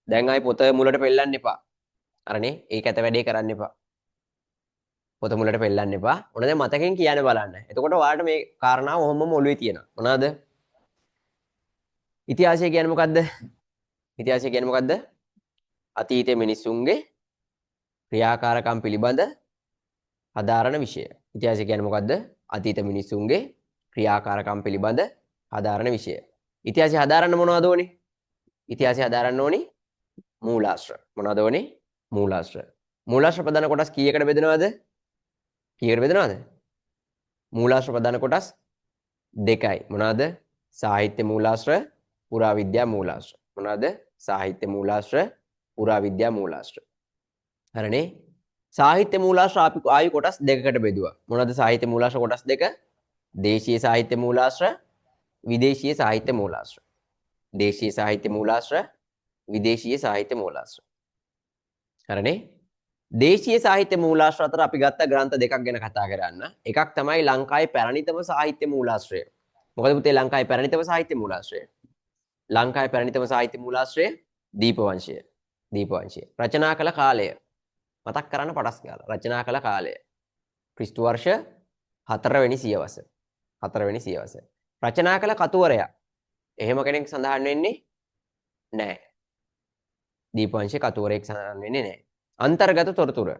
දැන් ආයි පොත මුලට පෙන්නන්න එපා. හරිනේ? ඒක ඇත වැඩේ කරන්න එපා. පොත මුලට පෙන්නන්න එපා. ඔන්න දැන් මතකෙන් කියන්න බලන්න. එතකොට ඔයාලට මේ කාරණාව ඔහොමම ඔළුවේ තියෙනවා. මොනවාද? ඉතිහාසය කියන්නේ මොකද්ද? ඉතිහාසය කියන්නේ මොකද්ද? අතීතයේ මිනිසුන්ගේ ක්‍රියාකාරකම් පිළිබඳ හදාරන විෂය. ඉතිහාසය කියන්නේ මොකද්ද? අතීත මිනිසුන්ගේ ක්‍රියාකාරකම් පිළිබඳ හදාරන විෂය. ඉතිහාසය හදාරන්න මොනවද ඕනේ? ඉතිහාසය හදාරන්න ඕනේ මූලාශ්‍ර. මොනවද ඕනේ? මූලාශ්‍ර. මූලාශ්‍ර ප්‍රධාන කොටස් කීයකට බෙදනවද? කීයකට බෙදනවද? මූලාශ්‍ර ප්‍රධාන කොටස් දෙකයි. මොනවද? සාහිත්‍ය මූලාශ්‍ර, පුරාවිද්‍යා මූලාශ්‍ර. මොනවද? සාහිත්‍ය මූලාශ්‍ර, පුරාවිද්‍යා මූලාශ්‍ර. හරිනේ? සාහිත්‍ය මූලාශ්‍ර අපි ආයු කොටස් දෙකකට බෙදුවා. මොනවද සාහිත්‍ය මූලාශ්‍ර කොටස් දෙක? දේශීය සාහිත්‍ය මූලාශ්‍ර, විදේශීය සාහිත්‍ය මූලාශ්‍ර. දේශීය සාහිත්‍ය මූලාශ්‍ර, විදේශීය සාහිත්‍ය මූලාශ්‍ර. හරිනේ? දේශීය සාහිත්‍ය මූලාශ්‍ර අතර අපි ගත්ත ග්‍රන්ථ දෙකක් ගැන කතා කරන්න. එකක් තමයි ලංකාවේ පැරණිතම සාහිත්‍ය මූලාශ්‍රය. මොකද පුතේ ලංකාවේ පැරණිතම සාහිත්‍ය මූලාශ්‍රය? ලංකාවේ පැරණිතම සාහිත්‍ය මූලාශ්‍රය දීපවංශය. දීපවංශය. රචනා කළ කාලය මතක් කරන්න පටස් ගාලා. රචනා කළ කාලය ක්‍රිස්තු වර්ෂ 4 වෙනි සියවස. 4 වෙනි සියවස. රචනා කළ කතුවරයා එහෙම කෙනෙක් සඳහන් වෙන්නේ නැහැ. දීපවංශයේ කතුවරයෙක් සඳහන් වෙන්නේ නැහැ. අන්තර්ගත තොරතුරු.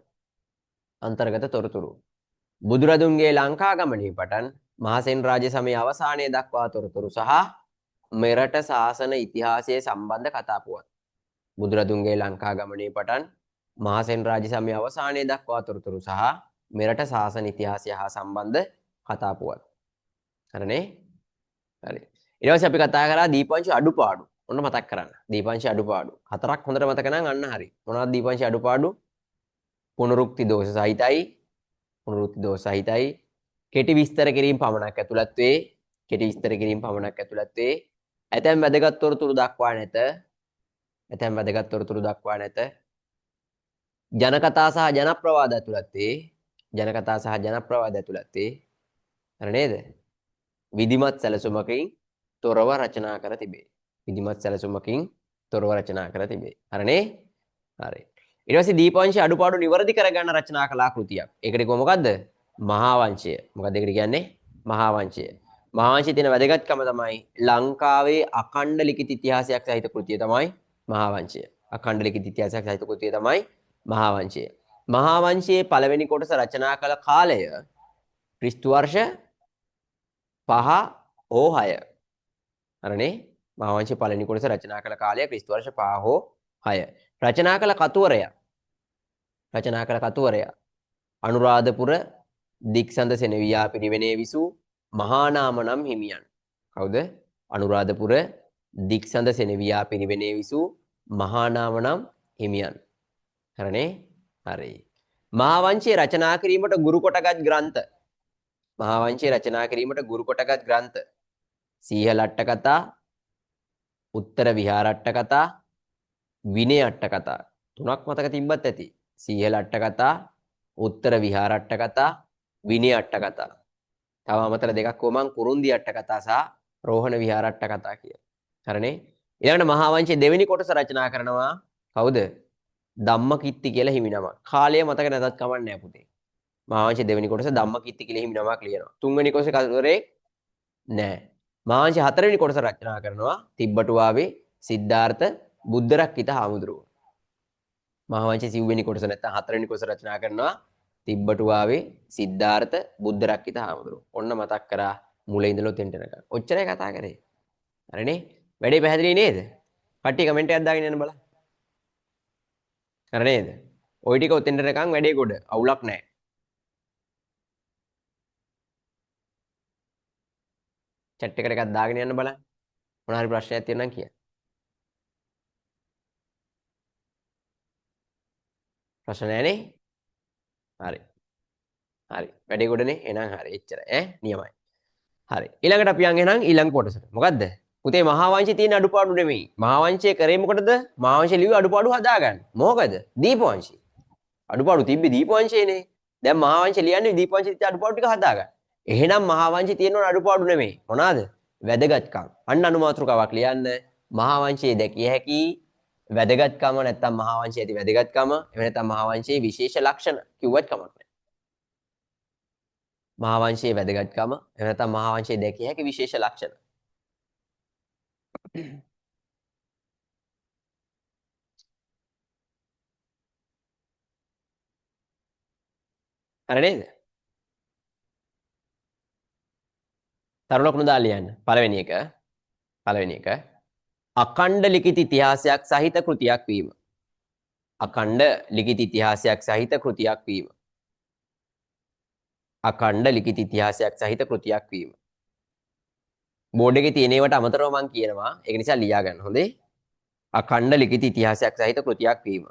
අන්තර්ගත තොරතුරු. බුදුරදුන්ගේ ලංකා ගමනේ පටන් මහසෙන් රාජ්‍ය සමයේ අවසානයේ දක්වා තොරතුරු සහ මෙරට ශාසන ඉතිහාසයේ සම්බන්ධ කතා පුවත්. බුදුරදුන්ගේ ලංකා ගමනේ පටන් මහසෙන් රාජ්‍ය සමයේ අවසානයේ දක්වා තොරතුරු සහ මෙරට ශාසන ඉතිහාසය හා සම්බන්ධ කතා පුවත්. හරිනේ? හරි. ඊට පස්සේ අපි කතා කරා දීපවංශ අඩුපාඩු. ඔන්න මතක් කරන්න. දීපවංශ අඩුපාඩු. හතරක් හොඳට මතක නම් අන්න හරි. මොනවද දීපවංශ අඩුපාඩු? පුනරුක්ති දෝෂ සහිතයි. පුනරුක්ති දෝෂ සහිතයි. කෙටි විස්තර කිරීම පමණක් ඇතුළත් වේ. කෙටි විස්තර කිරීම පමණක් ඇතුළත් වේ. ඇතැම් වැදගත් තොරතුරු දක්වා නැත. ඇතැම් වැදගත් තොරතුරු දක්වා නැත. ජනකතා සහ ජනප්‍රවාද ඇතුළත් වේ. ජනකතා සහ ජනප්‍රවාද ඇතුළත් වේ. හරි නේද? විධිමත් සැලසුමකින් තොරව රචනා කර තිබේ. විධිමත් සැලසුමකින් තොරව රචනා කර තිබේ. හරිනේ? හරි. ඊට පස්සේ දීපවංශයේ අඩුපාඩු නිවැරදි කරගන්න රචනා කලා කෘතියක්. ඒකට කිව්ව මොකද්ද? මහා වංශය. මොකක්ද ඒකට කියන්නේ? මහා වංශය. මහා වංශයේ තියෙන වැදගත්කම තමයි ලංකාවේ අඛණ්ඩ ලිඛිත ඉතිහාසයක් සහිත කෘතිය තමයි මහා වංශය. අඛණ්ඩ ලිඛිත ඉතිහාසයක් සහිත කෘතිය තමයි මහා වංශය. මහා වංශයේ පළවෙනි කොටස රචනා කළ කාලය ක්‍රිස්තු වර්ෂ 5 හෝ 6. හරිනේ? මහා වංශයේ පළවෙනි කොටස රචනා කළ කාලය ක්‍රිස්තු වර්ෂ 5 හෝ 6. රචනා කළ කතුවරයා අනුරාධපුර දික්සඳ සෙනවියා පිරිවෙනේ විසූ මහානාම නම් හිමියන්. කවුද? අනුරාධපුර දික්සඳ සෙනවියා පිරිවෙනේ විසූ මහානාම නම් හිමියන්. හරනේ? හරි. මහා වංශයේ රචනා කිරීමට ගුරු කොටගත් ග්‍රන්ථ. මහා වංශයේ රචනා කිරීමට ගුරු කොටගත් ග්‍රන්ථ. සීහල අට්ඨ කතා, උත්තර විහාර අට්ඨ කතා, විනය අට්ඨ කතා. තුනක් මතක තිබ්බත් ඇති. සීහල අට්ඨ කතා, උත්තර විහාර අට්ඨ කතා, විනය අට්ඨ කතා. තව අමතර දෙකක් කොමන් කුරුන්දි අට්ඨ කතා සහ රෝහණ විහාර අට්ඨ කතා කියලා. හරිනේ? ඊළඟට මහා වංශයේ දෙවෙනි කොටස රචනා කරනවා කවුද? ධම්මකිත්ති කියලා හිමි නම. කාලය මතක නැතත් කමක් නැහැ පුතේ. මහා වංශයේ දෙවෙනි කොටස ධම්මකිත්ති කියලා හිමි නමක් ලියනවා. තුන්වෙනි කොටසේ කවුරේ නැහැ. මහා වංශයේ හතරවෙනි කොටස රචනා කරනවා තිබ්බටුවාවේ සිද්ධාර්ථ බුද්ධරක්කිත හාමුදුරුවෝ. මහා වංශයේ සිව්වෙනි කොටස නැත්නම් හතරවෙනි කොටස රචනා කරනවා තිබ්බටුවාවේ සිද්ධාර්ථ බුද්ධරක්කිත හාමුදුරුවෝ. ඔන්න මතක් කරා මුලින් ඉඳලා උතෙන්ට යනකම්. ඔච්චරයි කතා කරේ. හරිනේ? වැඩේ පැහැදිලි නේද? කට්ටිය කමෙන්ට් එකක් දාගෙන යන්න බලන්න. හරි නේද? ওই ටික උතෙන්ට යනකම් වැඩේ ගොඩ. අවුලක් නැහැ. chat එකට එකක් දාගෙන යන්න බලන්න. මොන හරි ප්‍රශ්නයක් තියෙනවා නම් කියන්න. ප්‍රශ්න නැහැ නේ? හරි. හරි. වැඩේ ගොඩනේ. එහෙනම් හරි. එච්චරයි ඈ. නියමයි. හරි. ඊළඟට අපි යන් එහෙනම් ඊළඟ කොටසට. මොකද්ද? පුතේ මහා වංශයේ තියෙන අඩුපාඩු නෙමෙයි. මහා වංශයේ කරේ මොකටද? මහා වංශයේ ලිව්ව අඩුපාඩු හදාගන්න. මොකද? දීප වංශයේ. අඩුපාඩු තිබ්බේ දීප වංශයේනේ. දැන් මහා වංශය ලියන්නේ දීප වංශයේ තියෙන අඩුපාඩු ටික හදාගන්න. එහෙනම් මහා වංශයේ තියෙන අඩුපාඩු නෙමෙයි. මොනවාද? වැදගත්කම්. අන්න අනුමාත්‍රකාවක් ලියන්න. මහා වංශයේ දැකිය හැකි වැදගත්කම නැත්නම් මහා වංශයේ ඇති වැදගත්කම එහෙම නැත්නම් මහා වංශයේ විශේෂ ලක්ෂණ කිව්වත් කමක් නැහැ. මහා වංශයේ වැදගත්කම එහෙම නැත්නම් මහා වංශයේ දැකිය හැකි විශේෂ ලක්ෂණ. හරි නේද? තරුණ ලකුණු දාලා ලියන්න. පළවෙනි එක අඛණ්ඩ ලිඛිත ඉතිහාසයක් සහිත කෘතියක් වීම. අඛණ්ඩ ලිඛිත ඉතිහාසයක් සහිත කෘතියක් වීම. අඛණ්ඩ ලිඛිත ඉතිහාසයක් සහිත කෘතියක් වීම. බෝඩ් එකේ තියෙන ඒවාට අමතරව මම කියනවා. ඒක නිසා ලියා ගන්න හොඳේ. අඛණ්ඩ ලිඛිත ඉතිහාසයක් සහිත කෘතියක් වීම.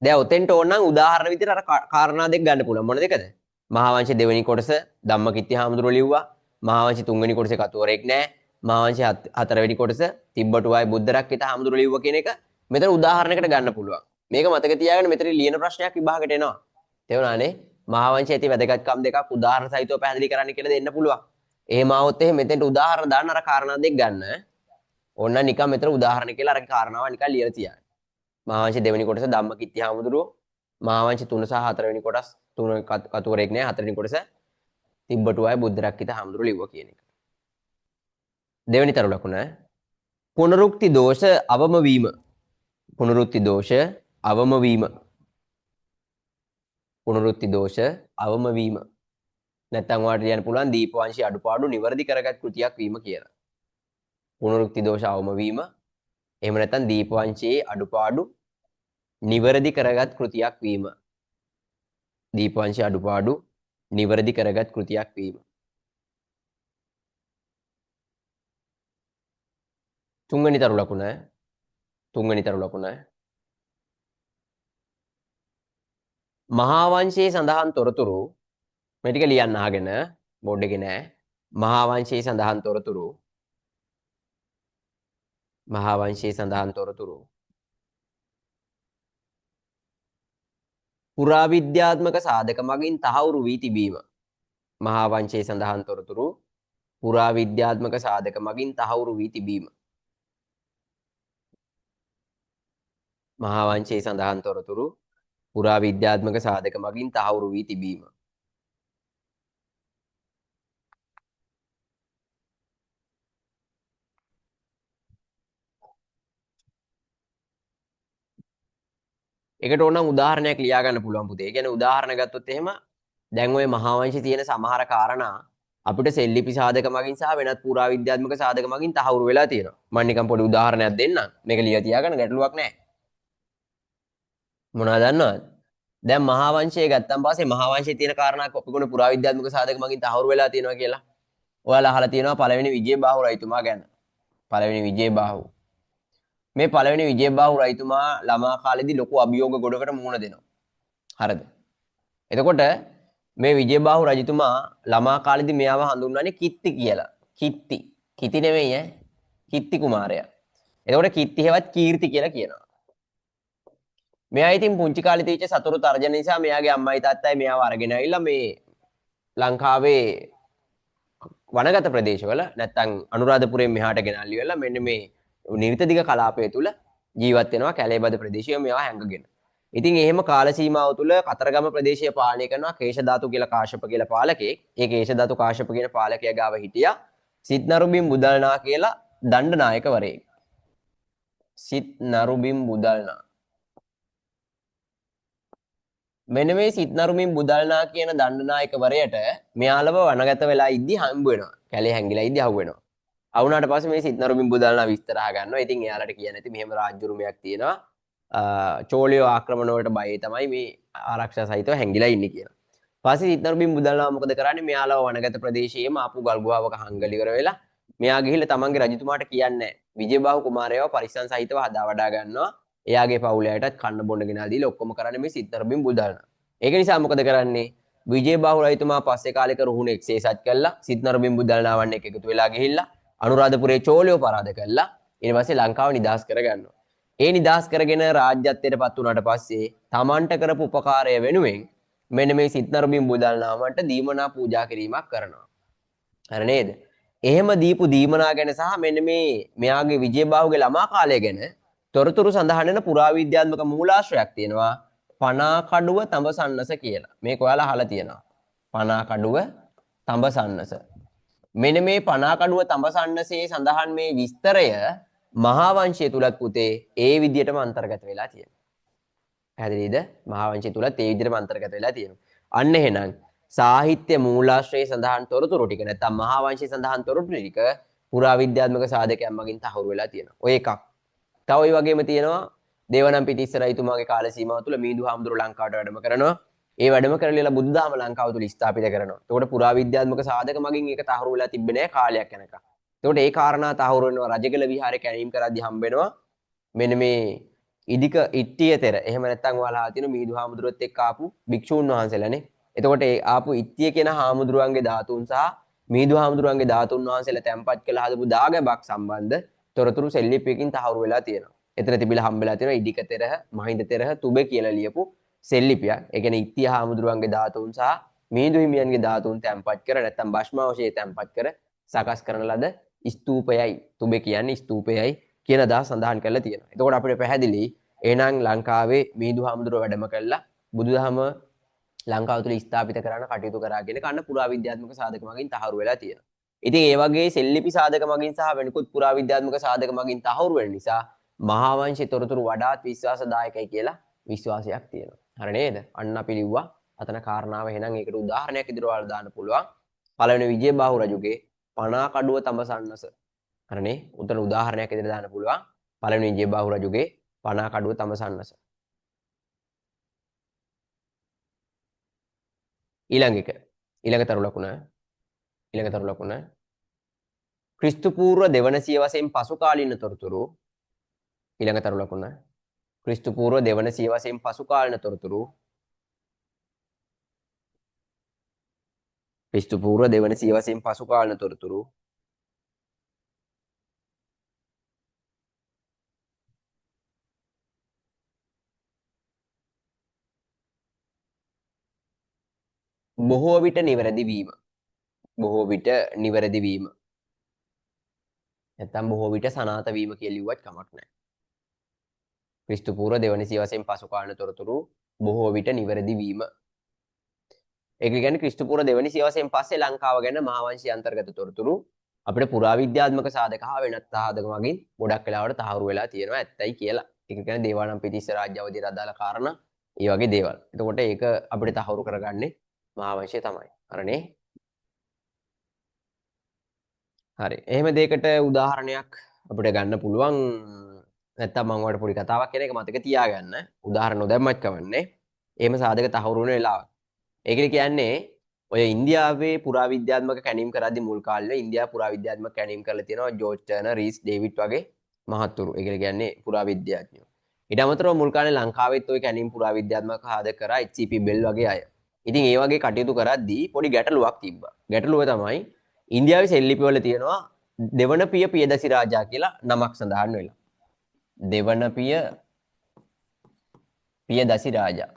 දැන් ඔතෙන්ට ඕන නම් උදාහරණ විදිහට අර කාරණා දෙක ගන්න පුළුවන්. මොන දෙකද? මහා වංශයේ දෙවෙනි කොටස ධම්මකිත්ති හාමුදුරුවෝ ලිව්වා. මහා වංශයේ තුන්වෙනි කොටසේ කතුවරෙක් නැහැ. මහා වංශයේ හතරවෙනි කොටස තිබ්බටුවායි බුද්ධරක්කිත හාමුදුරුවෝ ලිව්වා කියන එක මෙතන උදාහරණයකට ගන්න පුළුවන්. මේක මතක තියාගන්න මෙතන ලියන ප්‍රශ්නයක් විභාගයට එනවා. තේරුණානේ? මහා වංශයේ ඇති වැදගත්කම් දෙකක් උදාහරණ සහිතව පැහැදිලි කරන්න කියලා දෙන්න පුළුවන්. එහෙම આવොත් එහෙම මෙතෙන්ට උදාහරණ දාන්න අර කාරණා දෙක ගන්න. ඕන්න නිකන් මෙතන උදාහරණ කියලා අර කාරණාව නිකන් ලියලා තියන්න. මහා වංශයේ දෙවෙනි කොටස ධම්මකිත්ති හාමුදුරුවෝ. මහා වංශයේ 3 සහ 4 වෙනි කොටස් 3 කතුවරෙක් නෑ 4 වෙනි කොටස තිබ්බටුවායි බුද්ධරක්කිත හාමුදුරුවෝ ලිව්වා කියන එක. දෙවෙනි තරු ලකුණ පුනරුක්ති දෝෂ අවම වීම. පුනරුක්ති දෝෂ අවම වීම. පුනරුක්ති දෝෂ අවම වීම. නැත්නම් ඔයාලට කියන්න පුළුවන් දීප වංශයේ අඩුපාඩු නිවැරදි කරගත් කෘතියක් වීම කියලා. පුනරුක්ති දෝෂ අවම වීම. එහෙම නැත්නම් දීප වංශයේ අඩුපාඩු නිවැරදි කරගත් කෘතියක් වීම. දීප වංශයේ අඩුපාඩු නිවැරදි කරගත් කෘතියක් වීම. තුන්වෙනි තරු ලකුණ මහා වංශයේ සඳහන් තොරතුරු මේ ටික ලියන්න අහගෙන බෝඩ් එකේ නෑ. මහා වංශයේ සඳහන් තොරතුරු පුරාවිද්‍යාත්මක සාධක මගින් තහවුරු වී තිබීම. මහා වංශයේ සඳහන් තොරතුරු පුරාවිද්‍යාත්මක සාධක මගින් තහවුරු වී තිබීම. මහා වංශයේ සඳහන් තොරතුරු පුරාවිද්‍යාත්මක සාධක මගින් තහවුරු වී තිබීම. ඒකට ඕනම් උදාහරණයක් ලියා ගන්න පුළුවන් පුතේ. ඒ කියන්නේ උදාහරණ ගත්තොත් එහෙම දැන් ওই මහා වංශයේ තියෙන සමහර කාරණා අපිට සෙල්ලිපි සාධක මගින් සහ වෙනත් පුරාවිද්‍යාත්මක සාධක මගින් තහවුරු වෙලා තියෙනවා. මම නිකන් පොඩි උදාහරණයක් දෙන්නම්. මේක ලියා තියාගන්න ගැටලුවක් නැහැ. මොනවද දන්නවද? දැන් මහා වංශය ගත්තන් පස්සේ මහා වංශයේ තියෙන කාරණා කොපිගුණ පුරාවිද්‍යාත්මක සාධක මගින් තහවුරු වෙලා තියෙනවා කියලා. ඔයාලා අහලා තියෙනවා පළවෙනි විජේබාහු රජතුමා ගැන. පළවෙනි විජේබාහු. මේ පළවෙනි විජයබාහු රජතුමා ළමා කාලේදී ලොකු අභියෝග ගොඩකට මුහුණ දෙනවා. හරිද? එතකොට මේ විජයබාහු රජතුමා ළමා කාලේදී මෙයාව හඳුන්වන්නේ කිත්ති කියලා. කිත්ති. කිති නෙමෙයි ඈ. කිත්ති කුමාරයා. එතකොට කිත්ති හෙවත් කීර්ති කියලා කියනවා. මෙයා ඉතින් පුංචි කාලේ තීච්ච සතුරු තර්ජන නිසා මෙයාගේ අම්මයි තාත්තයි මෙයාව අරගෙන ආවිල්ලා මේ ලංකාවේ වනගත ප්‍රදේශවල නැත්තම් අනුරාධපුරයෙන් මෙහාට ගෙනල්ලි වෙලා මෙන්න මේ නිර්තදිග කලාපය තුල ජීවත් වෙනවා කැලේබද ප්‍රදේශයේ මෙයා හැංගගෙන. ඉතින් එහෙම කාල සීමාව තුල කතරගම ප්‍රදේශය පාලනය කරනවා කේශධාතු කියලා කාශ්‍යප කියලා පාලකෙක්. ඒ කේශධාතු කාශ්‍යප කියන පාලකයා ගාව හිටියා සිත්නරුබිම් බුදල්නා කියලා දණ්ඩනායකවරයෙක්. සිත්නරුබිම් බුදල්නා. මෙන්න මේ සිත්නරුබිම් බුදල්නා කියන දණ්ඩනායකවරයට මෙයාලව වනගත වෙලා ඉද්දි හම්බ වෙනවා. කැලේ හැංගිලා ඉද්දි අහු වෙනවා. අවුනාට පස්සේ මේ සිත්නරුබිම් බුදල්නා විස්තර අහගන්නවා. ඉතින් එයාලට කියන්නේ නැති මෙහෙම රාජ්‍යරුමයක් තියෙනවා. චෝලියෝ ආක්‍රමණ වලට බයයි තමයි මේ ආරක්ෂා සහිතව හැංගිලා ඉන්නේ කියලා. පස්සේ සිත්නරුබිම් බුදල්නා මොකද කරන්නේ? මෙයාලව වනගත ප්‍රදේශයේම ආපු ගල් ගුහාවක හංගල ඉවර වෙලා මෙයා ගිහිල්ලා තමන්ගේ රජතුමාට කියන්නේ විජයබාහු කුමාරයව පරිස්සම් සහිතව හදා වඩා ගන්නවා. එයාගේ පවුලයටත් කන්න බොන්න ගෙනල්ලා දීලා ඔක්කොම කරන්නේ මේ සිත්නරුබිම් බුදල්නා. ඒක නිසා මොකද කරන්නේ? විජයබාහු රජතුමා පස්සේ කාලෙක රුහුණේ එක්සේසත් කළා. සිත්නරුබිම් බුදල්නාවන් එක්ක එකතු වෙලා ගිහිල්ලා අනුරාධපුරයේ චෝලියෝ පරාද කළා. ඊට පස්සේ ලංකාව නිදහස් කරගන්නවා. ඒ නිදහස් කරගෙන රාජ්‍යත්වයටපත් වුණාට පස්සේ තමන්ට කරපු උපකාරය වෙනුවෙන් මෙන්න මේ සිත්නරුබිම් බුදල්නාමන්ට දීමනා පූජා කිරීමක් කරනවා. හරි නේද? එහෙම දීපු දීමනා ගැන සහ මෙන්න මේ මෙයාගේ විජයබාහුගේ ළමා කාලය ගැන තොරතුරු සඳහන් වෙන පුරාවිද්‍යාත්මක මූලාශ්‍රයක් තියෙනවා. පනාකඩුව තඹසන්නස කියලා. මේක ඔයාලා අහලා තියෙනවා. පනාකඩුව තඹසන්නස. මෙන්න මේ පනාකඩුව තඹසන්නසේ සඳහන් මේ විස්තරය මහා වංශය තුලත් පුතේ ඒ විදිහටම අන්තර්ගත වෙලා තියෙනවා. පැහැදිලිද? මහා වංශය තුලත් ඒ විදිහටම අන්තර්ගත වෙලා තියෙනවා. අන්න එහෙනම් සාහිත්‍ය මූලාශ්‍රයේ සඳහන් තොරතුරු ටික නැත්නම් මහා වංශයේ සඳහන් තොරතුරු ටික පුරාවිද්‍යාත්මක සාධකයන් මගින් තහවුරු වෙලා තියෙනවා. ඔය එකක්. තව ওই වගේම තියෙනවා දේවනම් පිටිස්ස රජතුමාගේ කාල සීමාව තුළ මීදු හාමුදුරුවෝ ලංකාවට වැඩම කරනවා. ඒ වැඩම කරලා බුදුදහම ලංකාව තුළ ස්ථාපිත කරනවා. එතකොට පුරාවිද්‍යාත්මක සාධක මගින් ඒක තහවුරු වෙලා තිබ්බේ නැහැ කාලයක් යනකම්. එතකොට ඒ කාරණා තහවුරු වෙනවා රජගල විහාරේ කැණීම් කරද්දී හම්බ වෙනවා. මෙන්න මේ ඉදික ඉට්ටිය තෙර. එහෙම නැත්නම් ඔයාලා තියෙන මීදු හාමුදුරුවොත් එක්ක ආපු භික්ෂූන් වහන්සේලානේ. එතකොට ඒ ආපු ඉට්ටිය කියන හාමුදුරුවන්ගේ ධාතුන් සහ මීදු හාමුදුරුවන්ගේ ධාතුන් වහන්සේලා තැන්පත් කළ හදපු දාගැබක් සම්බන්ධ තොරතුරු සෙල්ලිප්පයකින් තහවුරු වෙලා තියෙනවා. එතන තිබිලා හම්බෙලා තියෙනවා ඉදික තෙරහ මහින්ද තෙරහ තුබේ කියලා ලියපු සෙල්ලිපියක්. ඒ කියන්නේ ඉත්තිය හාමුදුරුවන්ගේ ධාතුන් සහ මීදු හිමියන්ගේ ධාතුන් තැන්පත් කර නැත්නම් භස්මාවශේෂය තැන්පත් කර සකස් කරන ලද ස්තූපයයි තුබේ කියන්නේ ස්තූපයයි කියන අදහස සඳහන් කරලා තියෙනවා. එතකොට අපිට පැහැදිලි එහෙනම් ලංකාවේ මීදු හාමුදුරුවෝ වැඩම කළා බුදුදහම ලංකාව තුළ ස්ථාපිත කරන්න කටයුතු කරා කියන කන්න පුරාවිද්‍යාත්මක සාධක මගින් තහවුරු වෙලා තියෙනවා. ඉතින් ඒ වගේ සෙල්ලිපි සාධක මගින් සහ වෙනකුත් පුරාවිද්‍යාත්මක සාධක මගින් තහවුරු වෙන නිසා මහා වංශයේ තොරතුරු වඩාත් විශ්වාසදායකයි කියලා විශ්වාසයක් තියෙනවා. හරි නේද? අන්න අපි ලිව්වා අතන කාරණාව එහෙනම් ඒකට උදාහරණයක් ඉදිරියට ඔයාලා දාන්න පුළුවන්. පළවෙනි විජයබාහු රජුගේ පනාකඩුව තඹසන්නස. හරිනේ? උතන උදාහරණයක් ඉදිරියට දාන්න පුළුවන්. පළවෙනි විජයබාහු රජුගේ පනාකඩුව තඹසන්නස. ඊළඟ එක. ඊළඟ තරු ලකුණ. ක්‍රිස්තු පූර්ව දෙවන සියවසෙන් පසු කාලීන තොරතුරු ඊළඟ තරු ලකුණ ක්‍රිස්තු පූර්ව දෙවන සියවසෙන් පසු කාලීන තොරතුරු ක්‍රිස්තු පූර්ව දෙවන සියවසෙන් පසු කාලීන තොරතුරු බොහෝ විට නිවැරදි වීම නැත්නම් බොහෝ විට සනාත වීම කියලා ලිව්වත් කමක් නැහැ. ක්‍රිස්තු පූර්ව දෙවන සියවසෙන් පසු කාලීන තොරතුරු බොහෝ විට නිවැරදි වීම. ඒක කියන්නේ ක්‍රිස්තු පූර්ව දෙවන සියවසෙන් පස්සේ ලංකාව ගැන මහා වංශීය අන්තර්ගත තොරතුරු අපිට පුරාවිද්‍යාත්මක සාධක හා වෙනත් සාධක මගින් ගොඩක් වෙලාවට තහවුරු වෙලා තියෙනවා ඇත්තයි කියලා. ඒක කියන්නේ දේවානම් පිටිස්ස රාජ්‍ය අවධියට අදාළ කාරණා ඒ වගේ දේවල්. එතකොට ඒක අපිට තහවුරු කරගන්නේ මහා වංශය තමයි. හරිනේ? හරි. එහෙම දෙයකට උදාහරණයක් අපිට ගන්න පුළුවන්. නැත්තම් මම ඔයාලට පොඩි කතාවක් කියන එක මතක තියාගන්න. උදාහරණ නොදැම්මත් කවන්නේ. එහෙම සාධක තහවුරු වෙන වෙලාවක්. ඒකද කියන්නේ ඔය ඉන්දියාවේ පුරාවිද්‍යාත්මක කැණීම් කරද්දී මුල් කාලේ ඉන්දියා පුරාවිද්‍යාත්මක කැණීම් කරලා තියෙනවා ජෝර්ජ් ටර්නර්, රීස් ඩේවිඩ් වගේ මහත්තුරු. ඒ කියන්නේ පුරාවිද්‍යාඥයෝ. ඊට අමතරව මුල් කාලේ ලංකාවෙත් ওই කැණීම් පුරාවිද්‍යාත්මක සාධක කරා HCP බෙල් වගේ අය. ඉතින් ඒ වගේ කටයුතු කරද්දී පොඩි ගැටලුවක් තිබ්බා. ගැටලුව තමයි ඉන්දියාවේ සෙල්ලිපි වල තියෙනවා දෙවන පිය පියදසි රාජා කියලා නමක් සඳහන් වෙලා. දෙවන පිය පියදසි රාජා.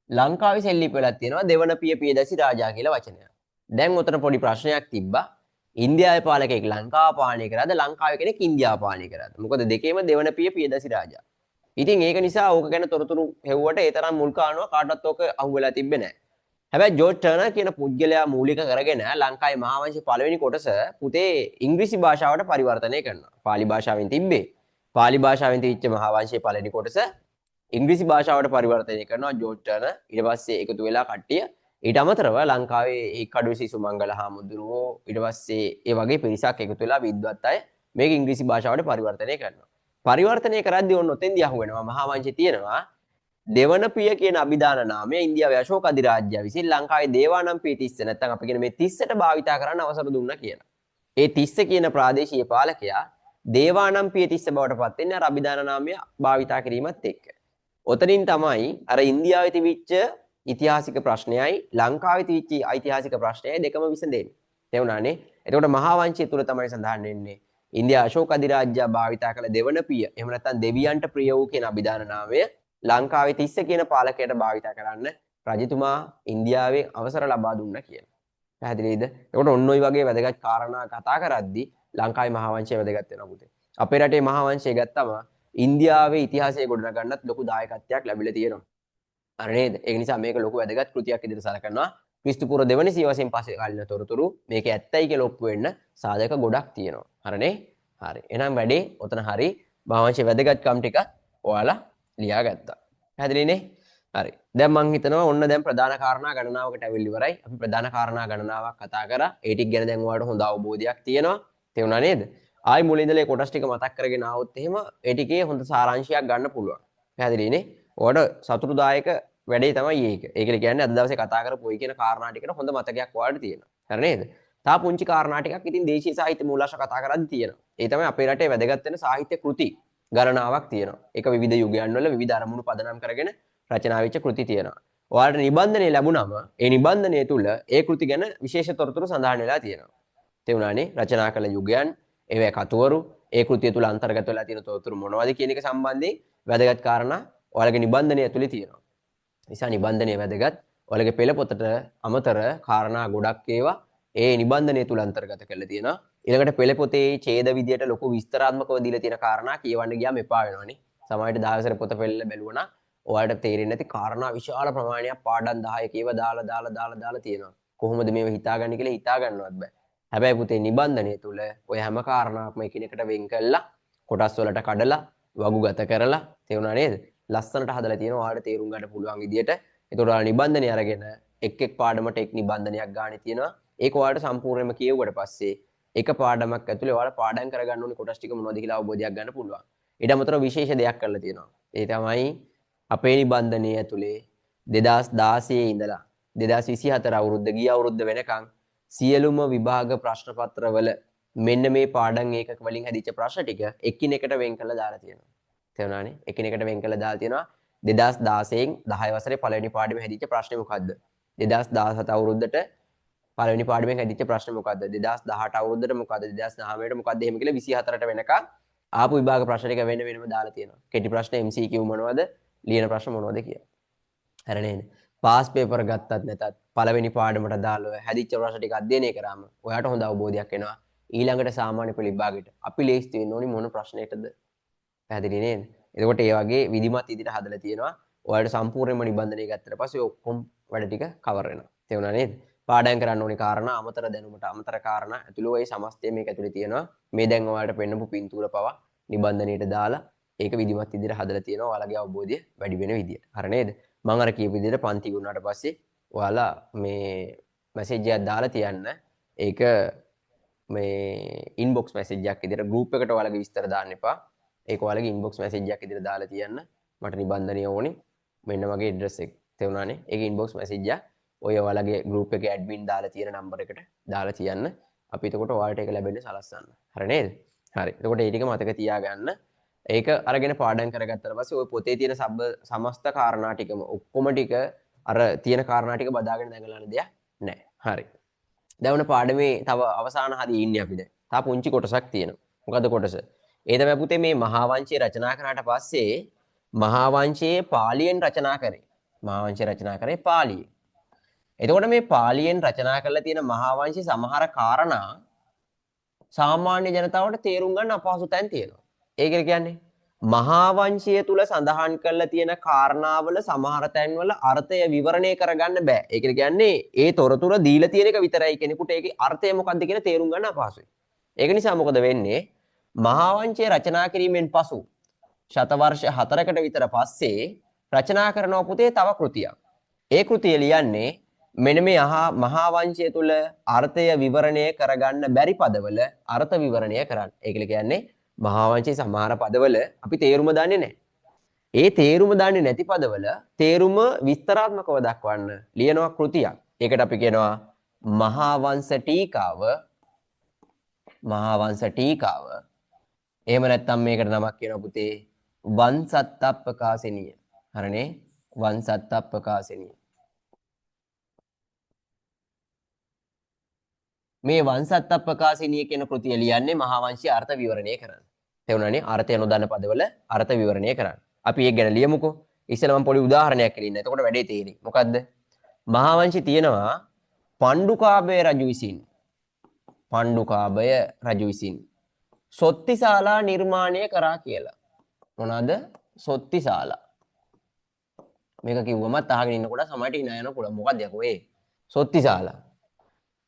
ලංකාවේ සෙල්ලිපි වල තියෙනවා දෙවන පිය පියදසි රාජා කියලා වචනයක්. දැන් උතන පොඩි ප්‍රශ්නයක් තිබ්බා. ඉන්දියාවේ පාලකෙක් ලංකාව පාලනය කරාද ලංකාවේ කෙනෙක් ඉන්දියාව පාලනය කරාද? මොකද දෙකේම දෙවන පිය පියදසි රාජා. ඉතින් ඒක නිසා ඕක ගැන තොරතුරු හෙව්වට ඒ තරම් මුල් කාරණාව කාටවත් ඕක අහුවෙලා තිබ්බේ නැහැ. හැබැයි ජෝර්ජ් ටර්නර් කියන පුද්ගලයා මූලික කරගෙන ලංකාවේ මහාවංශයේ පළවෙනි කොටස පුතේ ඉංග්‍රීසි භාෂාවට පරිවර්තනය කරනවා. පාලි භාෂාවෙන් තිබ්බේ. පාලි භාෂාවෙන් තිබිච්ච මහාවංශයේ පළවෙනි කොටස ඉංග්‍රීසි භාෂාවට පරිවර්තනය කරනවා ජෝර්ජ් ටර්නර්. ඊට පස්සේ එකතු වෙලා කට්ටිය ඊට අමතරව ලංකාවේ ඒ කඩුවේ සිසුමංගල හාමුදුරුවෝ ඊට පස්සේ ඒ වගේ පිරිසක් එකතු වෙලා විද්වත් අය මේක ඉංග්‍රීසි භාෂාවට පරිවර්තනය කරනවා. පරිවර්තනය කරද්දී ඔන්න ඔතෙන්දී අහුවෙනවා මහාවංශයේ තියෙනවා දෙවන පිය කියන අභිදාන නාමය ඉන්දියාවේ අශෝක අධිරාජ්‍යය විසින් ලංකාවේ දේවානම් පිය 30 නැත්නම් අපි කියන මේ 30ට භාවිතා කරන්න අවසර දුන්නා කියලා. ඒ 30 කියන ප්‍රාදේශීය පාලකයා දේවානම් පිය 30 බවට පත් වෙන්නේ අර අභිදාන නාමය භාවිතා කිරීමත් එක්ක. ඔතනින් තමයි අර ඉන්දියාවේ තිබිච්ච ඉතිහාසික ප්‍රශ්නයයි ලංකාවේ තිබිච්ච ඓතිහාසික ප්‍රශ්නයයි දෙකම විසඳෙන්නේ. තේරුණානේ? එතකොට මහාවංශය තුල තමයි සඳහන් වෙන්නේ ඉන්දියා අශෝක අධිරාජ්‍යය භාවිතා කළ දෙවන පිය එහෙම නැත්නම් දෙවියන්ට ප්‍රිය වූ කියන අභිදාන නාමය ලංකාවේ 30 කියන පාලකයට භාවිතා කරන්න රජතුමා ඉන්දියාවේ අවසර ලබා දුන්නා කියලා. පැහැදිලිද? එතකොට ඔන්න ඔය වගේ වැදගත් කාරණා කතා කරද්දී ලංකාවේ මහාවංශය වැදගත් වෙනවා පුතේ. අපේ රටේ මහාවංශය ගත්තම ඉන්දියාවේ ඉතිහාසය ගොඩනගන්නත් ලොකු දායකත්වයක් ලැබිලා තියෙනවා. හරි නේද? ඒ නිසා මේක ලොකු වැදගත් කෘතියක් විදිහට සලකනවා. ක්‍රිස්තු පූර්ව දෙවන සියවසෙන් පස්සේ කාලින තොරතුරු මේක ඇත්තයි කියලා ඔප්පු වෙන්න සාධක ගොඩක් තියෙනවා. හරිනේ? හරි. එහෙනම් වැඩේ ඔතන හරි. මහාවංශයේ වැදගත්කම් ටික ඔයාලා ලියාගත්තා. පැහැදිලිනේ? හරි. දැන් මම හිතනවා ඔන්න දැන් ප්‍රධාන කාරණා ගණනාවකට ඇවිල්ලි ඉවරයි. අපි ප්‍රධාන කාරණා ගණනාවක් කතා කරා. ඒ ටික ගැන දැන් ඔයාලට හොඳ අවබෝධයක් තියෙනවා. තේරුණා නේද? ආයි මුලින් ඉඳලා කොටස් ටික මතක් කරගෙන ආවොත් එහෙම ඒ ටිකේ හොඳ සාරාංශයක් ගන්න පුළුවන්. පැහැදිලිනේ? ඔයාලට සතුටුදායක වැඩේ තමයි ඒක. ඒකල කියන්නේ අද දවසේ කතා කරපු ඔය කියන කාරණා ටිකට හොඳ මතකයක් ඔයාලට තියෙනවා. හරි නේද? තා පුංචි කාරණා ටිකක් ඉතින් දේශීය සාහිත්‍ය මූලාශ්‍ර කතා කරද්දී තියෙනවා. ඒ තමයි අපේ රටේ වැදගත් වෙන සාහිත්‍ය කෘති ගණනාවක් තියෙනවා. ඒක විවිධ යුගයන් වල විවිධ අරමුණු පදනම් කරගෙන රචනා වෙච්ච කෘති තියෙනවා. ඔයාලට නිබන්ධනය ලැබුණම ඒ නිබන්ධනය තුල ඒ කෘති ගැන විශේෂ තොරතුරු සඳහන් වෙලා තියෙනවා. තේරුණානේ? රචනා කළ යුගයන්, ඒවැ කතුවරු, ඒ කෘතිය තුල අන්තර්ගත වෙලා තියෙන තොරතුරු මොනවද කියන එක සම්බන්ධයෙන් වැදගත් කාරණා ඔයාලගේ නිබන්ධනය ඇතුලේ තියෙනවා. නිසා නිබන්ධනය වැදගත්. ඔයාලගේ පෙළ පොතට අමතර කාරණා ගොඩක් ඒවා ඒ නිබන්ධනය තුල අන්තර්ගත කරලා තියෙනවා. ඊළඟට පෙළ පොතේ ඡේද විදියට ලොකු විස්තරාත්මකව දීලා තියෙන කාරණා කියවන්න ගියාම එපා වෙනවනේ. සමහරවිට දහවසර පොත පෙළ බැලුවා නම් ඔයාලට තේරෙන්නේ නැති කාරණා විශාල ප්‍රමාණයක් පාඩම් 10 ඒවා දාලා තියෙනවා. කොහොමද මේව හිතාගන්නේ කියලා හිතා ගන්නවත් බෑ. හැබැයි පුතේ නිබන්ධනය තුල ඔය හැම කාරණාවක්ම එකිනෙකට වෙන් කළා කොටස් වලට කඩලා වගුගත කරලා තේරුණා නේද? ලස්සනට හදලා තියෙනවා ඔයාලට තේරුම් ගන්න පුළුවන් විදියට. ඒතකොට ඔයාලා නිබන්ධනය අරගෙන එක් පාඩමට එක් නිබන්ධනයක් ගන්න තියෙනවා. ඒක ඔයාලට සම්පූර්ණයෙන්ම කියවුවට පස්සේ එක පාඩමක් ඇතුලේ ඔයාලා පාඩම් කරගන්න ඕනේ කොටස් ටික මොනවද කියලා අවබෝධයක් ගන්න පුළුවන්. ඊට අමතරව විශේෂ දෙයක් කරලා තියෙනවා. ඒ තමයි අපේ නිබන්ධනය ඇතුලේ 2016 ඉඳලා 2024 අවුරුද්ද ගිය අවුරුද්ද වෙනකන් සියලුම විභාග ප්‍රශ්න පත්‍රවල මෙන්න මේ පාඩම් ඒකක වලින් හැදිච්ච ප්‍රශ්න ටික එකිනෙකට වෙන් කරලා දාලා තියෙනවා. තේරුණානේ? එකිනෙකට වෙන් කරලා දාලා තියෙනවා 2016න් 10 වසරේ පළවෙනි පාඩමේ හැදිච්ච ප්‍රශ්නේ මොකද්ද? 2017 අවුරුද්දට පළවෙනි පාඩමෙන් හැදිච්ච ප්‍රශ්න මොකද්ද? 2018 අවුරුද්දට මොකද්ද? 2019ට මොකද්ද? එහෙම කියලා 24ට වෙනකන් ආපු විභාග ප්‍රශ්න ටික වෙන වෙනම දාලා තියෙනවා. කෙටි ප්‍රශ්න MCQ මොනවද? ලියන ප්‍රශ්න මොනවද කියලා. හරි නේද? පාස් පේපර් ගත්තත් නැතත් පළවෙනි පාඩමට දාලා හැදිච්ච ප්‍රශ්න ටික අධ්‍යයනය කරාම ඔයාට හොඳ අවබෝධයක් එනවා. ඊළඟට සාමාන්‍ය පෙළ විභාගෙට අපි ලේස්ති වෙන්න ඕනි මොන ප්‍රශ්නයකටද? පැහැදිලි නේද? එතකොට ඒ වගේ විධිමත් විදිහට හදලා තියෙනවා. ඔයාලට සම්පූර්ණයෙන්ම නිබන්ධනය ගත්තට පස්සේ ඔක්කොම වැඩ ටික කවර් වෙනවා. තේරුණා නේද? පාඩම් කරන්න ඕනි කාරණා අමතර දැනුමට අමතර කාරණා ඇතුළේ ওই සමස්තය මේක ඇතුලේ තියෙනවා. මේ දැන් ඔයාලට පෙන්නපු පින්තූර පවා නිබන්ධනයට දාලා ඒක විධිමත් විදිහට හදලා තියෙනවා. ඔයාලගේ අවබෝධය වැඩි වෙන විදිය. හරි නේද? මම අර කියපු විදිහට පන්ති ගුණාට පස්සේ ඔයාලා මේ මැසේජ් එකක් දාලා තියන්න. ඒක මේ ඉන්බොක්ස් මැසේජ් එකක් විදිහට ගෲප් එකට ඔයාලගේ විස්තර දාන්න එපා. ඒක ඔයාලගේ ඉන්බොක්ස් මැසේජ් එකක් විදිහට දාලා තියන්න. මට නිබන්ධනය ඕනේ. මෙන්න මගේ ඇඩ්‍රස් එක. තේරුණානේ? ඒක ඉන්බොක්ස් මැසේජ් එක ඔය ඔයාලගේ ගෲප් එකේ ඇඩ්මින් දාලා තියෙන නම්බර් එකට දාලා තියන්න. අපි එතකොට ඔයාලට ඒක ලැබෙන්නේ සලස්සන්න. හරි නේද? හරි. එතකොට මේ ටික මතක තියාගන්න. ඒක අරගෙන පාඩම් කරගත්තට පස්සේ ওই පොතේ තියෙන සමස්ත කාරණා ටිකම ඔක්කොම ටික අර තියෙන කාරණා ටික බදාගෙන දැඟලන දෙයක් නැහැ. හරි. දැන් උන පාඩමේ තව අවසාන හරිය ඉන්නේ අපි දැන්. තා පුංචි කොටසක් තියෙනවා. මොකද්ද කොටස? ඒ තමයි පුතේ මේ මහා වංශය රචනා කරාට පස්සේ මහා වංශයේ පාලියෙන් රචනා කරේ. මහා වංශය රචනා කරේ පාලියෙන්. එතකොට මේ පාලියෙන් රචනා කරලා තියෙන මහා වංශයේ සමහර කාරණා සාමාන්‍ය ජනතාවට තේරුම් ගන්න අපහසු තැන් තියෙනවා. ඒකද කියන්නේ මහා වංශය තුල සඳහන් කරලා තියෙන කාරණාවල සමහර තැන්වල අර්ථය විවරණය කරගන්න බෑ. ඒකද කියන්නේ ඒ තොරතුරු දීලා තියෙන එක විතරයි කෙනෙකුට ඒකේ අර්ථය මොකක්ද කියලා තේරුම් ගන්න අපහසුයි. ඒක නිසා මොකද වෙන්නේ? මහා වංශය රචනා කිරීමෙන් පසු ශතවර්ෂ 4කට විතර පස්සේ රචනා කරනවා පුතේ තව කෘතියක්. ඒ කෘතිය ලියන්නේ මෙන්න මේ මහා වංශය තුල අර්ථය විවරණය කරගන්න බැරි පදවල අර්ථ විවරණය කරන්න. ඒක කියන්නේ මහා වංශයේ සමහර පදවල අපි තේරුම දන්නේ නැහැ. ඒ තේරුම දන්නේ නැති පදවල තේරුම විස්තරාත්මකව දක්වන්න ලියනවා කෘතියක්. ඒකට අපි කියනවා මහා වංශ ටීකාව. මහා වංශ ටීකාව. එහෙම නැත්නම් මේකට නමක් කියනවා පුතේ වංශත්තප්පකාසිනිය. හරිනේ? වංශත්තප්පකාසිනිය. මේ වංශත්තප්පකාසිනිය කියන කෘතිය ලියන්නේ මහා වංශයේ අර්ථ විවරණය කරන්න. තේරුණානේ? අර්ථය නොදන්න පදවල අර්ථ විවරණය කරන්න. අපි ඒක ගැන ලියමුකෝ. ඉස්සෙල්ලා මම පොඩි උදාහරණයක් දෙන්න. එතකොට වැඩේ තේරෙයි. මොකද්ද? මහා වංශයේ තියෙනවා පණ්ඩුකාභය රජු විසින් පණ්ඩුකාභය රජු විසින් සොත්තිශාලා නිර්මාණය කරා කියලා. මොනවාද? සොත්තිශාලා. මේක කිව්වමත් අහගෙන ඉන්නකොට සමහරට hina යනවා පුළුවන්. මොකක්ද යකෝ ඒ? සොත්තිශාලා.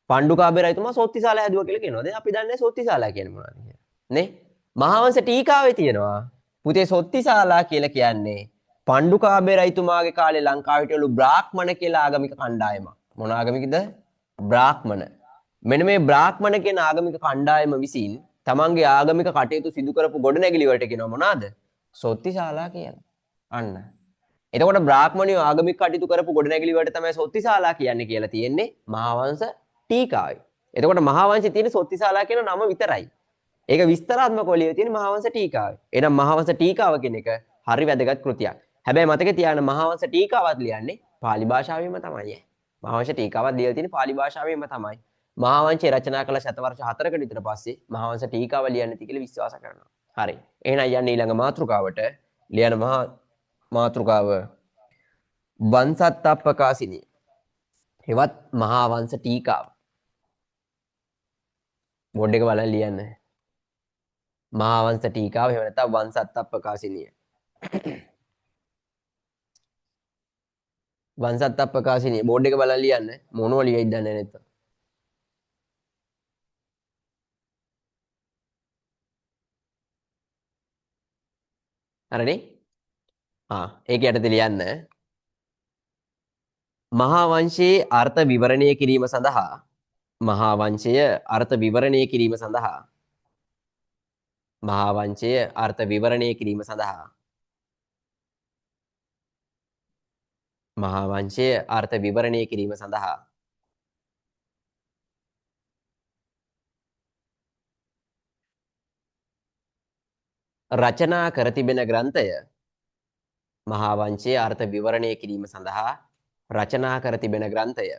පණ්ඩුකාභය රජතුමා සොත්තිශාලා හැදුවා කියලා කියනවා. දැන් අපි දන්නේ සොත්තිශාලා කියන්නේ මොනවද කියලා. නේ? මහාවංශ ටීකාවේ තියෙනවා පුතේ සොත්තිශාලා කියලා කියන්නේ පණ්ඩුකාභය රජතුමාගේ කාලේ ලංකාවේ හිටවලු බ්‍රාහ්මණ කියලා ආගමික කණ්ඩායමක්. මොන ආගමිකද? බ්‍රාහ්මණ. මෙන්න මේ බ්‍රාහ්මණ කියන ආගමික කණ්ඩායම විසින් තමන්ගේ ආගමික කටයුතු සිදු කරපු ගොඩනැගිලි වලට කියනවා මොනවාද? සොත්තිශාලා කියලා. අන්න. එතකොට බ්‍රාහ්මණයෝ ආගමික කටයුතු කරපු ගොඩනැගිලි වලට තමයි සොත්තිශාලා කියන්නේ කියලා තියෙන්නේ මහාවංශ ටීකාවේ. එතකොට මහාවංශයේ තියෙන සොත්තිශාලා කියන නම විතරයි. ඒක විස්තරාත්මකව ලියලා තියෙන මහාවංශ ටීකාවේ. එහෙනම් මහාවංශ ටීකාව කියන එක හරි වැදගත් කෘතියක්. හැබැයි මතක තියාගන්න මහාවංශ ටීකාවත් ලියන්නේ පාලි භාෂාවෙන්ම තමයි. මහාවංශ ටීකාවත් ලියලා තියෙන්නේ පාලි භාෂාවෙන්ම තමයි. මහාවංශය රචනා කළ ශතවර්ෂ 4කට විතර පස්සේ මහාවංශ ටීකාව ලියන්න ඇති කියලා විශ්වාස කරනවා. හරි. එහෙනම් යන්නේ ඊළඟ මාතෘකාවට. ලියන මාතෘකාව වංශත්තප්පකාසිනිය. හෙවත් මහාවංශ ටීකාව. බෝඩ් එක බලලා ලියන්න. මහාවංශ ටීකාව එහෙම නැත්නම් වංශත්තප්පකාසිනිය. වංශත්තප්පකාසිනිය බෝඩ් එක බලලා ලියන්න. මොනව ලියයිද දන්නේ නැත්නම්. හරිනේ? ඒක යටතේ ලියන්න. මහා වංශයේ අර්ථ විවරණය කිරීම සඳහා මහා වංශය අර්ථ විවරණය කිරීම සඳහා මහා වංශය අර්ථ විවරණය කිරීම සඳහා මහා වංශය අර්ථ විවරණය කිරීම සඳහා රචනා කර තිබෙන ග්‍රන්ථය මහා වංශයේ අර්ථ විවරණය කිරීම සඳහා රචනා කර තිබෙන ග්‍රන්ථය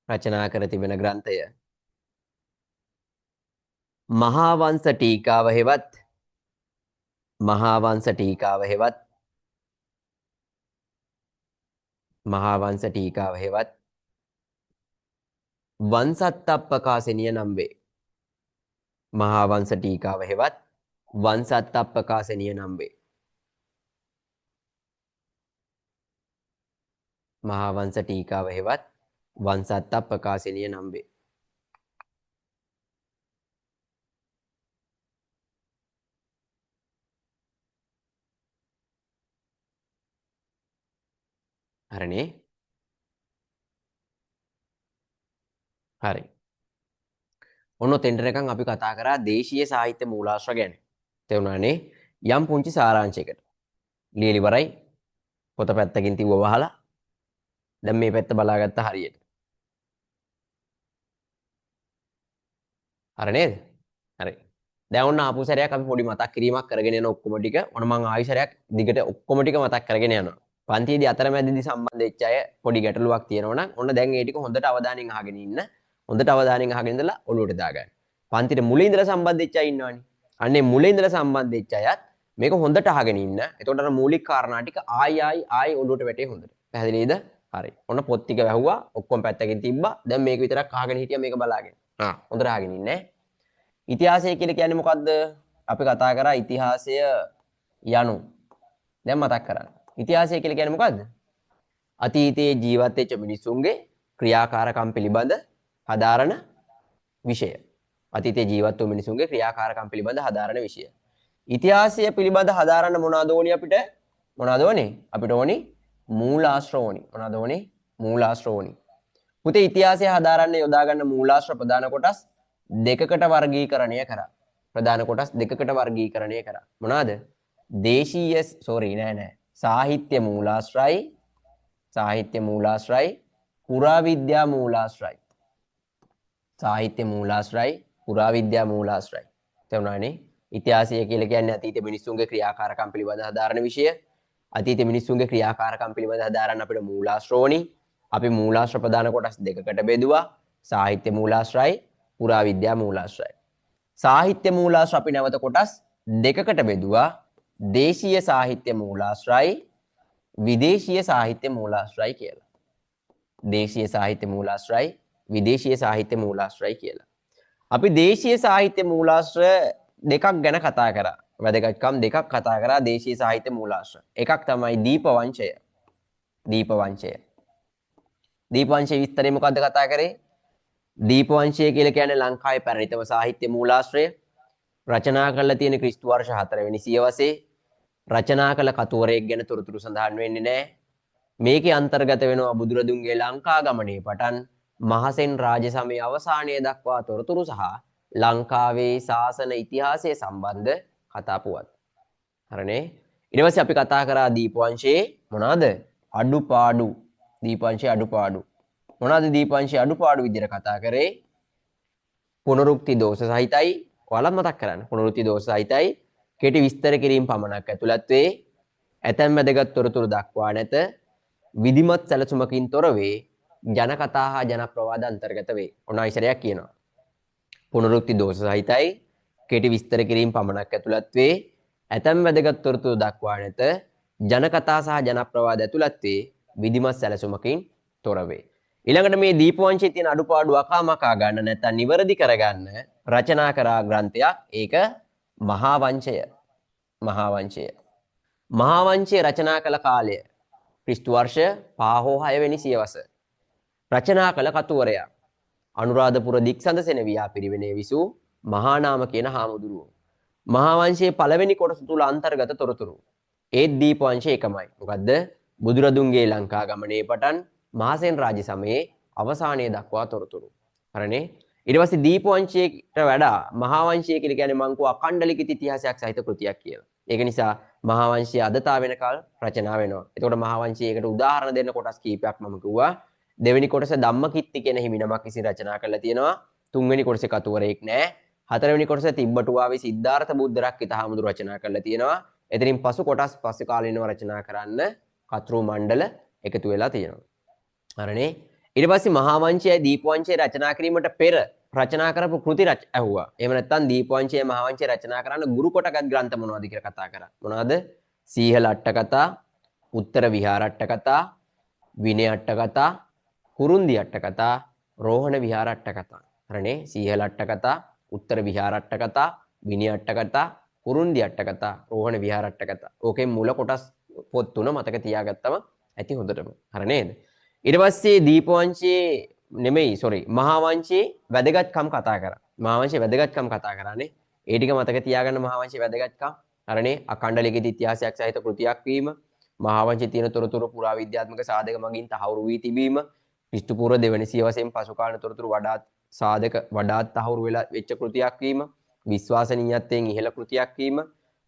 රචනා කර තිබෙන ග්‍රන්ථය මහා වංශ ටීකාව හෙවත් මහා වංශ ටීකාව හෙවත් මහා වංශ ටීකාව හෙවත් වංශත්තප්පකාසිනිය නම් වේ. මහා වංශ ටීකාව හෙවත් වංශත්තප්පකාසිනිය නම් වේ. මහා වංශ ටීකාව හෙවත් වංශත්තප්පකාසිනිය නම් වේ. හරිනේ? හරි. ඔන්න තෙන්ටරකන් අපි කතා කරා දේශීය සාහිත්‍ය මූලාශ්‍ර ගැන. තේරුණානේ? යම් පුංචි සාරාංශයකට. ලියලි ඉවරයි. පොත පැත්තකින් තියුව වහලා. දැන් මේ පැත්ත බලාගත්ත හරියට. හරි නේද? හරි. දැන් ඔන්න ආපු සැරයක් අපි පොඩි මතක් කිරීමක් කරගෙන යන ඔක්කොම ටික ඔන්න මම ආයෙ සැරයක් දිගට ඔක්කොම ටික මතක් කරගෙන යනවා. පන්තියේදී අතරමැදදී සම්බන්ධ වෙච්ච අය පොඩි ගැටලුවක් තියෙනවා නම් ඔන්න දැන් ඒ ටික හොඳට අවධානයෙන් අහගෙන ඉන්න. හොඳට අවධානයෙන් අහගෙන ඉඳලා ඔලුවට දාගන්න. පන්තියේ මුලින් ඉඳලා සම්බන්ධ වෙච්ච අය ඉන්නවනේ. අන්නේ මුලින් ඉඳලා සම්බන්ධ වෙච්ච අයත් මේක හොඳට අහගෙන ඉන්න. එතකොට අර මූලික කාරණා ටික ආයි ඔලුවට වැටේ හොඳට. පැහැදිලිද? හරි. ඔන්න පොත් ටික වැහුවා. ඔක්කොම පැත්තකින් තිබ්බා. දැන් මේක විතරක් අහගෙන හිටියා මේක බලාගෙන. හොඳට අහගෙන ඉන්නේ. ඉතිහාසය කියලා කියන්නේ මොකද්ද? අපි කතා කරා ඉතිහාසය යනු. දැන් මතක් කරගන්න. ඉතිහාසය කියලා කියන්නේ මොකද්ද? අතීතයේ ජීවත් වෙච්ච මිනිසුන්ගේ ක්‍රියාකාරකම් පිළිබඳ හදාරන විෂය. අතීතයේ ජීවත් වූ මිනිසුන්ගේ ක්‍රියාකාරකම් පිළිබඳ හදාරන විෂය. ඉතිහාසය පිළිබඳ හදාරන්න මොනවද ඕනි අපිට? මොනවද ඕනි? අපිට ඕනි මූලාශ්‍ර ඕනි. මොනවද ඕනි? මූලාශ්‍ර ඕනි. පුතේ ඉතිහාසය හදාරන්න යොදා ගන්න මූලාශ්‍ර ප්‍රධාන කොටස් දෙකකට වර්ගීකරණය කරා. ප්‍රධාන කොටස් දෙකකට වර්ගීකරණය කරා. මොනවාද? දේශීය සාහිත්‍ය මූලාශ්‍රයි, සාහිත්‍ය මූලාශ්‍රයි, පුරාවිද්‍යා මූලාශ්‍රයි. සාහිත්‍ය මූලාශ්‍රයි, පුරාවිද්‍යා මූලාශ්‍රයි. තේරුණානේ? ඉතිහාසය කියලා කියන්නේ අතීත මිනිස්සුන්ගේ ක්‍රියාකාරකම් පිළිබඳ හදාරන විෂය. අතීත මිනිස්සුන්ගේ ක්‍රියාකාරකම් පිළිබඳ හදාරන්න අපිට මූලාශ්‍ර ඕනි. අපි මූලාශ්‍ර ප්‍රධාන කොටස් දෙකකට බෙදුවා. සාහිත්‍ය මූලාශ්‍රයි, පුරාවිද්‍යා මූලාශ්‍රයි. සාහිත්‍ය මූලාශ්‍ර අපි නැවත කොටස් දෙකකට බෙදුවා. දේශීය සාහිත්‍ය මූලාශ්‍රයි, විදේශීය සාහිත්‍ය මූලාශ්‍රයි කියලා. දේශීය සාහිත්‍ය මූලාශ්‍රයි, විදේශීය සාහිත්‍ය මූලාශ්‍රයි කියලා. අපි දේශීය සාහිත්‍ය මූලාශ්‍ර දෙකක් ගැන කතා කරා. වැදගත්කම් දෙකක් කතා කරා දේශීය සාහිත්‍ය මූලාශ්‍ර. එකක් තමයි දීපවංශය. දීපවංශය. දීපවංශයේ විස්තරය මොකද්ද කතා කරේ? දීපවංශය කියලා කියන්නේ ලංකාවේ පැරණිතම සාහිත්‍ය මූලාශ්‍රය. රචනා කරලා තියෙන ක්‍රිස්තු වර්ෂ 4 වෙනි සියවසේ. රචනා කළ කතුවරයෙක් ගැන තොරතුරු සඳහන් වෙන්නේ නැහැ. මේකේ අන්තර්ගත වෙනවා බුදුරදුන්ගේ ලංකා ගමනේ පටන් මහසෙන් රාජ සමයේ අවසානය දක්වා තොරතුරු සහ ලංකාවේ ශාසන ඉතිහාසය සම්බන්ධ කතා පුවත්. හරිනේ? ඊට පස්සේ අපි කතා කරා දීපවංශයේ මොනවාද? අඩුපාඩු. දීපවංශයේ අඩුපාඩු. මොනවාද දීපවංශයේ අඩුපාඩු විදිහට කතා කරේ? පුනරුක්ති දෝෂ සහිතයි. ඔයාලා මතක් කරගන්න. පුනරුක්ති දෝෂ සහිතයි. කෙටි විස්තර කිරීම පමණක් ඇතුළත් වේ. ඇතැම් වැදගත් තොරතුරු දක්වා නැත. විධිමත් සැලසුමකින් තොර වේ. ජනකතා හා ජනප්‍රවාද අන්තර්ගත වේ. ඔන්න ඉස්සරයක් කියනවා. පුනරුක්ති දෝෂ සහිතයි. කෙටි විස්තර කිරීම පමණක් ඇතුළත් වේ. ඇතැම් වැදගත් තොරතුරු දක්වා නැත. ජනකතා සහ ජනප්‍රවාද ඇතුළත් වේ. විධිමත් සැලසුමකින් තොර වේ. ඊළඟට මේ දීපවංශයේ තියෙන අඩුපාඩු අකාමකා ගන්න නැත්නම් නිවැරදි කරගන්න රචනා කරා ග්‍රන්ථයක්. ඒක මහා වංශය. මහා වංශය. මහා වංශය රචනා කළ කාලය ක්‍රිස්තු වර්ෂ 5 හෝ 6 වෙනි සියවස. රචනා කළ කතුවරයා අනුරාධපුර දික්සඳ සෙනවියා පිරිවෙනේ විසූ මහා නාම කියන හාමුදුරුවෝ. මහා වංශයේ පළවෙනි කොටස තුල අන්තර්ගත තොරතුරු. ඒත් දීපවංශය එකමයි. මොකද්ද? බුදුරදුන්ගේ ලංකා ගමනේ පටන් මහසෙන් රාජ සමයේ අවසානය දක්වා තොරතුරු. හරිනේ? ඊට පස්සේ දීපවංශයට වඩා මහා වංශය කියලා කියන්නේ මං අඛණ්ඩ ලිඛිත ඉතිහාසයක් සහිත කෘතියක් කියලා. ඒක නිසා මහා වංශය අදතා වෙනකල් රචනා වෙනවා. එතකොට මහා වංශයේකට උදාහරණ දෙන්න කොටස් කීපයක් මම කිව්වා. දෙවෙනි කොටස ධම්මකිත්ති කියන හිමිනමක් විසින් රචනා කරලා තියෙනවා. තුන්වෙනි කොටසේ කතුවරයෙක් නැහැ. හතරවෙනි කොටස තිබ්බටුවාවේ සිද්ධාර්ථ බුද්ධරක්කිත හාමුදුරු රචනා කරලා තියෙනවා. එතනින් පසු කොටස් පස්සේ කාලීනව රචනා කරන්න කතෘ මණ්ඩල එකතු වෙලා තියෙනවා. හරිනේ? ඊට පස්සේ මහා වංශයයි දීපවංශය රචනා කිරීමට පෙර රචනා කරපු කෘති ඇහුවා. එහෙම නැත්නම් දීපවංශය මහා වංශය රචනා කරන්න ගුරු කොටගත් ග්‍රන්ථ මොනවද කියලා කතා කරා. මොනවද? සීහල අට කතා, උත්තර විහාර අට කතා, විනය අට කතා, කුරුන්දි අට කතා, රෝහණ විහාර අට කතා. හරිනේ? සීහල අට කතා, උත්තර විහාර අට කතා, විනය අට කතා, කුරුන්දි අට කතා, රෝහණ විහාර අට කතා. ඕකෙන් මුල කොටස් පොත් තුන මතක තියාගත්තම ඇති හොඳටම. හරි නේද? ඊට පස්සේ දීපවංශයේ මහා වංශයේ වැදගත්කම් කතා කරා. මහා වංශයේ වැදගත්කම් කතා කරානේ. ඒ ටික මතක තියාගන්න මහා වංශයේ වැදගත්කම්. හරිනේ? අඛණ්ඩ ලිඛිත ඉතිහාසයක් සහිත කෘතියක් වීම, මහා වංශයේ තියෙන තොරතුරු පුරාවිද්‍යාත්මක සාධක මගින් තහවුරු වී තිබීම, ක්‍රිස්තු පූර්ව දෙවැනි සියවසෙන් පසු කාලීන තොරතුරු වඩාත් තහවුරු වෙලා වෙච්ච කෘතියක් වීම, විශ්වාසනීයත්වයෙන් ඉහළ කෘතියක් වීම,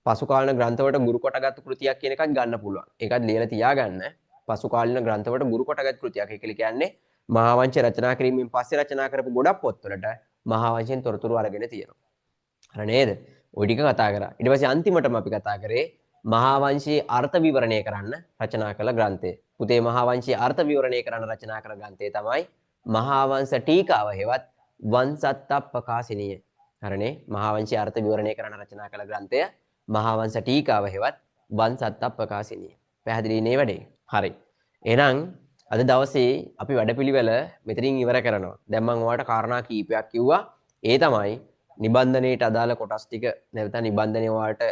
පසු කාලීන ග්‍රන්ථවලට ගුරු කොටගත් කෘතියක් කියන එකත් ගන්න පුළුවන්. ඒකත් ලියලා තියාගන්න. පසු කාලීන ග්‍රන්ථවලට ගුරු කොටගත් කෘතියක් කියලා කියන්නේ මහා වංශය රචනා කිරීමෙන් පස්සේ රචනා කරපු ගොඩක් පොත්වලට මහා වංශයෙන් තොරතුරු අරගෙන තියෙනවා. හරි නේද? ওই ටික කතා කරා. ඊට පස්සේ අන්තිමටම අපි කතා කරේ මහා වංශයේ අර්ථ විවරණය කරන්න රචනා කළ ග්‍රන්ථය. පුතේ මහා වංශයේ අර්ථ විවරණය කරන්න රචනා කළ ග්‍රන්ථය තමයි මහා වංශ ටීකාව හෙවත් වංසත්තප්පකාසිනිය. හරිනේ? මහා වංශයේ අර්ථ විවරණය කරන්න රචනා කළ ග්‍රන්ථය මහා වංශ ටීකාව හෙවත් වංසත්තප්පකාසිනිය. පැහැදිලි නේ වැඩේ? හරි. එහෙනම් අද දවසේ අපි වැඩපිළිවෙල මෙතනින් ඉවර කරනවා. දැන් මම ඔයාලට කාරණා කීපයක් කිව්වා. ඒ තමයි නිබන්ධනයේට අදාළ කොටස් ටික නැත්නම් නිබන්ධනය ඔයාලට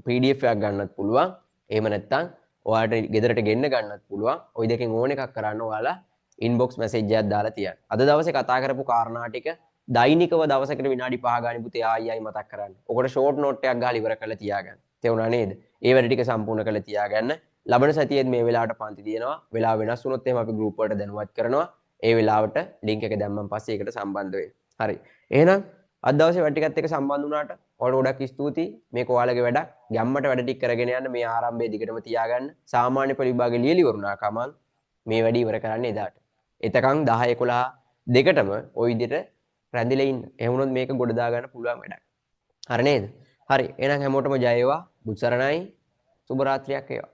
PDF එකක් ගන්නත් පුළුවන්. එහෙම නැත්නම් ඔයාලට ගෙදරට ගෙන්න ගන්නත් පුළුවන්. ওই දෙකෙන් ඕන එකක් කරන්න ඔයාලා inbox message එකක් දාලා තියන්න. අද දවසේ කතා කරපු කාරණා ටික දෛනිකව දවසකට විනාඩි 5 ගානේ පුතේ ආයි මතක් කරන්න. ඔකට ෂෝට් නෝට් එකක් ගහලා ඉවර කරලා තියාගන්න. තේරුණා නේද? ඒ වැඩ ටික සම්පූර්ණ කරලා තියාගන්න. ලබන සතියේත් මේ වෙලාවට පන්ති තියෙනවා. වෙලාව වෙනස් වුණොත් එහෙම අපි group වලට දැනුවත් කරනවා. ඒ වෙලාවට link එක දැම්මන් පස්සේ ඒකට සම්බන්ධ වෙන්න. හරි. එහෙනම් අද දවසේ වැඩ ටිකත් එක්ක සම්බන්ධ වුණාට ඔයාලට ගොඩක් ස්තුතියි. මේක ඔයාලගේ වැඩක්. ගැම්මට වැඩ ටික කරගෙන යන්න මේ ආරම්භයේ දිගටම තියාගන්න. සාමාන්‍ය පෙළ විභාගේ ලියලි වරුණා කමං මේ වැඩි ඉවර කරන්න එදාට. එතකන් 10 11 දෙකටම ওই විදිහට රැඳිලා ඉන්න. එහෙම වුණොත් මේක ගොඩ දා ගන්න පුළුවන් වැඩක්. හරි නේද? හරි. එහෙනම් හැමෝටම ජය වේවා. බුත් සරණයි. සුබ රාත්‍රියක් වේවා.